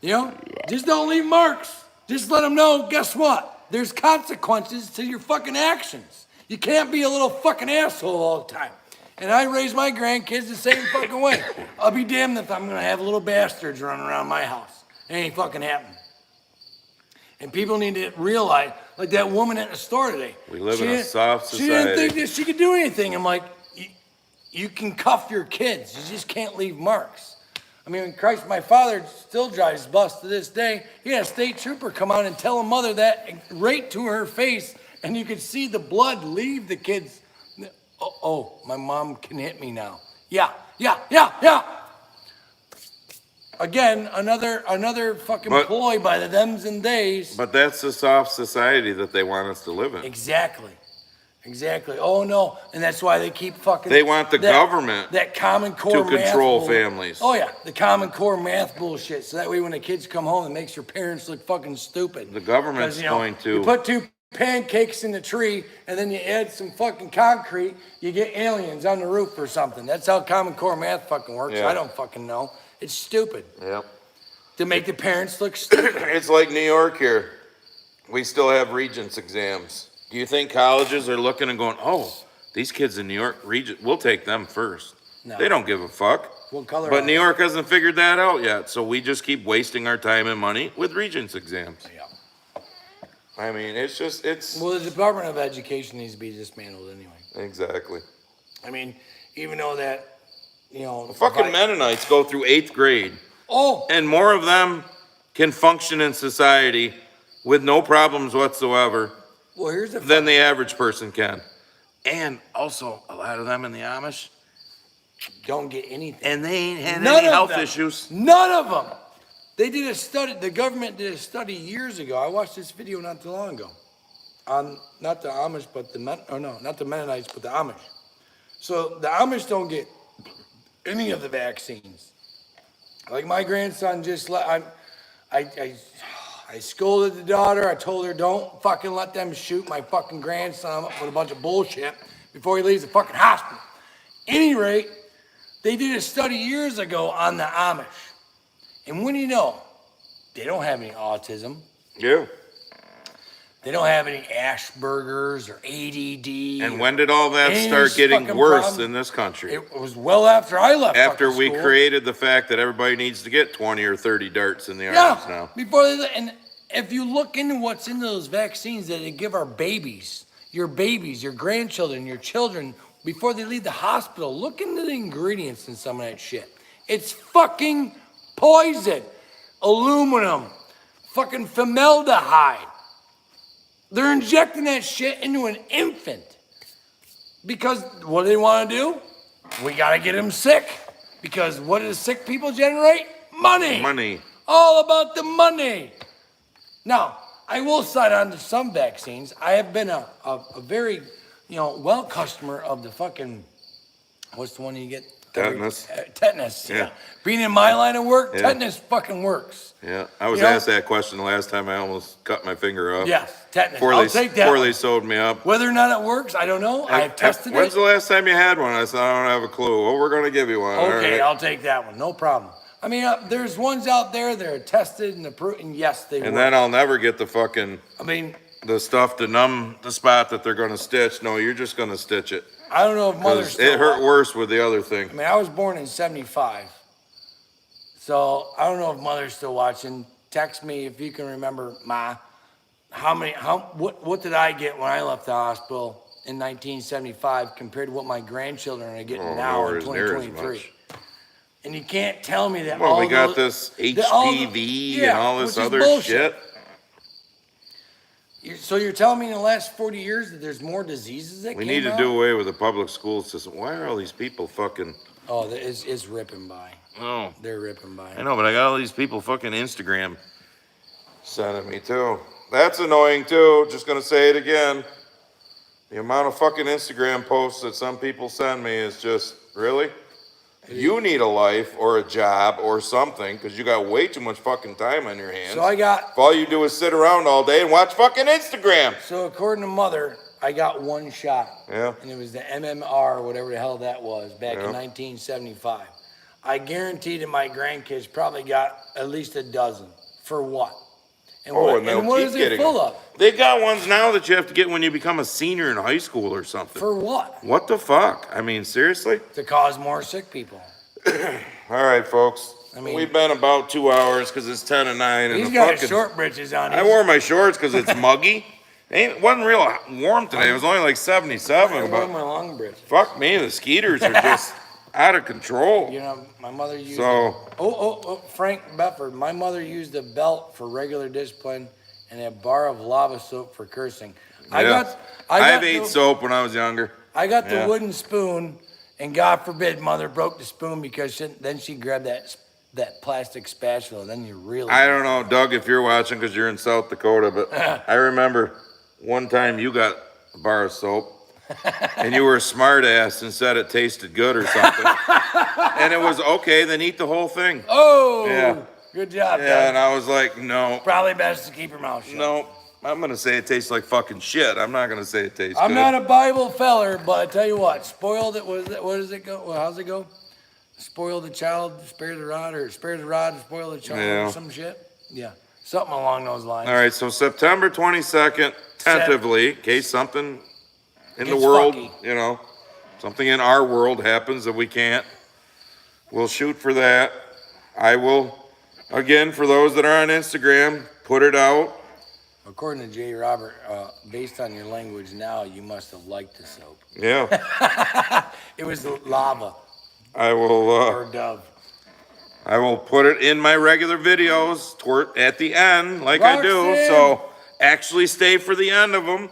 You know, just don't leave marks. Just let them know, guess what? There's consequences to your fucking actions. You can't be a little fucking asshole all the time. And I raise my grandkids the same fucking way. I'll be damned if I'm gonna have little bastards running around my house. It ain't fucking happening. And people need to realize, like that woman at the store today. We live she in a didn't- soft She didn't society. think that she could do anything. I'm like, you can cuff your kids. You just can't leave marks. I mean, Christ, my father still drives bus to this day. He had a state trooper come out and tell a mother that right to her face, and you could see the blood leave the kids. Oh, my mom can hit me now. Yeah. Again, another fucking But- ploy by the thems and theys. But that's the soft society that they want us to live in. Exactly. Oh no, and that's why they keep fucking. They want the government that Common Core to math control bull- families. Oh yeah, the Common Core math bullshit. So that way, when the kids come home, it makes your parents look fucking stupid. The government's 'Cause, you know, going to- You put 2 pancakes in the tree, and then you add some fucking concrete. You get aliens on the roof or something. That's how Common Core math fucking works. Yeah. I don't fucking know. It's stupid Yep. to make the parents look stupid. It's like New York here. We still have Regents exams. Do you think colleges are looking and going, oh, These kids in New York region, we'll take them first. No. They don't give a fuck. What color But are New they? York hasn't figured that out yet, so we just keep wasting our time and money with Regents exams. Yeah. I mean, it's Well, the Department of Education needs to be dismantled anyway. exactly. I mean, even though that, Fucking Mennonites go through 8th grade, Oh, and more of them can function in society with no problems whatsoever well, here's the than the average person can. And also, a lot of them in the Amish, don't get anything. and they ain't had None any of health them. issues. None of them. They did a study. The government did a study years ago. I watched this video not too long ago, on not the Amish, but not the Mennonites, but the Amish. So the Amish don't get any of the vaccines. Like my grandson just I scolded the daughter. I told her, don't fucking let them shoot my fucking grandson up with a bunch of bullshit before he leaves the fucking hospital. Any rate, they did a study years ago on the Amish. And when you know, they don't have any autism. Yeah. They don't have any Asperger's or ADD. And when did all that any of start this getting fucking worse problem. in this country? It was well after I left. After fucking we school. created the fact that everybody needs to get 20 or 30 darts in the arms Yeah, now. before they, and if you look into what's in those vaccines that they give our babies, your grandchildren, your children, before they leave the hospital, look into the ingredients in some of that shit. It's fucking poison. Aluminum, fucking formaldehyde. They're injecting that shit into an infant. Because what do they want to do? We got to get them sick. Because what do sick people generate? Money. Money. All about the money. Now, I will side on to some vaccines. I have been a very, well customer of the fucking, what's the one you get? Tetanus. Tetanus, Yeah. Being in my line of work, Yeah. tetanus fucking works. Yeah, I was You know? asked that question the last time I almost cut my finger off. Yes, tetanus. Before I'll take that Before one. they sewed me up. Whether or not it works, I don't know. I've tested When's it. the last time you had one? I said, I don't have a clue. Well, we're going to give you one. All Okay, right. I'll take that one. No problem. I mean, there's ones out there that are tested and approved, and yes, they work. And then I'll never get the fucking, I mean, the stuff to numb the spot that they're going to stitch. No, you're just going to stitch it. I don't know if mother's 'Cause still it hurt worse with the other thing. I mean, I was born in 75. So I don't know if mother's still watching. Text me if you can remember, Ma. What did I get when I left the hospital in 1975 compared to what my grandchildren are getting Oh, now in nowhere near as 2023? much. And you can't tell me that Well, all we got those- this that all the- HPV yeah, and all this which is other bullshit. shit. So you're telling me in the last 40 years that there's more diseases that We came need to out? do away with the public school system. Why are all these people fucking... Oh, it's ripping by. Oh, They're ripping by. I know, but I got all these people fucking Instagram sending me too. That's annoying too. Just gonna say it again. The amount of fucking Instagram posts that some people send me is just, really? You need a life or a job or something because you got way too much fucking time on your hands. So If all you do is sit around all day and watch fucking Instagram. So according to mother, I got one shot. Yeah. And it was the MMR, whatever the hell that was, back Yeah. in 1975. I guarantee that my grandkids probably got at least a dozen. For what? And Oh, and they'll what keep is it getting full them. of? They got ones now that you have to get when you become a senior in high school or something. For what? What the fuck? I mean, seriously? To cause more sick people. All right, folks. I mean- We've been about 2 hours because it's 10 to 9. And He's the got fucking, his short britches on. I wore my shorts because it's muggy. Wasn't real warm today. It was only like 77. I wore But my long britches. fuck me, the skeeters are just out of control. You know, my mother used. So- Frank Befford. My mother used a belt for regular discipline and a bar of lava soap for cursing. I Yeah. got ate the- soap when I was younger. I got the Yeah. wooden spoon, and God forbid mother broke the spoon because then she grabbed that plastic spatula. Then you really. I don't know, Doug, if you're watching because you're in South Dakota, but I remember one time you got a bar of soap and you were a smart ass and said it tasted good or something. And it was okay, then eat the whole thing. Oh. Yeah. Good job. Yeah, Doug. and I was like, no, Probably best to keep your mouth shut. no, I'm gonna say it tastes like fucking shit. I'm not gonna say it tastes I'm good. not a Bible feller, but I tell you what, spoiled it was. What does it go? Well, how's it go? Spoil the child, spare the rod, or spare the rod, spoil the child, Yeah. or some shit. Yeah, something along those lines. All right, so September 22nd, tentatively, in case something in the It's world, fucky. you know, something in our world happens that we can't, we'll shoot for that. I will, again, for those that are on Instagram, put it out. According to J. Robert, based on your language now, you must have liked the soap. Yeah, It was lava I will, or dove. I will put it in my regular videos at the end, like I do. Roxanne! So actually stay for the end of them.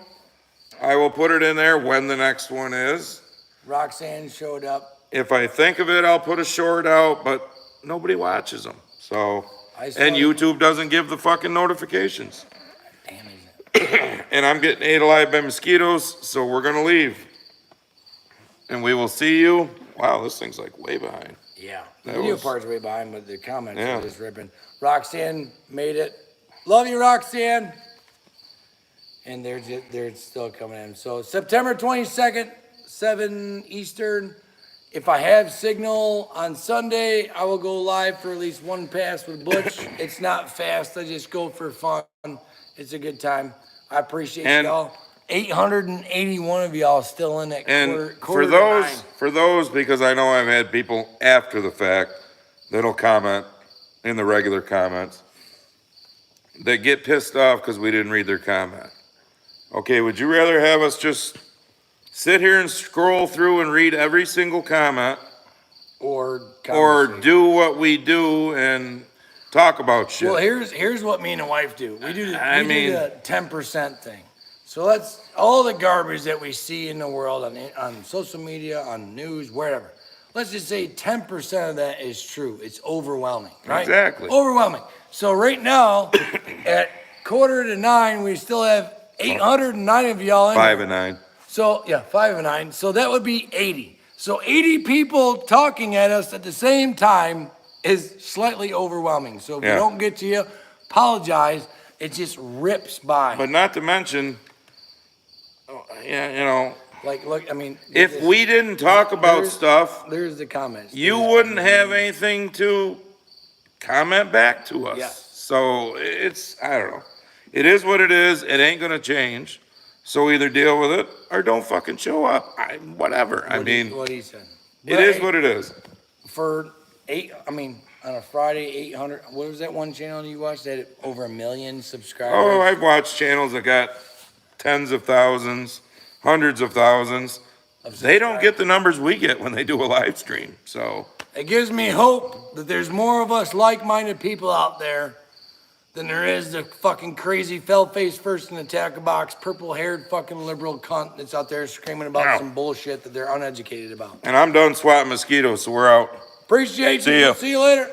I will put it in there when the next one is. Roxanne showed up. If I think of it, I'll put a short out, but nobody watches them. So, I saw and it. YouTube doesn't give the fucking notifications. Damn it. And I'm getting ate alive by mosquitoes, so we're gonna leave. And we will see you. Wow, this thing's like way behind. Yeah. The That video was- part's way behind, but the comments Yeah. are just ripping. Roxanne made it. Love you, Roxanne. And they're still coming in. So September 22nd, 7 Eastern. If I have signal on Sunday, I will go live for at least one pass with Butch. It's not fast. I just go for fun. It's a good time. I appreciate And- y'all. 881 of y'all still in that And quarter for to those, 9. for those, because I know I've had people after the fact that'll comment in the regular comments that get pissed off because we didn't read their comment. Okay, would you rather have us just sit here and scroll through and read every single comment, Or or conversation. do what we do and talk about shit? Well, here's what me and the wife do. We do I the mean- 10% thing. So that's all the garbage that we see in the world on social media, on news, wherever. Let's just say 10% of that is true. It's overwhelming, right? Exactly. Overwhelming. So right now, at quarter to 9, we still have 809 of y'all in 5 here. and 9. So, yeah, 5 and 9. So that would be 80. So 80 people talking at us at the same time is slightly overwhelming. So if Yeah. we don't get to you, apologize. It just rips by. But not to mention, yeah, you know, Like, look, I mean. if this- we didn't talk about there's- stuff, There's the comments. you There's- wouldn't have anything to comment back to us. Yeah. So it's, I don't know. It is what it is. It ain't gonna change. So either deal with it or don't fucking show up. Whatever. I what he- mean, What he said. it But is hey, what it is. For on a Friday, 800, what was that one channel you watched that had over 1 million subscribers? Oh, I've watched channels that got tens of thousands, hundreds of thousands. They don't get the numbers we get when they do a live stream. So It gives me hope that there's more of us like-minded people out there than there is the fucking crazy fell-faced first in the tackle box, purple-haired fucking liberal cunt that's out there screaming about Ow. some bullshit that they're uneducated about. and I'm done swatting mosquitoes, so we're out. Appreciate you. See ya. See you later.